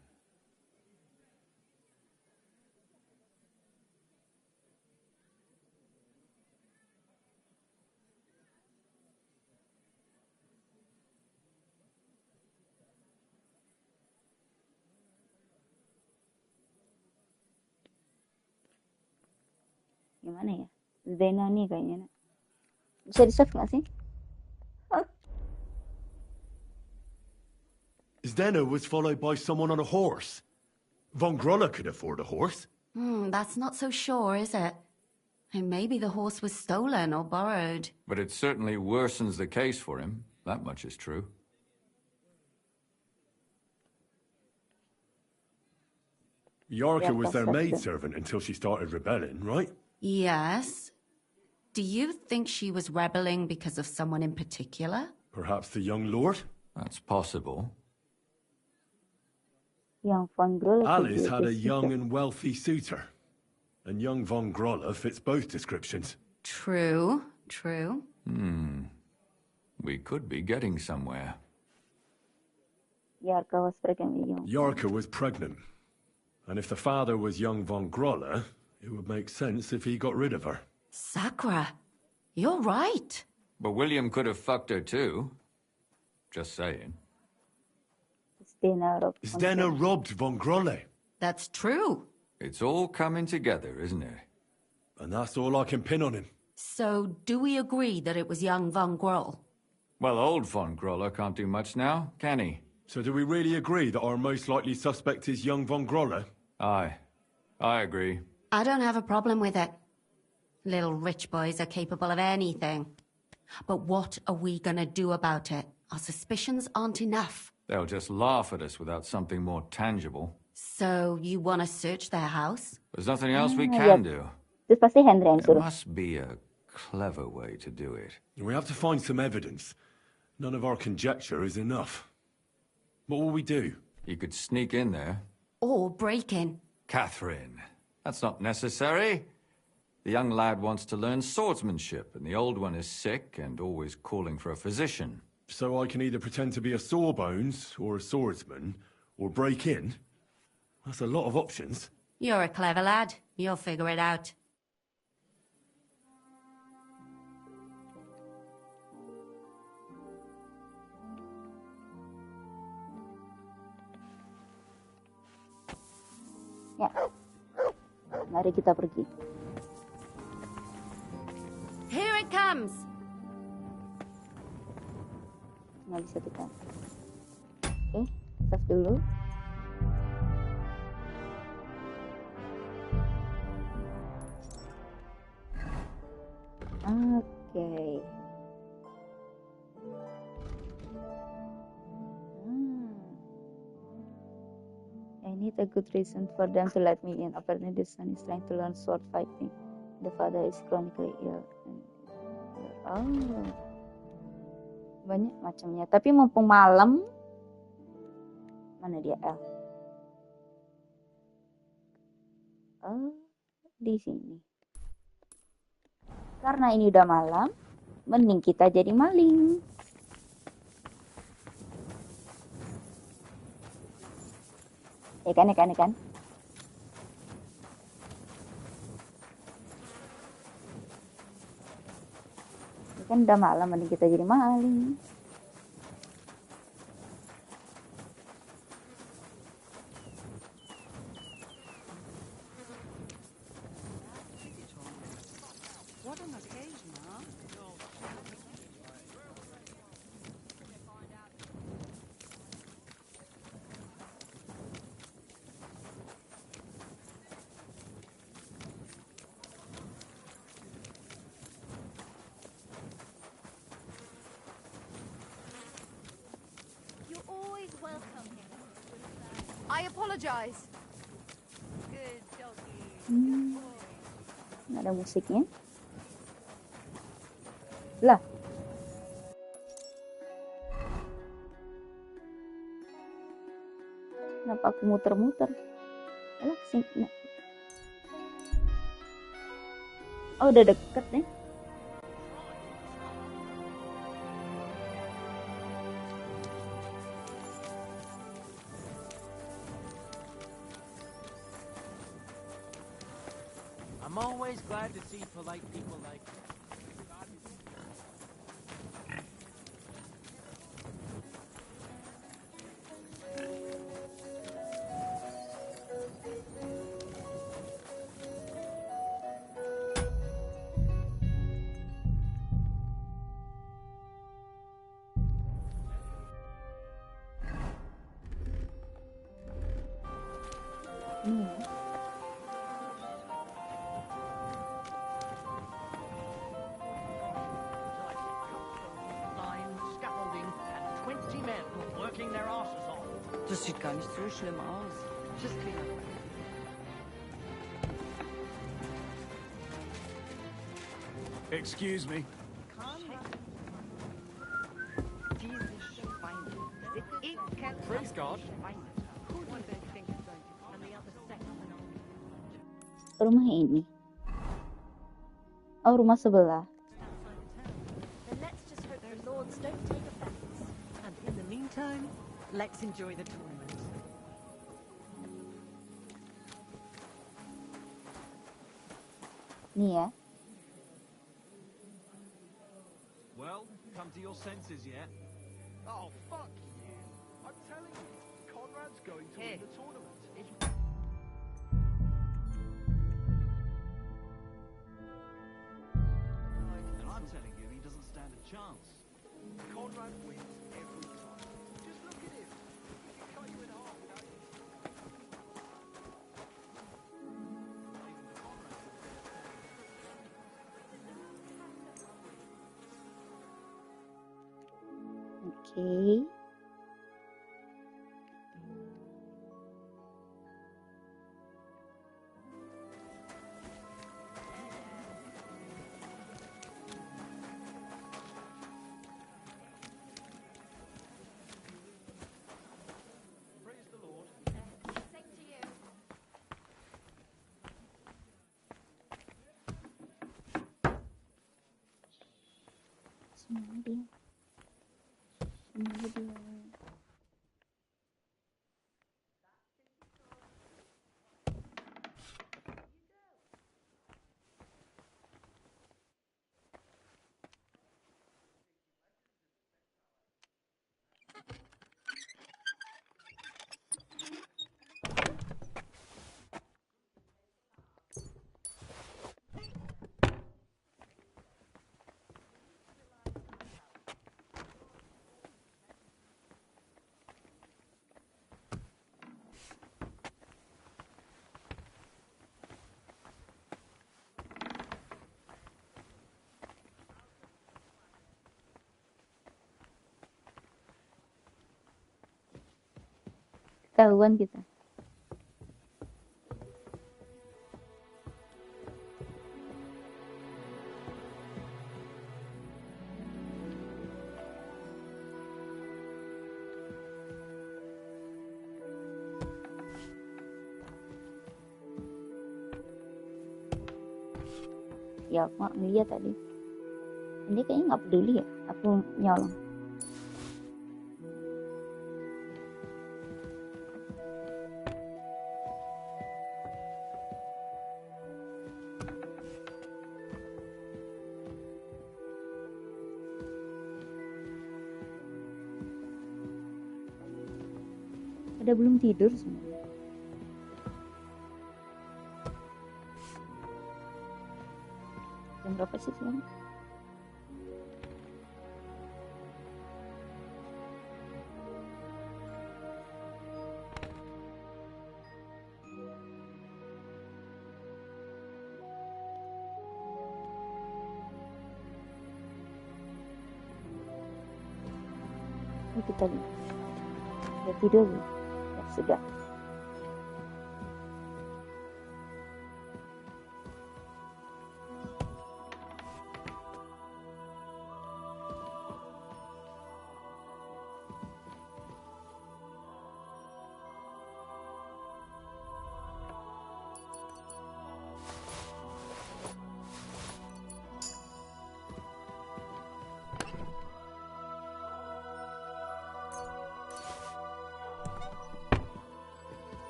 Gimana ya? Zdena nih kayaknya. Bisa di-save nggak sih? Zdenna was followed by someone on a horse. Von Groller could afford a horse. That's not so sure, is it? And maybe the horse was stolen or borrowed. But it certainly worsens the case for him. That much is true. Yarka was their maidservant until she started rebelling, right? Yes. Do you think she was rebelling because of someone in particular? Perhaps the young lord? That's possible. Young Von Groller. Alice had a young and wealthy suitor. And young Von Groller fits both descriptions. True, true. We could be getting somewhere. Yarka was pregnant with young. Yarka was pregnant. And if the father was young Von Groller, it would make sense if he got rid of her. Sakura, you're right. But William could have fucked her too. Just saying. Zdenna robbed Von Groller. That's true. It's all coming together, isn't it? And that's all I can pin on him. So, do we agree that it was young Von Groll? Well, old Von Groller can't do much now, can he? So do we really agree that our most likely suspect is young Von Groller? Aye. I agree. I don't have a problem with it. Little rich boys are capable of anything. But what are we gonna do about it? Our suspicions aren't enough. They'll just laugh at us without something more tangible. So, you want to search their house? There's nothing else we can do. Terus pasti Hendra yang There suruh. must be a clever way to do it. We have to find some evidence. None of our conjecture is enough. What will we do? You could sneak in there. Or break in. Catherine, that's not necessary. The young lad wants to learn swordsmanship, and the old one is sick and always calling for a physician. So I can either pretend to be a sawbones, or a swordsman, or break in? That's a lot of options. You're a clever lad. You'll figure it out. Ya. Mari kita pergi. Here it comes. Nggak bisa kita. Oke, save dulu. Oke. I need a good reason for them to let me in. Apparently the son is trying to learn sword fighting. The father is chronically ill. Oh. Banyak macamnya. Tapi mumpung malam. Mana dia L? Oh, di sini. Karena ini udah malam, mending kita jadi maling. Ya kan. Ini kan udah malam, mending kita jadi maling. I apologize. Nggak ada musiknya. Lah. Kenapa aku muter-muter? Alah, kesini. Oh, udah deket nih. I'm always glad to see polite people like you. das sieht gar nicht so schlimm aus. Just clean up. Excuse me. Praise God. Rumah ini. Oh, rumah sebelah. Then let's just hope the lords don't take offense. And in the meantime, let's enjoy the tournament. Nih ya. Well, come to your senses yet? Oh, fuck you. I'm telling you, Conrad's going to win the tournament. And I'm telling you, he doesn't stand a chance. Conrad wins every time. Just look at him. He can cut you in half without you. Oke. Semuanya dia. Semuanya dia. Ketahuan kita. Ya, aku nggak ngeliat tadi. Ini kayaknya nggak peduli ya. Aku nyolong. Pada belum tidur semua. Jam berapa sih sekarang? Ini kita lihat. Udah tidur belum? Ya, sudah.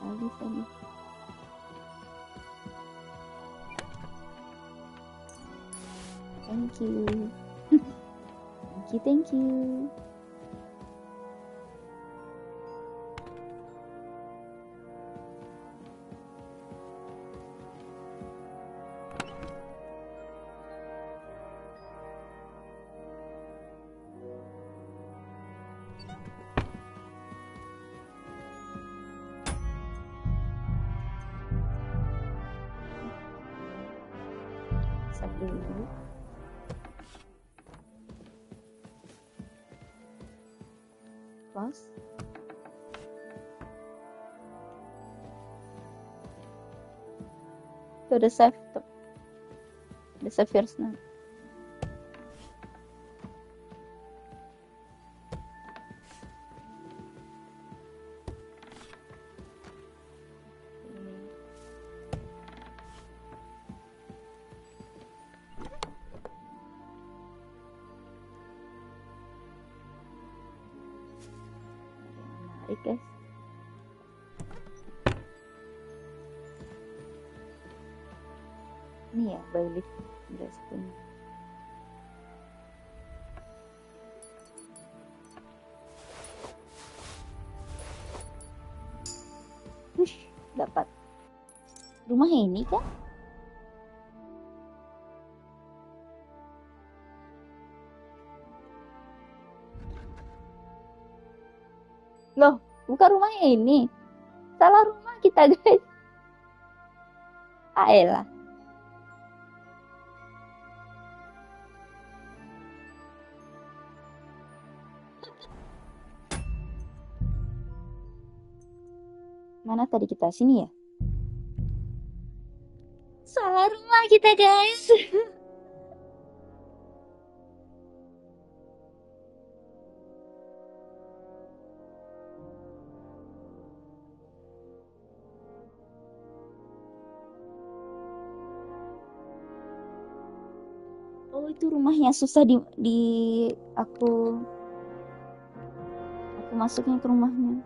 Habis tadi. Thank you. Thank you. Dulu. Apa? house. To the save tuh. The saviors now. Menarik guys. Ini ya bailiff guys punya. Dapat rumah ini kan? Loh, bukan rumahnya ini. Salah rumah kita guys. Ayolah. Mana tadi kita? Sini ya? Salah rumah kita guys. Oh itu rumahnya susah aku masuknya ke rumahnya.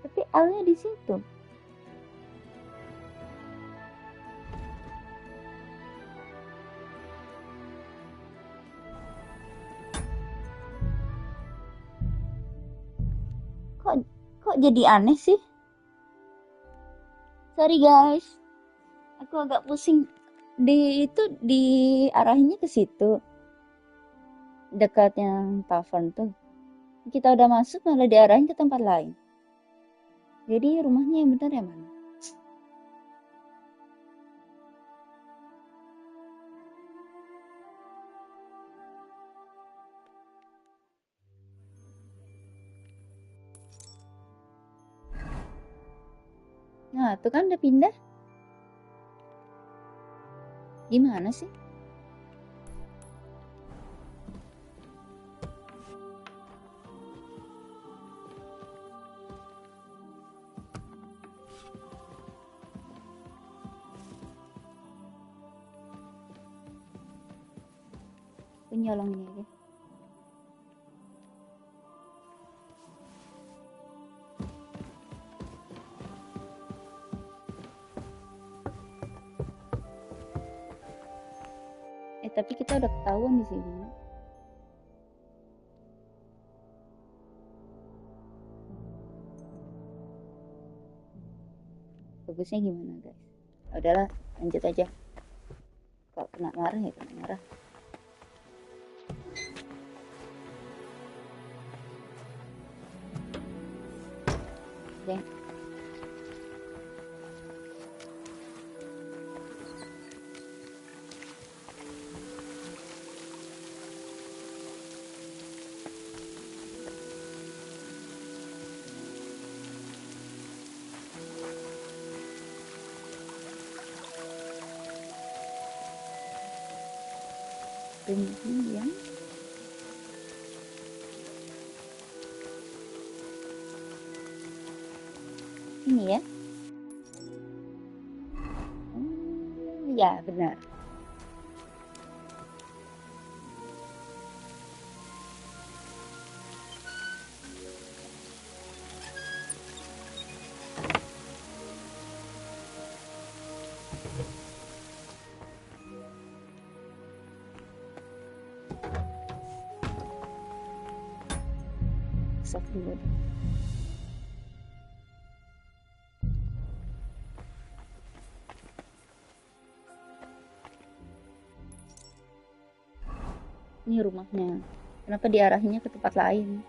Tapi L-nya di situ. Kok jadi aneh sih? Sorry guys. Aku agak pusing. Diarahinnya ke situ. Dekat yang tavern tuh. Kita udah masuk malah diarahin ke tempat lain. Jadi rumahnya yang benar yang mana? Nah, tuh kan udah pindah. Gimana sih? Nyolong ini aja. Tapi kita udah ketahuan di sini. Bagusnya gimana guys? Udahlah, lanjut aja. Kalau kena marah ya kena marah. Oke. Kemudian ini ya. Ya benar. masak dulu deh. Ini rumahnya. Kenapa diarahinnya ke tempat lain?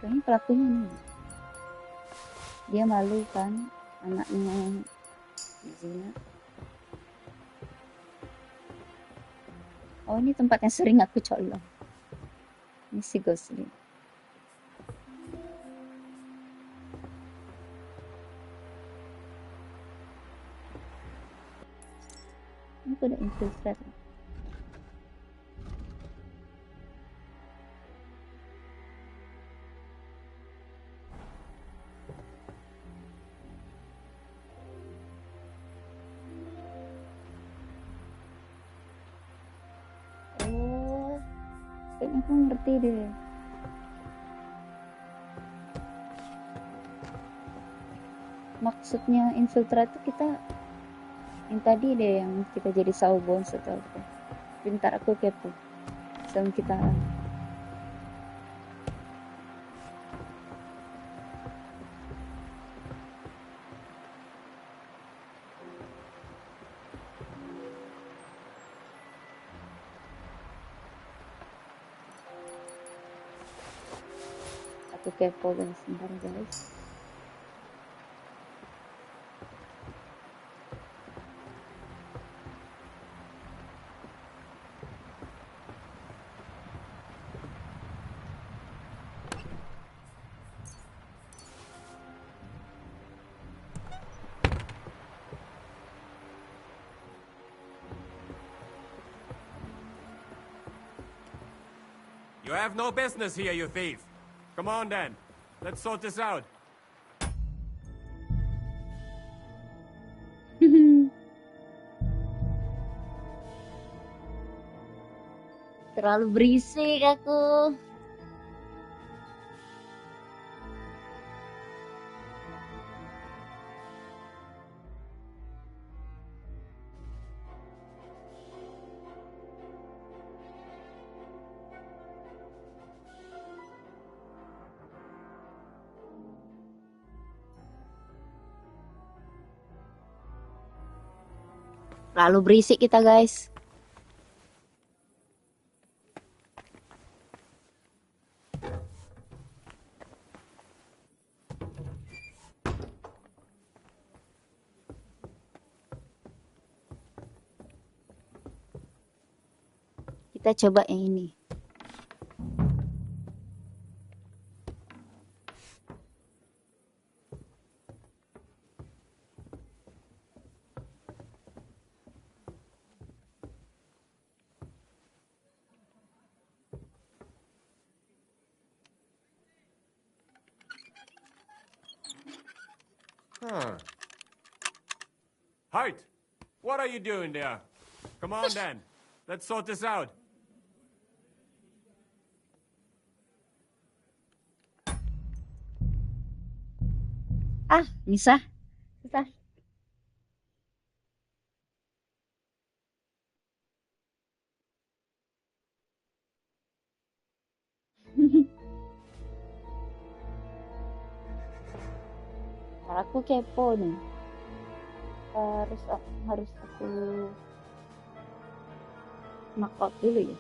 Kayaknya pelakunya nih. Dia malu kan anaknya zina. Oh, ini tempat yang sering aku colong. Ini si Gosling. Ini udah infiltrate. Kayaknya aku ngerti deh. Maksudnya infiltrate itu kita yang tadi deh, yang kita jadi sawbones atau apa. Bentar aku kepo. Sama kita aku kepo guys, sebentar guys. You have no business here, you thief. Come on then. Let's sort this out. Terlalu berisik aku. Terlalu berisik kita guys. Kita coba yang ini. Huh. Halt! What are you doing there? Come on then. Let's sort this out. Ah, bisa. Susah. Aku kepo nih. Harus aku knockout dulu ya.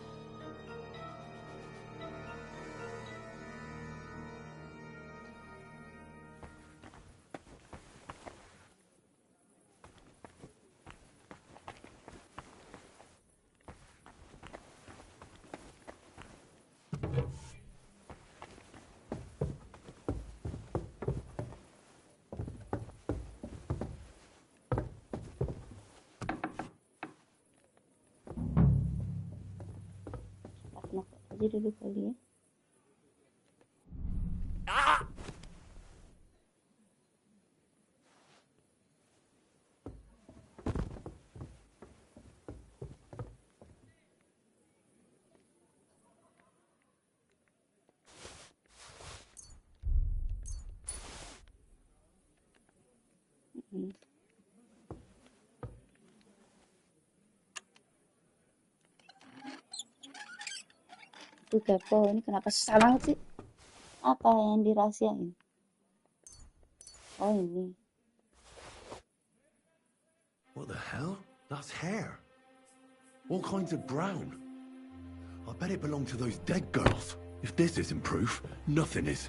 Aja dulu kali ya. Aku kepo, ini kenapa susah banget sih? Apa yang dirahasiain? Oh, ini. What the hell? That's hair. All kinds of brown. I bet it belonged to those dead girls. If this isn't proof, nothing is.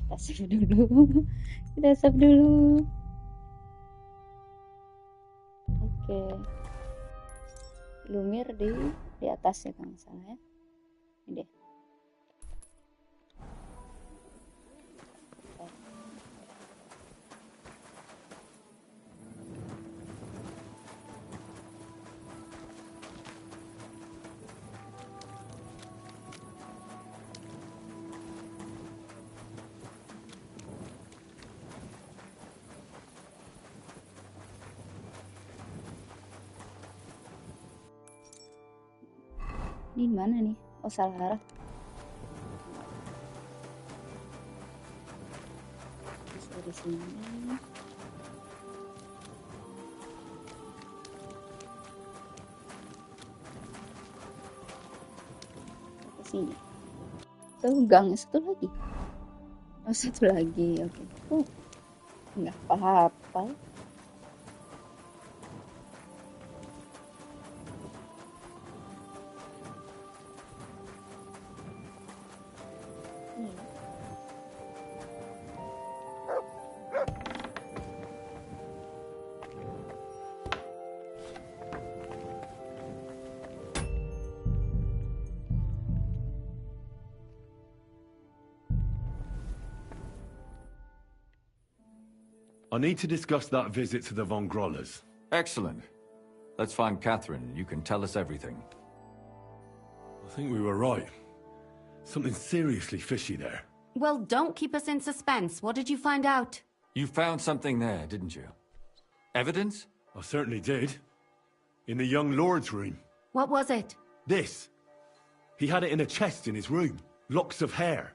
Kita save dulu. Kita save dulu. Oke. Lumir di atas ya kalau nggak salah ya. Ini deh. Ini mana nih? Oh, salah arah. Terus dari sini. Ke sini. Tuh, gangnya satu lagi. Oh, satu lagi. Oke. Nggak apa-apa. I need to discuss that visit to the Von Grollers. Excellent. Let's find Catherine. You can tell us everything. I think we were right. Something seriously fishy there. Well, don't keep us in suspense. What did you find out? You found something there, didn't you? Evidence? I certainly did. In the young lord's room. What was it? This. He had it in a chest in his room. Locks of hair.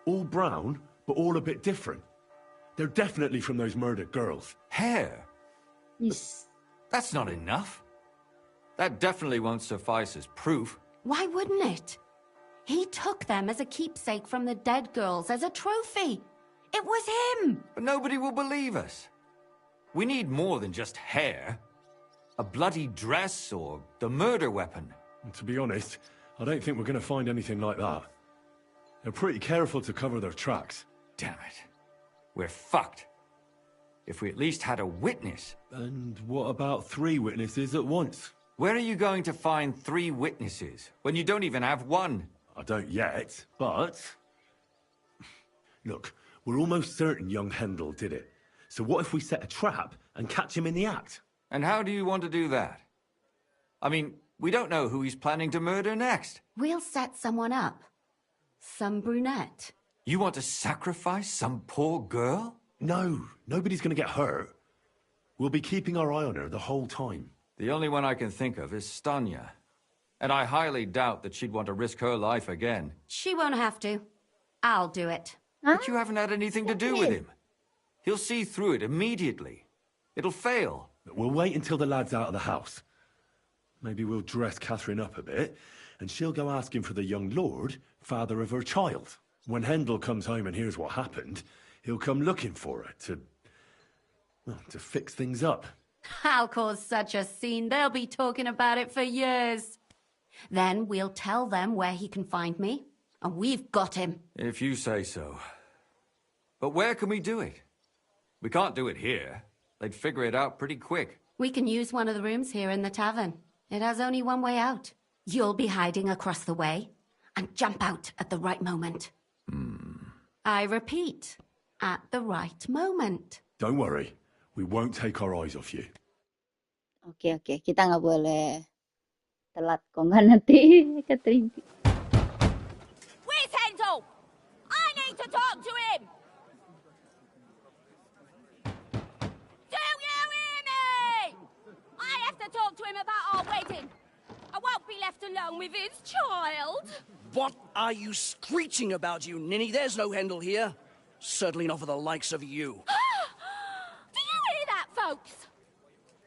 All brown, but all a bit different. They're definitely from those murdered girls. Hair? Yes. That's not enough. That definitely won't suffice as proof. Why wouldn't it? He took them as a keepsake from the dead girls, as a trophy. It was him! But nobody will believe us. We need more than just hair. A bloody dress or the murder weapon. And to be honest, I don't think we're going to find anything like that. They're pretty careful to cover their tracks. Damn it. We're fucked. If we at least had a witness. And what about 3 witnesses at once? Where are you going to find 3 witnesses when you don't even have one? I don't yet, but... Look, we're almost certain young Hendel did it. So what if we set a trap and catch him in the act? And how do you want to do that? I mean, we don't know who he's planning to murder next. We'll set someone up. Some brunette. You want to sacrifice some poor girl? No, nobody's going to get hurt. We'll be keeping our eye on her the whole time. The only one I can think of is Stanya. And I highly doubt that she'd want to risk her life again. She won't have to. I'll do it. But you haven't had anything to do with him. He'll see through it immediately. It'll fail. We'll wait until the lad's out of the house. Maybe we'll dress Catherine up a bit, and she'll go asking for the young lord, father of her child. When Hendel comes home and hears what happened, he'll come looking for her to fix things up. I'll cause such a scene, they'll be talking about it for years. Then we'll tell them where he can find me, and we've got him. If you say so. But where can we do it? We can't do it here. They'd figure it out pretty quick. We can use one of the rooms here in the tavern. It has only one way out. You'll be hiding across the way, and jump out at the right moment. I repeat, at the right moment. Don't worry, we won't take our eyes off you. Oke, kita nggak boleh telat, kok nggak nanti keterintih. Where's Hendel? I need to talk to him! Do you hear me? I have to talk to him him about our wedding. I won't be left alone with his child. What are you screeching about, you ninny? There's no Hendel here. Certainly not for the likes of you. Do you hear that, folks?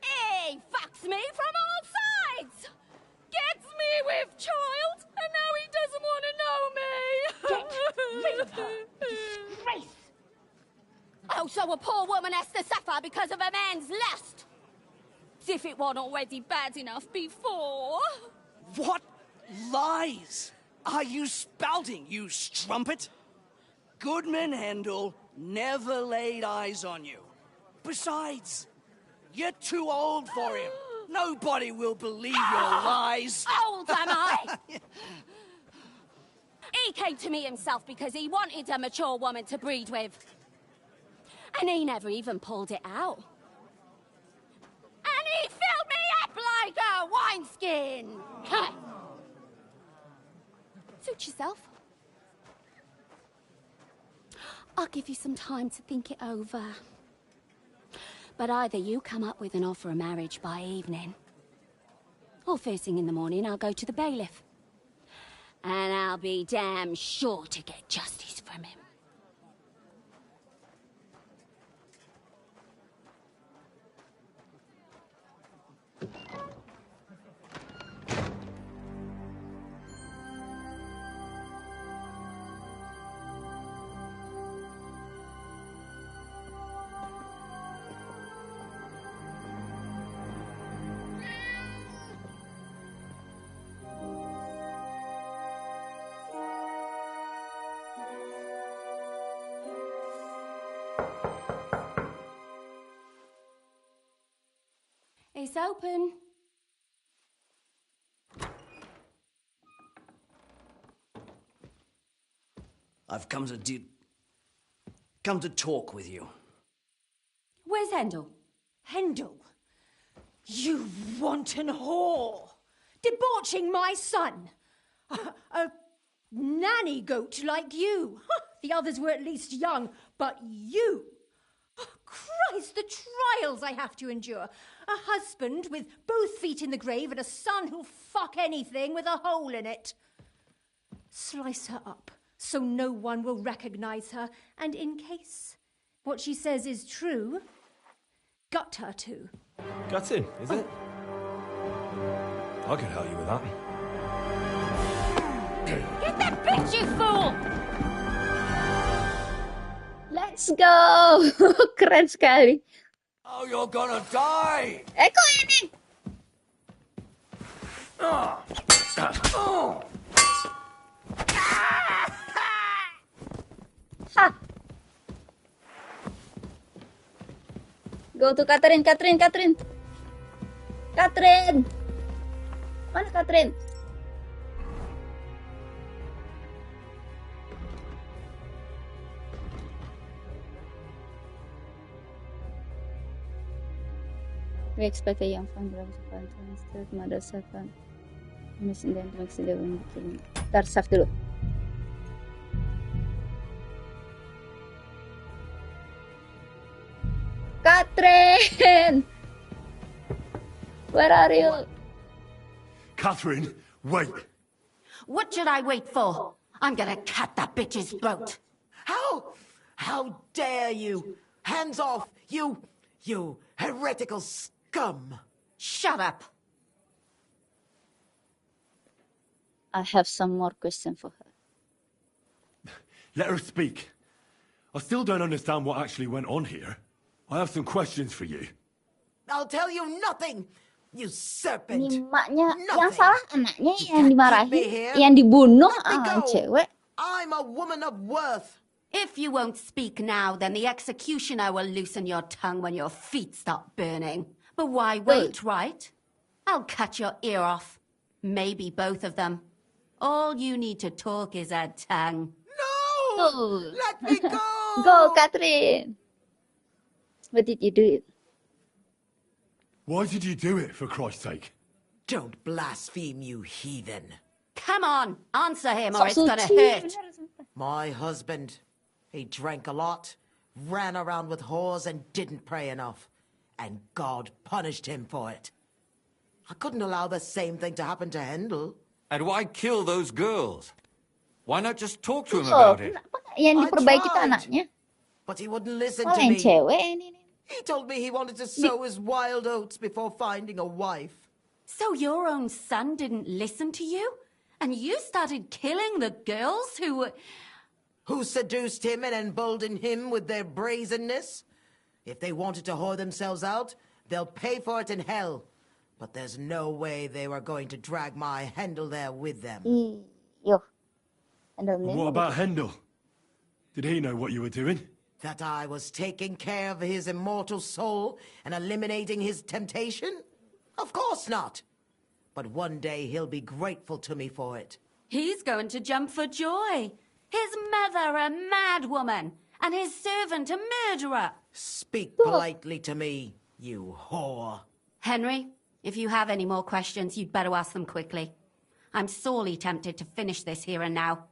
He fucks me from all sides. Gets me with child, and now he doesn't want to know me. Get rid of her. Disgrace. Oh, so a poor woman has to suffer because of a man's lust. As if it wasn't already bad enough before. What lies are you spouting, you strumpet? Goodman Hendel never laid eyes on you. Besides, you're too old for him. Nobody will believe your lies. Old am I? He came to me himself because he wanted a mature woman to breed with. And he never even pulled it out. And he filled me up like a wineskin. Suit yourself. I'll give you some time to think it over. But either you come up with an offer of marriage by evening, or first thing in the morning I'll go to the bailiff. And I'll be damn sure to get justice from him. It's open. I've come to talk with you. Where's Hendel? Hendel? You wanton whore! Debauching my son! A nanny goat like you! The others were at least young, but you! Christ, the trials I have to endure! A husband with both feet in the grave and a son who'll fuck anything with a hole in it. Slice her up so no one will recognize her, and in case what she says is true, gut her too. Gutting, is it? I can help you with that. Get that bitch, you fool! Let's go! Keren sekali. Oh, you're gonna die! Eko ini! Ha! Go to Catherine. Mana Catherine? We expect a young fan to find instead mother seven. Miss in the next day when bikin. Ntar save dulu. Catherine! Where are you? Catherine, wait! What should I wait for? I'm gonna cut that bitch's throat. How dare you? Hands off, you heretical scum! Shut up! I have some more questions for her. Let her speak. I still don't understand what actually went on here. I have some questions for you. I'll tell you nothing, you serpent. Ini maknya Nothing. yang salah anaknya You yang can't dimarahin, keep me here. yang dibunuh Let me go. cewek. I'm a woman of worth. If you won't speak now, then the executioner will loosen your tongue when your feet start burning. But why wait, right? I'll cut your ear off. Maybe both of them. All you need to talk is a tongue. No! Let me go! Go, Catherine! What did you do? Why did you do it, for Christ's sake? Don't blaspheme, you heathen. Come on, answer him or it's gonna hurt. My husband, he drank a lot, ran around with whores and didn't pray enough. And God punished him for it. I couldn't allow the same thing to happen to Hendel. And why kill those girls? Why not just talk to him Oh, about it? kenapa yang I diperbaiki itu tried. anaknya? But he wouldn't listen Malah to yang me. cewek ini. He told me he wanted to sow his wild oats before finding a wife. So your own son didn't listen to you? And you started killing the girls who seduced him and emboldened him with their brazenness? If they wanted to whore themselves out, they'll pay for it in hell. But there's no way they were going to drag my Hendel there with them. Yo. What about Hendel? Did he know what you were doing? That I was taking care of his immortal soul and eliminating his temptation? Of course not. But one day he'll be grateful to me for it. he's going to jump for joy. His mother a mad woman, and his servant a murderer. Speak politely to me, you whore. Henry, if you have any more questions, you'd better ask them quickly. I'm sorely tempted to finish this here and now.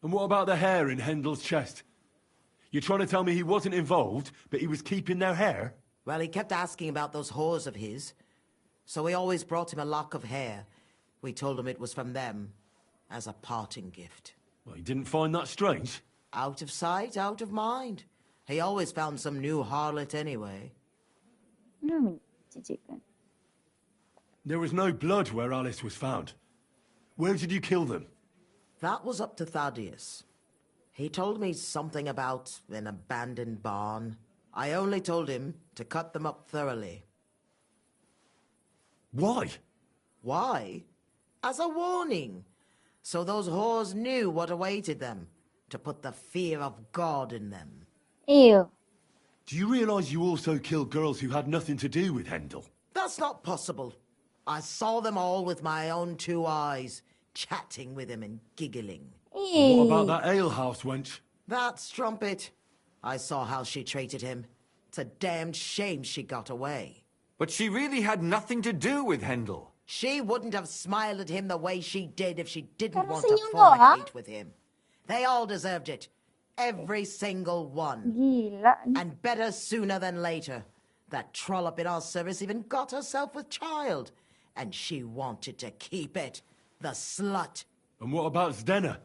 And what about the hair in Hendel's chest? You're trying to tell me he wasn't involved, but he was keeping their hair? Well, he kept asking about those whores of his. So we always brought him a lock of hair. We told him it was from them, as a parting gift. Well, he didn't find that strange? Out of sight, out of mind. He always found some new harlot anyway. There was no blood where Alice was found. Where did you kill them? That was up to Thaddeus. He told me something about an abandoned barn. I only told him to cut them up thoroughly. Why? Why? As a warning. So those whores knew what awaited them. To put the fear of God in them. Ew. Do you realize you also killed girls who had nothing to do with Hendel? That's not possible. I saw them all with my own 2 eyes, chatting with him and giggling. What about that alehouse wench? That strumpet. I saw how she treated him. It's a damned shame she got away. But she really had nothing to do with Hendel. She wouldn't have smiled at him the way she did if she didn't want to senyum doang. fornicate with him. They all deserved it. Every single one. Gila. And better sooner than later. That trollop in our service even got herself with child. And she wanted to keep it. The slut. And what about Zdenna?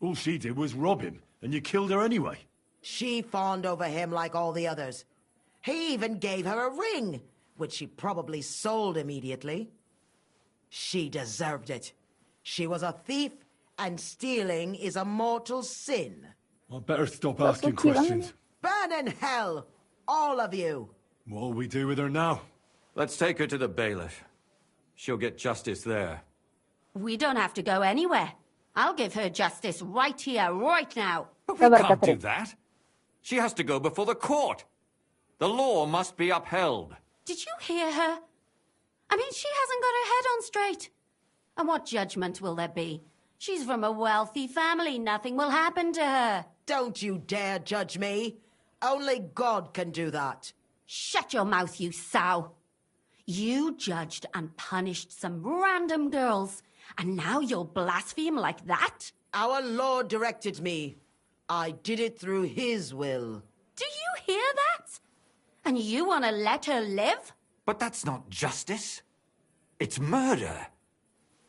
All she did was rob him, and you killed her anyway. She fawned over him like all the others. He even gave her a ring, which she probably sold immediately. She deserved it. She was a thief, and stealing is a mortal sin. I'd better stop asking questions. Burn in hell, all of you. What'll we do with her now? Let's take her to the bailiff. She'll get justice there. We don't have to go anywhere. I'll give her justice right here, right now. But we can't do that. She has to go before the court. The law must be upheld. Did you hear her? I mean, she hasn't got her head on straight. And what judgment will there be? She's from a wealthy family. Nothing will happen to her. Don't you dare judge me. Only God can do that. Shut your mouth, you sow. You judged and punished some random girls, and now you'll blaspheme like that? Our Lord directed me. I did it through His will. Do you hear that? And you want to let her live? But that's not justice. It's murder.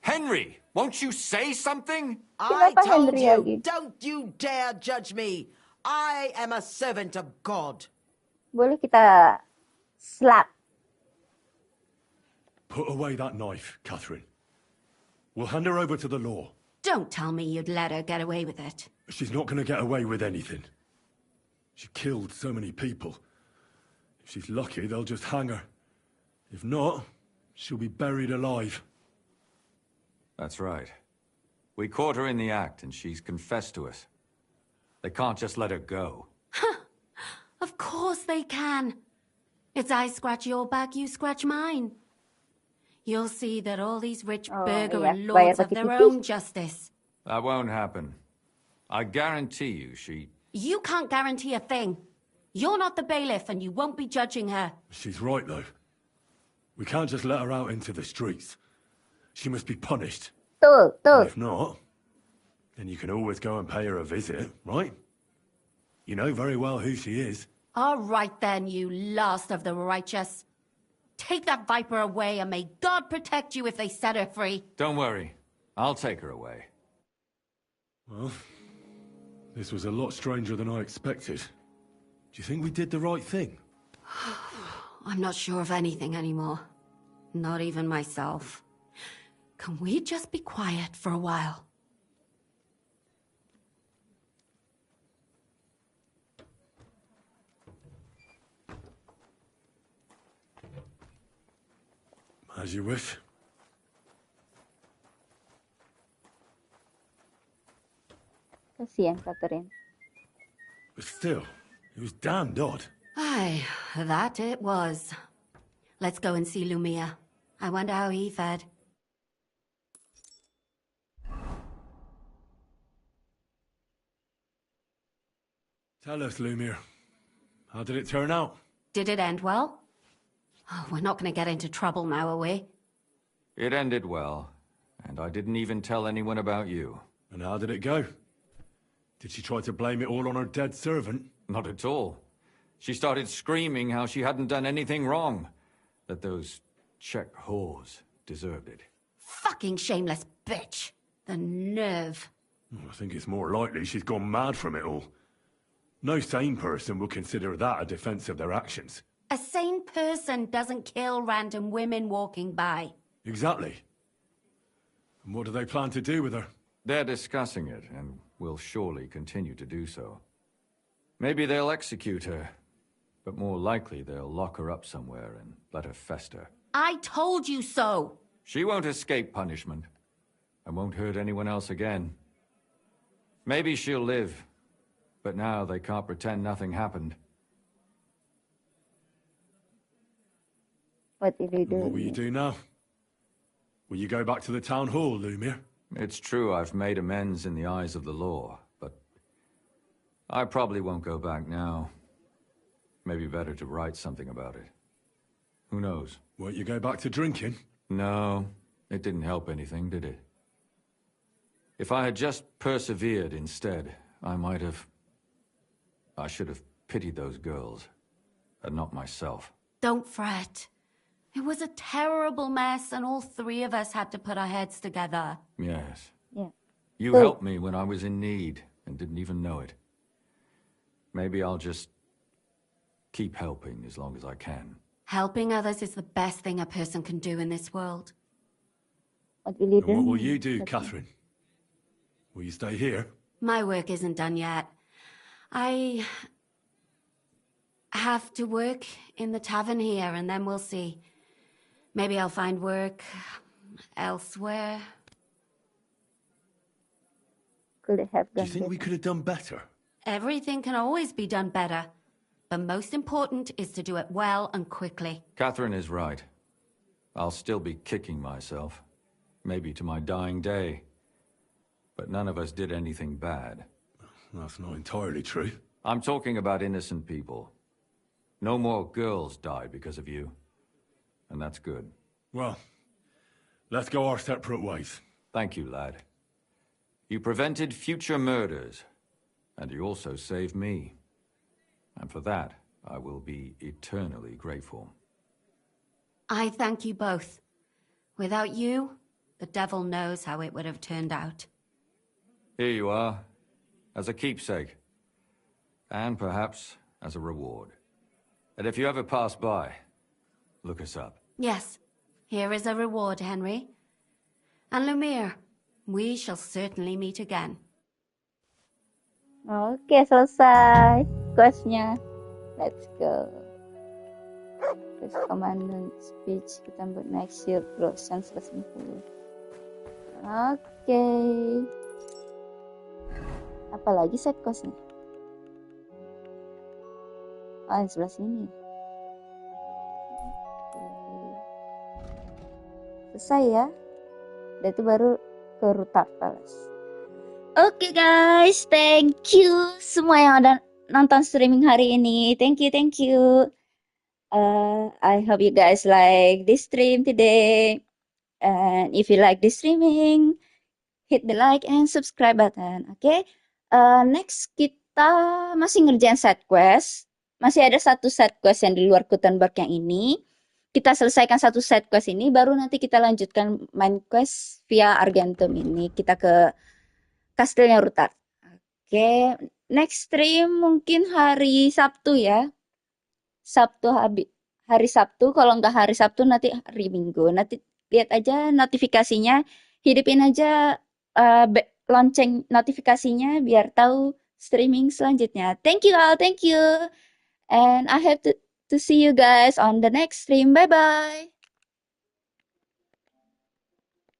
Henry, won't you say something? I Kenapa told Henry you, lagi? don't you dare judge me. I am a servant of God. Boleh kita slap. Put away that knife, Catherine. We'll hand her over to the law. Don't tell me you'd let her get away with it. She's not going to get away with anything. She killed so many people. If she's lucky, they'll just hang her. If not, she'll be buried alive. That's right. We caught her in the act, and she's confessed to us. They can't just let her go. Of course they can. It's I scratch your back, you scratch mine. You'll see that all these rich burger iya. and Bayar lords have pakai their tipis. own justice. That won't happen. I guarantee you she... You can't guarantee a thing. You're not the bailiff, and you won't be judging her. She's right, though. We can't just let her out into the streets. She must be punished. And if not, then you can always go and pay her a visit, right? You know very well who she is. All right then, you last of the righteous. Take that viper away and may God protect you if they set her free. Don't worry. I'll take her away. Well, this was a lot stranger than I expected. Do you think we did the right thing? I'm not sure of anything anymore. Not even myself. Can we just be quiet for a while? As you wish. Kasihan Catherine. But still, it was damned odd. Aye, that it was. Let's go and see Lumia. I wonder how he fared. Tell us, Lumir. How did it turn out? Did it end well? Oh, we're not going to get into trouble now, are we? It ended well, and I didn't even tell anyone about you. And how did it go? Did she try to blame it all on her dead servant? Not at all. She started screaming how she hadn't done anything wrong. That those Czech whores deserved it. Fucking shameless bitch. The nerve. I think it's more likely she's gone mad from it all. No sane person would consider that a defense of their actions. A sane person doesn't kill random women walking by. Exactly. And what do they plan to do with her? They're discussing it, and will surely continue to do so. Maybe they'll execute her, but more likely they'll lock her up somewhere and let her fester. I told you so! She won't escape punishment, and won't hurt anyone else again. Maybe she'll live, but now they can't pretend nothing happened. What did you do? What will you do now? Will you go back to the town hall, Lumir? It's true I've made amends in the eyes of the law, but I probably won't go back now. Maybe better to write something about it. Who knows? Won't you go back to drinking? No, it didn't help anything, did it? If I had just persevered instead, I should have pitied those girls, and not myself. Don't fret. It was a terrible mess, and all three of us had to put our heads together. Yes. Yeah. You helped me when I was in need, and didn't even know it. Maybe I'll just keep helping as long as I can. Helping others is the best thing a person can do in this world. What will you do? And what will you do, Catherine? Will you stay here? My work isn't done yet. I have to work in the tavern here, and then we'll see. Maybe I'll find work elsewhere. Could it have Do done you think we better? could have done better? Everything can always be done better. But most important is to do it well and quickly. Catherine is right. I'll still be kicking myself. Maybe to my dying day. But none of us did anything bad. That's not entirely true. I'm talking about innocent people. No more girls died because of you. And that's good. Well, let's go our separate ways. Thank you, lad. You prevented future murders. And you also saved me. And for that, I will be eternally grateful. I thank you both. Without you, the devil knows how it would have turned out. Here you are, as a keepsake. And perhaps as a reward. And if you ever pass by, look us up. Yes, here is a reward, Henry. And Lumir, we shall certainly meet again. Oke, selesai questnya. Let's go. Quest commandant speech. Kita buat next year growth chance 90. Oke. Apalagi side questnya? Oh, yang sebelah sini. Selesai ya. Dan itu baru ke Ruthard Palace. Oke guys, thank you semua yang udah nonton streaming hari ini. Thank you, thank you. I hope you guys like this stream today. And if you like this streaming, hit the like and subscribe button. Oke. Next kita masih ngerjain side quest. Masih ada satu side quest yang di luar Gutenberg yang ini. Kita selesaikan satu side quest ini, baru nanti kita lanjutkan main quest via Argentum ini. Kita ke kastilnya Ruthard. Oke, next stream mungkin hari Sabtu ya. Hari Sabtu, kalau nggak hari Sabtu nanti hari Minggu. Nanti lihat aja notifikasinya, hidupin aja lonceng notifikasinya biar tahu streaming selanjutnya. Thank you all, thank you. And I have to see you guys on the next stream. Bye-bye.